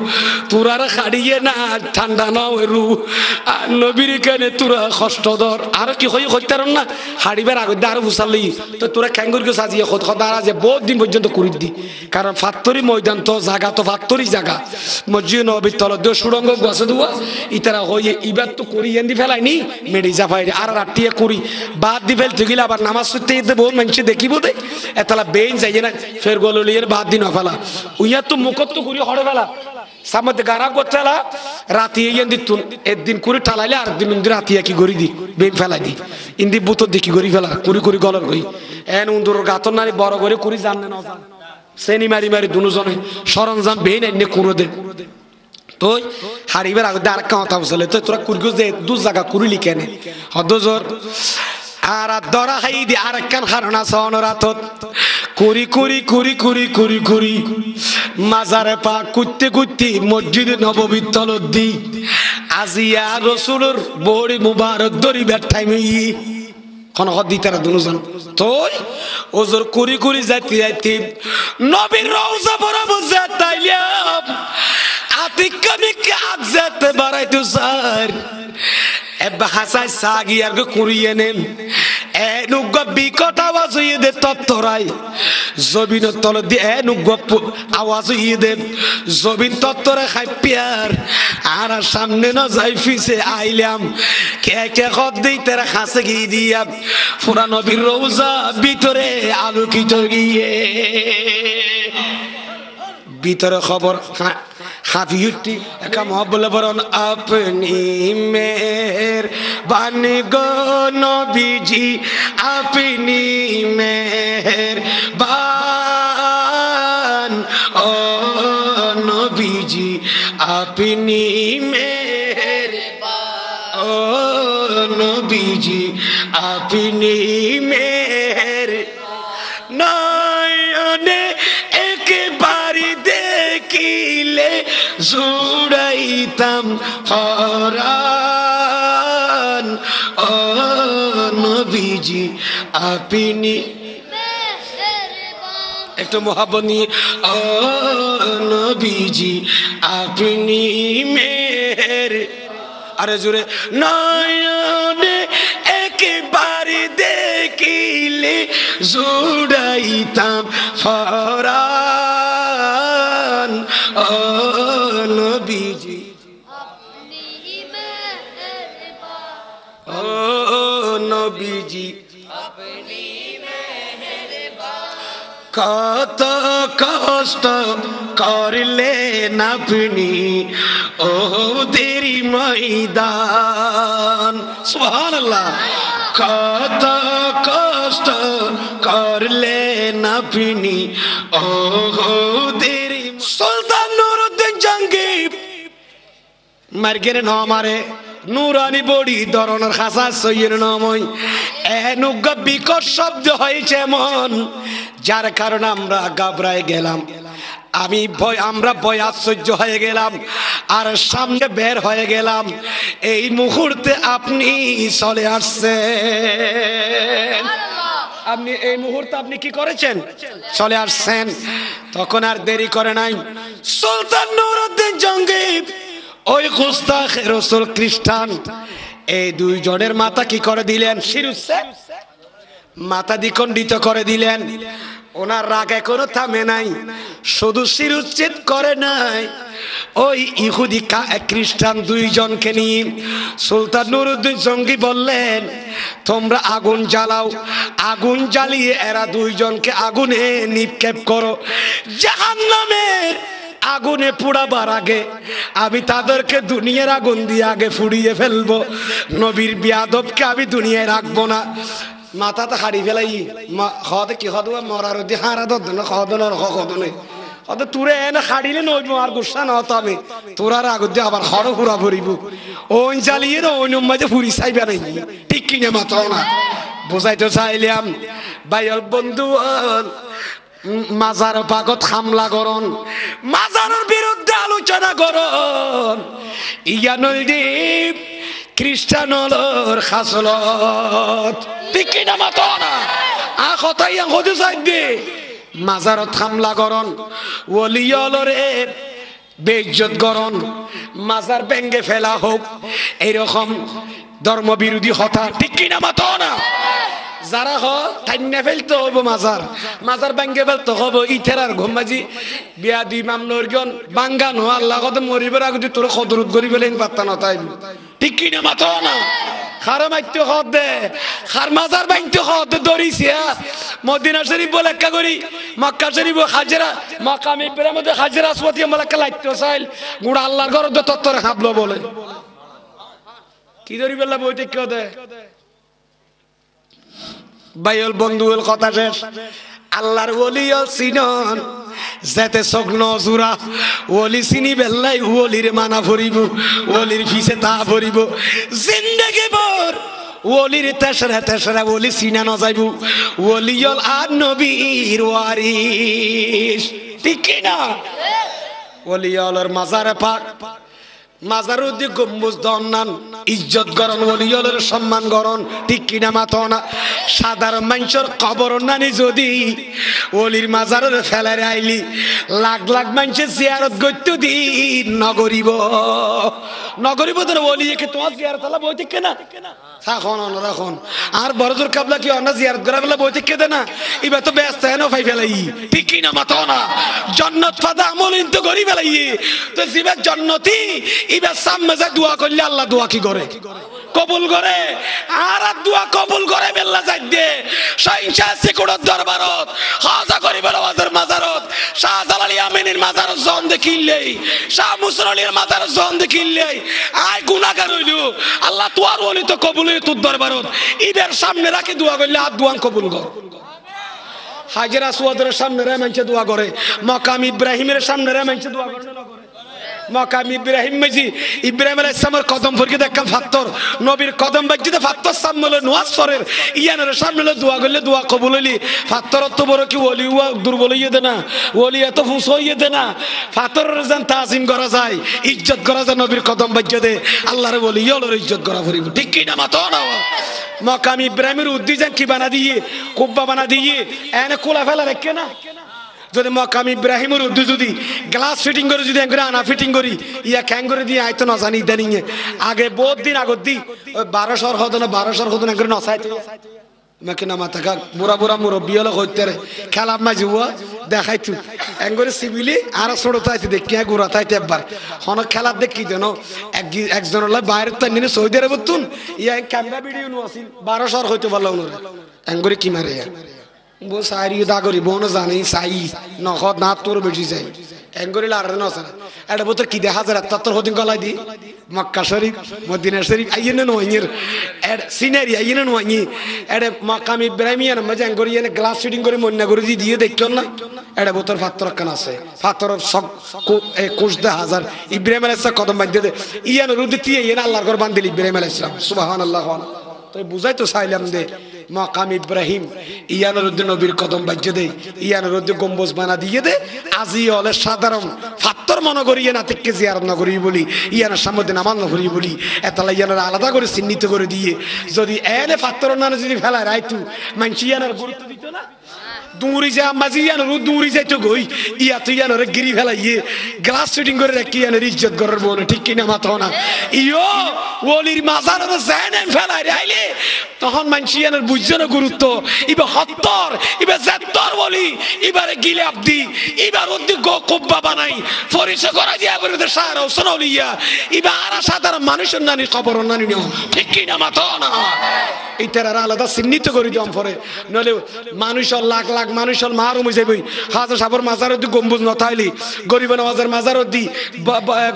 তোরারে খাড়িয়ে না ঠান্ডা নয় রু আর নবীর কেনে তোরা কষ্ট ধর আর কি হই হইতার না হাড়িবার আগে আরো বুঝালি তো তোরা ক্যাঙ্গুরকে সাজিয়ে খদারা যে বহুত দিন পর্যন্ত করি দি কারণ ফাত্তরি ময়দান তো জায়গা তো ফাত্তরি জায়গা মসজিদ নবীর তল দিয়ে সুরঙ্গ গছে দেওয়া ইতারা হয়ে ইবার তো করি এনে ফেলাইনি মেডি জাফাই আর রাটিয়ে করি বাদ দি ফেলতে গেলে আবার নামাজ পড়তে যেতে বহু মানুষ দেখিব দে এতলা বেইন যাই না ফের গলিয়ে বাদ দিন ফেলা উইয়া তো মুখত তো করি হড়ে ফেলা সামনে গারা করতে রাতি দিতুন একদিন করে ঠালাইলে আর দিন রাতি কি করি দি বেইন ফেলাই দি ইন্দি বুতর দেখি করি ফেলা কুড়ি কুড়ি গলর কই এন উন্দুর গাতর নারী বড় করে করি জানে না শ্রেণী মারি মারি দুজনে সরঞ্জাম বেইন এনে কুড়ো দেন তো হারিবার আগে আর কথা বলে তো তোরা কুরগু যে দু জায়গা কুড়িলি কেনে হদজর আর দরা হাই দি আর একখান হারনা সনরাতত কুরি কুরি কুরি কুরি কুরি কুরি মাজারে পা কুত্তে কুত্তি মসজিদ নববীর তলত দি আজিয়া রসুলের বড়ি মুবারক দরিবার টাইমে কোন হদি তারা দুজন তো ওজোর কুরি কুরি যাইতে যাইতে নবীর রওজা বরাবর যাইলাম আতিকামিকে আগ যেতে বাড়াইতো স্যার এবা হাসাই সাগি আর কুড়িয়ে নেন এনুগ বিকট আওয়াজ হইয়ে দে তত্তরাই জবিন তল দিয়ে এনুগ আওয়াজ হইয়ে দে জবিন তত্তরা খাই পিয়ার আর সামনে না যাই ফিসে আইলাম কে কে খদ দিই তারা হাসে গিয়ে দিয়া পুরা নবীর রওজা ভিতরে আলোকিত গিয়ে ভিতরে খবর হাফিউটি একা মহব্বলে বরণ আপনি মেহের বানি গো নবীজি আপনি মেহের বান ও নবীজি আপনি মেহের ও নবীজি আপনি মেহের নয়নে একবারই দেখিলে জুড়াইতাম ফরান ও নবীজি আপনি একটু মোহাব্বত নিয়ে ও নবীজি আপনি মেহের আরে জোরে নয়নে একবারই দেখিলে জুড়াইতাম ফরান ও নবীজি ও নবীজি কত কষ্ট করলেন আপনি ও দেরি ময়দান সুবহানাল্লাহ কত কষ্ট করলেন আপনি ও দেরি সুলতান নুরউদ্দিন জঙ্গি মার্গের ন মারে নুরানি বড়ি ধরনের খাসা সইয়ের নময় এনুগ বিকট শব্দ হয়েছে এমন যার কারণে আমরা ঘাবড়ায় গেলাম আমরা ভয় আশ্চর্য হয়ে গেলাম আর সামনে বের হয়ে গেলাম এই মুহূর্তে আপনি চলে আসছেন আপনি এই মুহূর্তে আপনি কি করেছেন চলে আসছেন তখন আর দেরি করে নাই সুলতান নুরউদ্দিন জঙ্গি ওই গুস্তাখ রাসূল খ্রিস্টান এই দুই জনের মাথা কি করে দিলেন শিরুচ্ছেদ মাথা দ্বিখণ্ডিত করে দিলেন ওনার রাগ এখনো থামে নাই শুধু শিরুচ্ছেদ করে নাই ওই ইহুদি খ্রিস্টান দুইজনকে নিয়ে সুলতান নুরউদ্দিন জঙ্গি বললেন তোমরা আগুন জ্বালাও আগুন জ্বালিয়ে এরা দুইজনকে আগুনে নিক্ষেপ করো জাহান্নামের আগুনে পোড়াবার আগে আমি তাদেরকে দুনিয়ার আগুন দিয়ে আগে পুড়িয়ে ফেলবো নবীর বিয়াদবকে আমি দুনিয়ায় রাখবো না মাথা তো হারিয়ে ফেলাই হতে কি হদ মরার হারা দর হদনে হত তুরে এনে হারিলে নইব আর গুসা নত আমি তোরার আগত দিয়ে আবার হর ফুরা ফুরিব ওই জ্বালিয়ে ওই মাঝে ফুরি চাইবে নাই ঠিক কিনে মাত্র না বুঝাইতে চাইলাম ভাইয়ের বন্ধু মাজার পাগত হামলা করন মাজারের বিরুদ্ধে আলোচনা করন ইয়া নদীপ খ্রিস্টান হলোর খাসলত ঠিক কিনা মাতো না আ কথাই হতে চাইবে মাজারত হামলা করন ওলি হলরে বেইজ্জত করন মাজার ভেঙ্গে ফেলা হোক এরকম ধর্ম বিরোধী কথা ঠিক কিনা মাতো না যারা ঠান্না ফেলতে হবো মাজার মাজার ভেঙ্গে ফেলতে হবো ইথেরার ঘুমাজি বিয়া দুই মামলার গন বাঙ্গান হো আল্লাহ কত মরিবার আগে তোর খদরত করি ফেলেন পাত্তা না তাই ঠিক কিনা মাতো না খারা মাইতে হদ দে খার মাজার ভাঙতে হদ দরিছে মদিনা শরীফ বলে একটা করি মক্কা শরীফ হাজরা মাকাম ইব্রাহিম মধ্যে হাজরা আসওয়াতি মালাকা লাইতে চাইল গুড় আল্লাহর ঘর দে তত্তরে হাবলো বলে কি ধরি বললা বইতে কি দে বাইল বন্ধুল কথা শেষ আল্লাহর ওলি সিনন যেতে সগ্ন জুরা ওলি চিনি বেল্লাই ওলির মানা ভরিব ওলির ফিসে তা ভরিব জিন্দেগি ভর ওলির তেসরা তেসরা ওলি চিনা ন যাইব ওলিয়ল আর নবীর ওয়ারিস ঠিক কিনা ওলিয়লের মাজারে পাক মাজারুদ্দি গম্বুজ দন্নান ইজ্জত গরণ ওলিয়লের সম্মান গরণ ঠিক কিনা মাতো না সাধারণ মানুষের কবর নানি যদি ওলির মাজারের ফেলার আইলি লাখ লাখ মানুষের জিয়ারত করতে দিন নগরিব নগরিব তো ওলি একে তোমার জিয়ারত আলা বইতে কেনা থাকুন রাখুন আর বড়জোর কাবলা কি অন্য জিয়ারত করা বেলা বইতে কেদে না এবার তো ব্যস্ত হেন ফাই ফেলাই ঠিক কিনা মাতো না জন্নত ফাদা আমল ইন্তু করি ফেলাই তো জিবার জন্নতি এবার সামনে যা দোয়া করলে আল্লাহ দোয়া কি করে কবুল করে আর দোয়া কবুল করে বেল্লা যাই দে সহিংসা সিকুড়ের দরবারত খাজা করিবের আওয়াজের মাজারত শাহজালালি আমিনের মাজারত জন দেখিলেই শাহ মুসর আলীর মাজারত জন দেখিলেই আয় গুনাহগার হইলু আল্লাহ তোর ওলি তো কবুল হই তোর দরবারত ঈদের সামনে রাখি দোয়া করলে আর দোয়া কবুল কর হাজরা আসওয়াদের সামনে রে মানুষ দোয়া করে মাকাম ইব্রাহিমের সামনে রে মানুষ দোয়া করে না করে মাকাম ইব্রাহিম মেজি ইব্রাহিম আলাইহিস সালামের কদম ফরকে দেখলাম পাথর নবীর কদম বাজিতে পাথর সামনে নওয়াজ সরের ইয়ানের সামনে দোয়া করলে দোয়া কবুল হইলি পাথর তো বড় কি ওলি ওয়া দুর্বল হইয়ে দে না ওলি এত ফুস হইয়ে দে না পাথরের জান তাজিম করা যায় ইজ্জত করা যায় নবীর কদম বাজিতে আল্লাহর ওলি ওলির ইজ্জত করা পড়িব ঠিক কি না মাতো না মাকাম ইব্রাহিমের উদ্দিজান কি বানা দিয়ে কুব্বা বানা দিয়ে এনে কোলা ফেলা রাখে না যদি মাকাম ইব্রাহিমের উদ্দু যদি গ্লাস ফিটিং করে যদি একবার আনা ফিটিং করি ইয়া ক্যাং করে দিয়ে আইতো না জানি ইদানিং আগে বহুত দিন আগত দি 1200 হতো না 1200 হতো না করে নসাইতো মাকে না মাথা বুড়া বুড়া মুরব্বি হলো হইতে খেলা মাঝি হুয়া দেখাইতো একবারে সিভিলি আর ছোট তাইতে দেখি গুড়া তাইতে একবার হন খেলা দেখি যেন একজন হলো বাইরে তো নিয়ে সৌদি আরব তুন ইয়া ক্যামেরা ভিডিও নো আসিল 1200 হইতে বললো ওনরে একবারে কি মারে বো সারি দাগরি বোন জানি সাই নখদ না তোর বেশি যাই এঙ্গরি লারে না সারা এটা বতর কি দেখা যায় তত্তর হদিন গলাই দি মক্কা শরীফ মদিনা শরীফ আইনে নইর এড সিনারি আইনে নই এড মাকাম ইব্রাহিমিয়ান মজা এঙ্গরি এনে গ্লাস ফিটিং করে মন্না করে দিয়ে দেখছন না এটা বতর পাথর কান আছে পাথর সব কোষ দে হাজার ইব্রাহিম আলাইহিস কদম বাঁধে দে ইয়ান রুদিতি ইয়ান আল্লাহর ঘর বাঁধিল ইব্রাহিম আলাইহিস সালাম সুবহানাল্লাহ তো বুঝাই তো চাইলাম দে মাকাম ইব্রাহিম ইয়ানের উদ্দিন নবীর কদম বাজ্যে দে ইয়ানের উদ্দিন গম্বুজ বানা দিয়ে দে আজি হলে সাধারণ ফাত্তর মনে করি না থেকে জিয়ারত না করি বলি ইয়ানের সামনে নামাজ না করি বলি এতলা ইয়ানের আলাদা করে চিহ্নিত করে দিয়ে যদি এনে ফাত্তর না যদি ফেলায় রাইতু মানুষ ইয়ানের গুরুত্ব দিত না দুরি যা মাঝি ইয়ানের দুরি যাই তো গই ইয়া তো ইয়ানের গিরি ফেলাইয়ে গ্লাস ফিটিং করে রাখি ইয়ানের ইজ্জত করার বোন ঠিক কিনা মাথা না ইয়ো ওলির মাজারের জানেন ফেলাই রাইলে তখন মানুষ ইয়ানের বুঝছে না গুরুত্ব ইবা হত্তর ইবা জাত্তর বলি এবারে গিলে আবদি এবার উদ্দি কোব্বা বানাই পরিচয় করা দিয়া করে তো সারা সোনালিয়া ইবা আর সাধারণ মানুষের নানি খবর নানি নিও ঠিক কিনা মাথা না এইটার আলাদা চিহ্নিত করে দিলাম পরে নলে মানুষের লাখ লাখ মানুষের মারুম হয়ে যাবি হাজার সাবর মাজারত দি গম্বুজ নথাইলি গরিব নওয়াজের মাজারত দি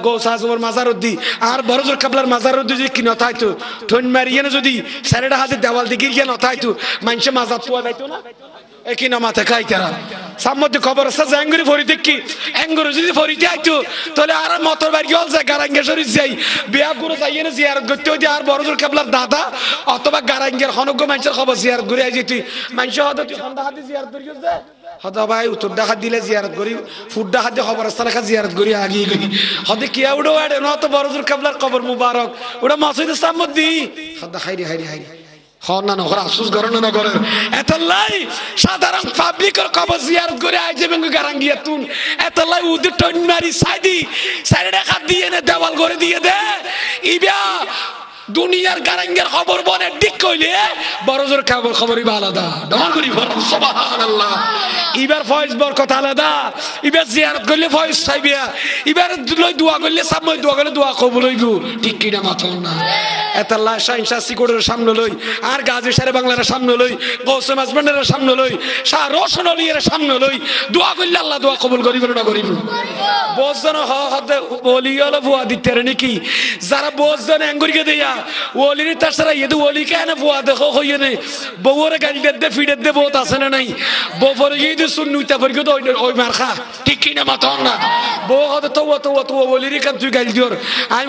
গৌস আজমের মাজারত দি আর বড়জোর কাবলার মাজারত দি যদি কি নথাইতো ঠন মারিয়ে যদি সারেটা হাতে দেওয়াল দিকে গিয়ে নথাইতো মানুষে মাজার তোয়া যাইতো না একই না মাথা খাই তারা সামনে খবর আছে যে এঙ্গুরি ফরি দেখি এঙ্গুরি যদি ফরিতে আইতো তাহলে আর মতর বাড়ি গল যায় গারাঙ্গে শরীর যাই বিয়া করে যাইয়ে না জিয়ারত করতে হইতে আর বড়জোর কাবলার দাদা অথবা গারাঙ্গের হনজ্ঞ মানুষের খবর জিয়ারত ঘুরে আই যেতি মানুষ হয়তো তুই সন্ধ্যা হাতে জিয়ারত করিস হয়তো ভাই উত্তর দেখা দিলে জিয়ারত করি ফুট দেখা দিয়ে খবরস্থান লেখা জিয়ারত করি আগিয়ে গই হয়তো কিয়া উড়ো আড়ে নত বড়জোর কাবলার কবর মুবারক ওটা মাসুদ ইসলাম মদ্দি হয়তো হাইরি হাইরি হাইরি না নগর আফসোস করে না নগরের এত লাই সাধারণ পাবলিকের কবর জিয়ারত করে আইছে বেঙ্গু গারাঙ্গিয়া তুন এত লাই উদি টন মারি সাইদি সাইডে হাত দিয়ে নে দেওয়াল করে দিয়ে দে ইবিয়া দুনিয়ার গারাঙ্গের খবর বনে ঠিক কইলে বড়জোর খবরই আলাদা ডবল করি সুবহানাল্লাহ এবার ফয়েজ বরকত আলাদা এবার জিয়ারত করলে ফয়েজ চাইবিয়া এবার লই দোয়া করলে সাময় দোয়া করলে দোয়া কবুল হইব ঠিক কিনা মাথা না এত আল্লাহ শাহিনশাহ সিকোরের সামনে লই আর গাজী শেরে বাংলার সামনে লই গৌসেম হাজবেন্ডের সামনে লই শাহ রোশন আলীর সামনে লই দোয়া করলে আল্লাহ দোয়া কবুল করিব না করিব বোঝজন হতে ওলি হলো ফুয়া দিতে নাকি যারা বোঝজন অ্যাঙ্গুরিকে দেয়া ওলির তাছাড়া এদু ওলি কেন ফুয়া দেখো হইয়ে নেই বউরে গাড়ি দে ফিডে দে বহুত আছে না নাই বউ পরে গিয়ে শুন নুইতা পরে তো ওই মার খা ঠিক কিনা মাথা না বউ হতে তো ওলির কান তুই গাড়ি দিওর আমি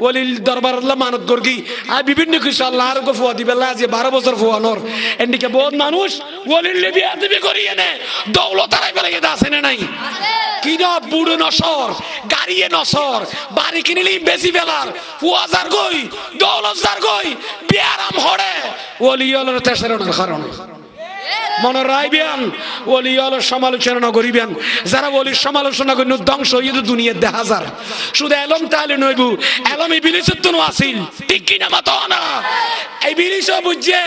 ওলির দরবার মানত করগি আর বিভিন্ন কিছু আল্লাহ আর ফুয়া দিবে যে 12 বছর ফুয়ানোর এদিকে বহুত মানুষ ওলির লেবি আদবি করিয়ে নে দৌলত আড়াই বেলা গেতে আছে না নাই কিনা বুড়ো নসর গাড়িয়ে নসর বাড়ি কিনিলি বেশি বেলার ফুয়া যার গই দৌলত যার গই বিয়ারাম হড়ে ওলি হলোর তেসেরনের কারণে মনে রাখবেন ওলি হলোর সমালোচনা করিবেন যারা ওলির সমালোচনা করেন ধ্বংস হইয়ে তো দুনিয়ার দেখা যার শুধু এলম তাহলে নইব এলম ইবলিসের তো আসিল ঠিক কিনা মাথা না এই ইবলিসও বুঝছে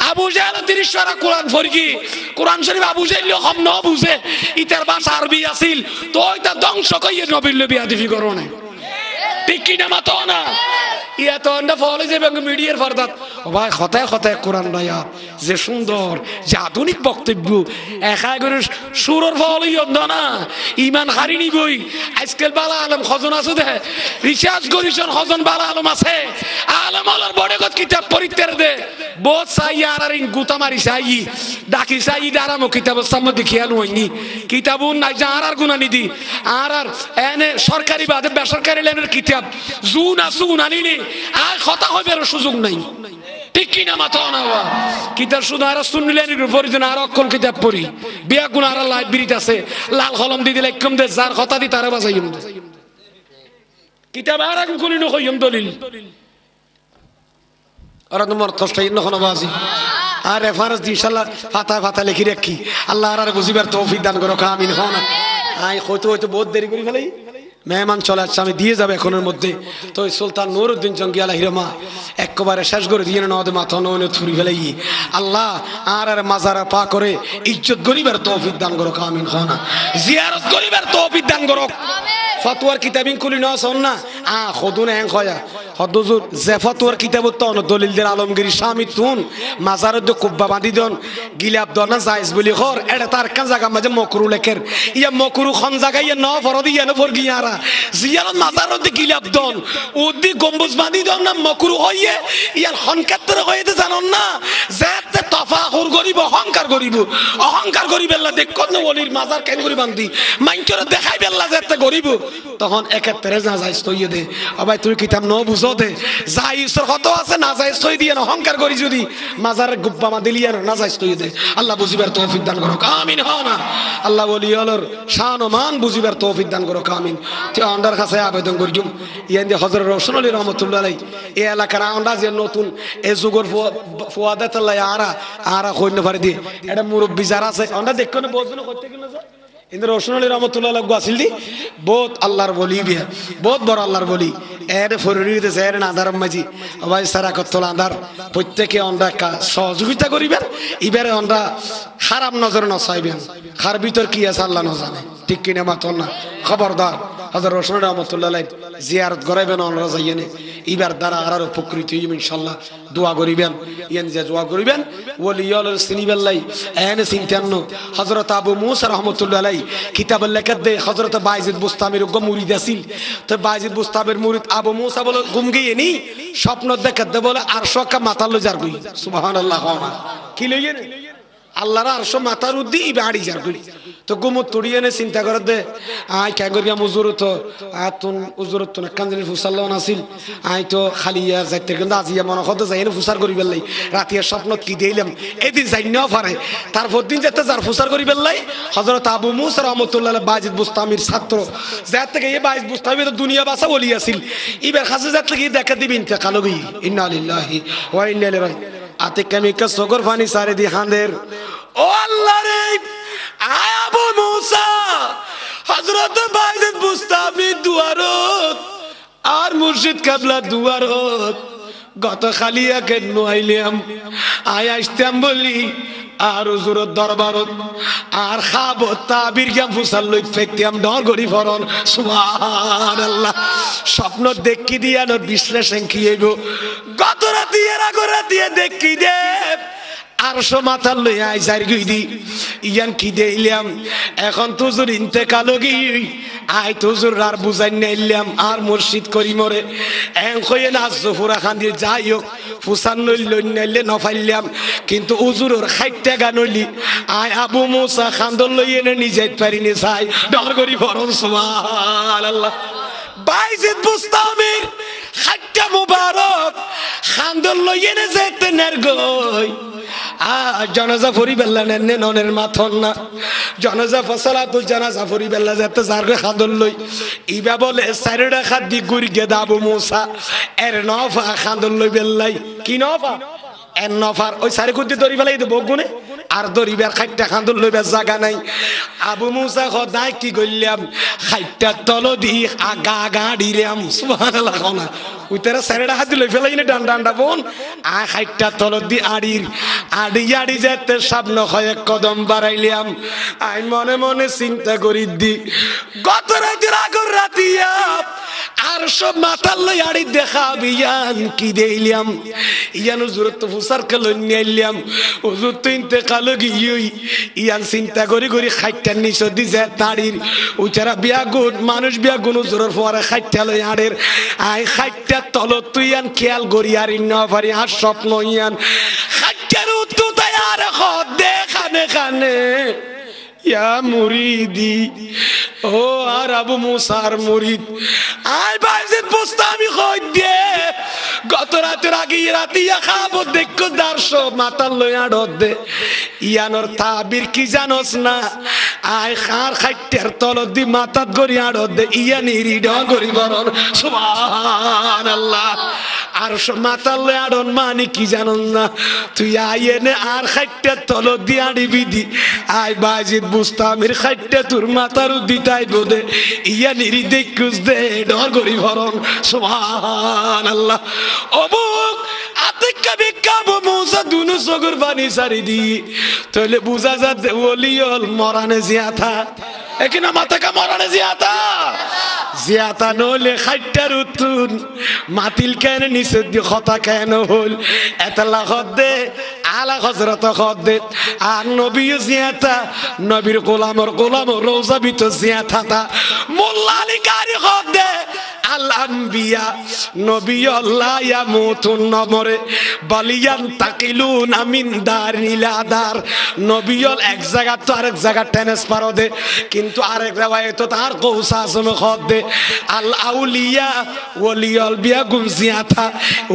আবু জাহেল 30 পারা কোরআন ফরকি কোরআন শরীফ আবু জাহেল হম ন বুঝে ইতার ভাষা আরবি আসিল তো ওইটা ধ্বংস কইয়ে নবীর নবী আদিফি করনে ঠিক কিনা মাথা না ইয়া তো আমরা ফলে যে মিডিয়ার ফরদাত ও ভাই কথায় কোরআন রায়াত যে সুন্দর যে আধুনিক বক্তব্য একা করে সুরর ফলে ইয়ন্দ না ইমান হারিনি বই আজকাল বালা আলম খজন আছে দে রিসার্চ করিছন খজন বালা আলম আছে আলম আলার বড় কত কিতাব পড়িতে দে বহুত সাই আর ইন গুতা মারি সাই ডাকি সাই দারামো কিতাব সামনে দেখিয়াল হইনি কিতাবুন নাই আর গুনানি দি আর এনে সরকারি বাদে বেসরকারি লাইনের কিতাব জুনা সুনানি আর কথা হবে সুযোগ নাই ঠিক কিনা মাথা না কিতাব শুধু আর শুনলেন পরিজন আর অক্ষর কিতাব পড়ি বিয়া গুণ আর লাইব্রেরিতে আছে লাল কলম দিয়ে দিলে একদম দে যার কথা দি তারা বাজাইম কিতাব আর কোন নকইম দলিল আর তোমার কষ্টই নখন বাজি আর রেফারেন্স দি ইনশাআল্লাহ ফাতা লিখি রাখি আল্লাহ আর বুঝিবার তৌফিক দান করো আমিন হন আই হয়তো বহুত দেরি করে ফেলাই মেহমান চলে আসছে আমি দিয়ে যাবে এখনের মধ্যে তো সুলতান নুরউদ্দিন জঙ্গি আলাইহির রহমা একবারে শেষ করে দিয়ে নদে মাথা ননে থুরি ফেলাই আল্লাহ আর মাজারা পা করে ইজ্জত গরিবের তৌফিক দান করো আমিন হনা জিয়ারত গরিবের তৌফিক দান করো ফতোয়ার কিতাবিন কুলি না শোন না খদুন হ্যাং খয়া হদুজুর যে ফতোয়ার কিতাবত তো দলিলদের আলমগিরি স্বামী তুন মাজারত কুব্বা বাঁধি দন গিলাপ দন না জায়েজ বলি খর এটা তার কান জায়গা মাঝে মকরু লেখের ইয়া মকরু খন জায়গায় ইয়া ন ফরদি ইয়া ন ফর গিয়ারা জিয়ারত মাজারত গিলাপ দন উদ্দি গম্বুজ বাঁধি দন না মকরু হইয়ে ইয়ার হনকাত্তর হইতে জানন না যেতে তফাখুর গরিব অহংকার গরিব আল্লাহ দেখ কোন ওলির মাজার কেন করি বাঁধি মাইনচরে দেখাই বেল্লা যেতে গরিব তখন একেত্তরে না যাইস তৈয়ে দে ভাই তুই কিতাব ন বুঝো দে যাইসর কত আছে না যাইস তৈ দিয়ে অহংকার করি যদি মাজারের গুব্বা মা দিলি আর না যাইস তৈয়ে দে আল্লাহ বুঝিবার তৌফিক দান করো আমিন হনা আল্লাহ ওলি হলোর শান ও মান বুঝিবার তৌফিক দান করো আমিন তে আন্ডার কাছে আবেদন করিম ইয়ান্দি হযরত রওশন আলী রাহমাতুল্লাহ আলাইহি এই এলাকার আন্ডা যে নতুন এই যুগর ফুয়াদাত আল্লাহ আরা কইন পারে দি এটা মুরব্বি যারা আছে আন্ডা দেখো না বহুত জন করতে গেল না ইন্দ্র রওশন আলী রাহমাতুল্লাহ আলাইহি গাছিল দি বহুত আল্লাহর বলি বিয়া বহুত বড় আল্লাহর বলি এর ফরিরিতে এর আধার মাঝি ভাই সারা কতল আধার প্রত্যেকে আমরা সহযোগিতা করিবেন এবারে আমরা খারাপ নজর নচাইবেন খার ভিতর কি আছে আল্লাহ না জানে ঠিক কিনা মাতন না খবরদার হযরত রওশন রাহমাতুল্লাহ আলাইহি জিয়ারত করাইবেন আমরা যাইয়েনে এবার দ্বারা আর উপকৃত হইম ইনশাআল্লাহ দোয়া করিবেন ইয়ান যে দোয়া করিবেন ওলিয়ুল সিনিবাল্লাই এনে সিনতান্ন হযরত আবু মুসা রাহমাতুল্লাহ আলাইহি কিতাব লেখা দে হযরত বাইজিদ বুস্তামির মুরিদ আছিল তো বাইজিদ বুস্তামির মুরিদ আবু মুসা বলে ঘুম গিয়ে নি স্বপ্ন দেখা দে বলে আর শকা মাথা লো যার গই সুবহানাল্লাহ কি লইয়ে আল্লাহর আরশ মাথার উদ্দি বাড়ি যার করি তো গুমত তুড়িয়ে নে চিন্তা করে দে আই কে করিয়া উজুরত আতুন উজুরত না কানজির ফুসাল্লাহ নাসিল আই তো খালিয়া যাইতে কিন্তু আজিয়া মনে হতে যাই ফুসার করি বেলাই রাতিয়া স্বপ্নত কি দিলাম এদিন যাই না পারে তারপর দিন যেতে যার ফুসার করি বেলাই হযরত আবু মুসা রাহমাতুল্লাহ বাজিদ বুস্তামির ছাত্র যার থেকে এই বাজিদ বুস্তামি তো দুনিয়া বাসা বলি আছিল ইবার কাছে যার থেকে দেখা দিবেন ইন্তেকাল হই ইন্না লিল্লাহি ওয়া ইন্না ইলাইহি আতে কেমিকা সগর ফানি সারে দি হাঁদের ও আল্লাহ রে আবু মুসা হযরত বাজিদ বুস্তামি দুয়ারত আর মুর্শিদ কাবলা দুয়ারত গত খালিয়া কেন আইলাম আয় আসতাম বলি আর হুজুরের দরবারত আর খাবো তাবির গিয়া ফুসাল লই ফেকতাম ডর গরি ফরন সুবহানাল্লাহ স্বপ্ন দেখি দিয়া ন বিশ্লেষণ কি হইব গত রাতে এর আগর রাতে দেখি দে আরশো মাথার লই আই যার গই দি ইয়ান কি দেইলাম এখন তুজুর ইন্তেকাল গই আই তুজুর আর বুঝাই নাইলাম আর মুর্শিদ করি মরে এন কইয়ে না জফুরা খান দিয়ে যাই হোক ফুসান লই নাইলে নফাইলাম কিন্তু উজুরের 60 টাকা নইলি আই আবু মুসা খান্দল লই এনে নিজে পারিনি চাই ডর করি ফরন সুবহানাল্লাহ বাইজিদ বুস্তামির 60 টা মুবারক খান্দল লই এনে যেতে নারগই জানাজা ফরি বেল্লা নেনে ননের মাথন না জানাজা ফসলাতুল জানাজা ফরি বেল্লা যেতে জারগে খাদল লই ইবা বলে সাইরডা খাদি গুরি গেদা আবু মুসা এর নফা খাদল লই বেল্লাই কি নফা এর নফার ওই সারি কুদ্দি দরি বেলাই দেব গুনে আর দরিবার 60 টা খাদল লইবার জায়গা নাই আবু মুসা খদাই কি কইলাম 60 টা তল দি আগা গাড়িলাম সুবহানাল্লাহ কোনা উইতারা সাইরডা হাতি লই ফেলাই নে ডান ডান্ডা বোন আ 60 টা তল দি আড়ির আড়ি যেতে সামনে কয়েক কদম বাড়াইলাম আই মনে মনে চিন্তা করি দি গত রাতের আগর রাতিয়া আর সব মাথার লই আড়ি দেখাবি ইয়ান কি দেইলাম ইয়ান হুজুর তো ফুসার কে লই নিলাম হুজুর তো ইন্তেকাল গিই ইয়ান চিন্তা করি করি 60 টা নিচে দি যে তাড়ির উচারা বিয়া গুড মানুষ বিয়া গুন হুজুরের পরে 60 টা লই আড়ের আই 60 টা তল তুই ইয়ান খেয়াল করি আর ইন্না পারি আর স্বপ্ন ইয়ান 60 টার তো তৈয়ার খদ দে খানে খানে ইয়া মুরিদি ও আর আবু মুসার মুরিদ আই বাইজিদ বুস্তামি কই দে গত রাতের আগে রাতিয়া খাবো দেখো দারশো মাতাল লইয়া ডর দে ইয়ানোর তাবির কি জানোস না আই খার 60 টার তল দি মাথাত গড়িয়া ডর দে ইয়ানি রিড গরি বরন সুবহানাল্লাহ আর মাতাল লইয়া ডন মানে কি জানোস না তুই আইনে আর 60 টার তল দি আড়িবি দি আই বাইজিদ বুস্তামির 60 টা তোর মাথার দিতাই বদে ইয়া নিরি দেখুস দে ডর গরি ভরন সুবহানাল্লাহ অবুক আতিকা বিকাবু মুসা দুনু সগর বানি সারি দি তাহলে বুঝা যাতে ওলিয়ল মরানে জিয়াতা একিনা মাথাকা মরানে জিয়াতা জিয়াতা নলে 60 টার উতুন মাতিল কেন নিচে দি কথা কেন হল এতলা খদে আলা হযরত খদে আর নবী জিয়াতা নবীর গোলামর রওজা বিত জিয়াতা মোল্লা আলী কারি খদে আল আম্বিয়া নবী আল্লাহ ইয়ামুতুন নমরে বালিয়ান তাকিলুন মিন দারিলা দার নবী এক জায়গা তো আরেক জায়গা ট্রান্সফার হদে কিন্তু আরেক রিওয়ায়াত তার কৌসা আজম খদে আল আউলিয়া ওলিয়াল বিয়া গুমজিয়াতা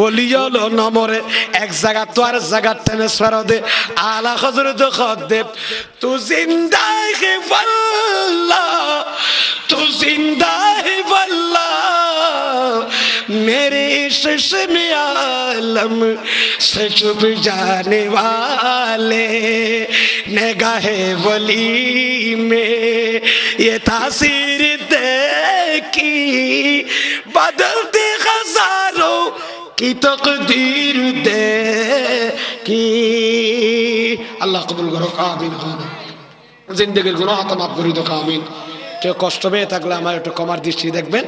ওলিয়াল নমরে এক জায়গা তো আরেক জায়গা ট্রান্সফার হদে আলা হযরত খদে তু জিন্দা হে আল্লাহ তু জিন্দা হে আল্লাহ मेरे चश्म आलम से छुप जाने वाले निगाहे वली में ये तासीर देखी बदलते हजारों की तकदीर देखी अल्लाह कबूल करो आमीन जिंदगीर गुनाह तो माफ করে দাও आमीन কেউ কষ্ট পেয়ে থাকলে আমার একটু কমার দৃষ্টি দেখবেন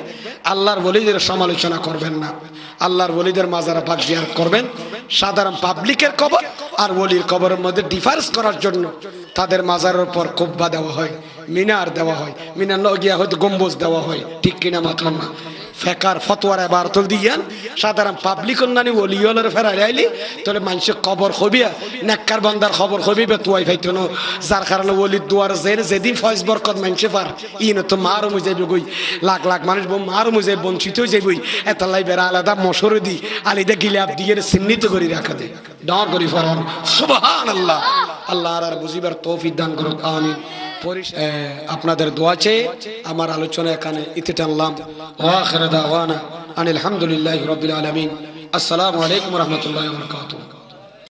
আল্লাহর ওলিদের সমালোচনা করবেন না আল্লাহর ওলিদের মাজারা পাক জিয়ারত করবেন সাধারণ পাবলিকের কবর আর ওলির কবরের মধ্যে ডিফারেন্স করার জন্য তাদের মাজারের উপর কুব্বা দেওয়া হয় মিনার দেওয়া হয় মিনার লগিয়া হয়তো গম্বুজ দেওয়া হয় ঠিক কিনা মাত্র না ফেকার ফতোয়ার ইবারতুল দিয়ান সাধারণ পাবলিক অন্যানি ওলিয়লের ফেরাই আইলি তাহলে মানুষের খবর হবিয়া নেককার বান্দার খবর হবিবে তুয়াই ফাইতো না যার কারণে ওলির দুয়ার যেদিন ফয়েজ বরকত মানুষে পার ইন তো মারও মুজাইবে গই লাখ লাখ মানুষ মারও মুজাই বঞ্চিত হয়ে যাবই এত লাই বেড়া আলাদা মশর দি আলিদা গিলাপ দিয়ে চিহ্নিত করে রাখা দে ডর করি ফরান সুবহানাল্লাহ আল্লাহ আর বুঝিবার তৌফিক দান করুন আমিন আপনাদের দোয়া চেয়ে আমার আলোচনা এখানে ইতি টানলাম ওয়া আখির দাওয়ানা আনিল হামদুলিল্লাহি রাব্বিল আলামিন আসসালামু আলাইকুম ওয়া রাহমাতুল্লাহি ওয়া বারাকাতুহু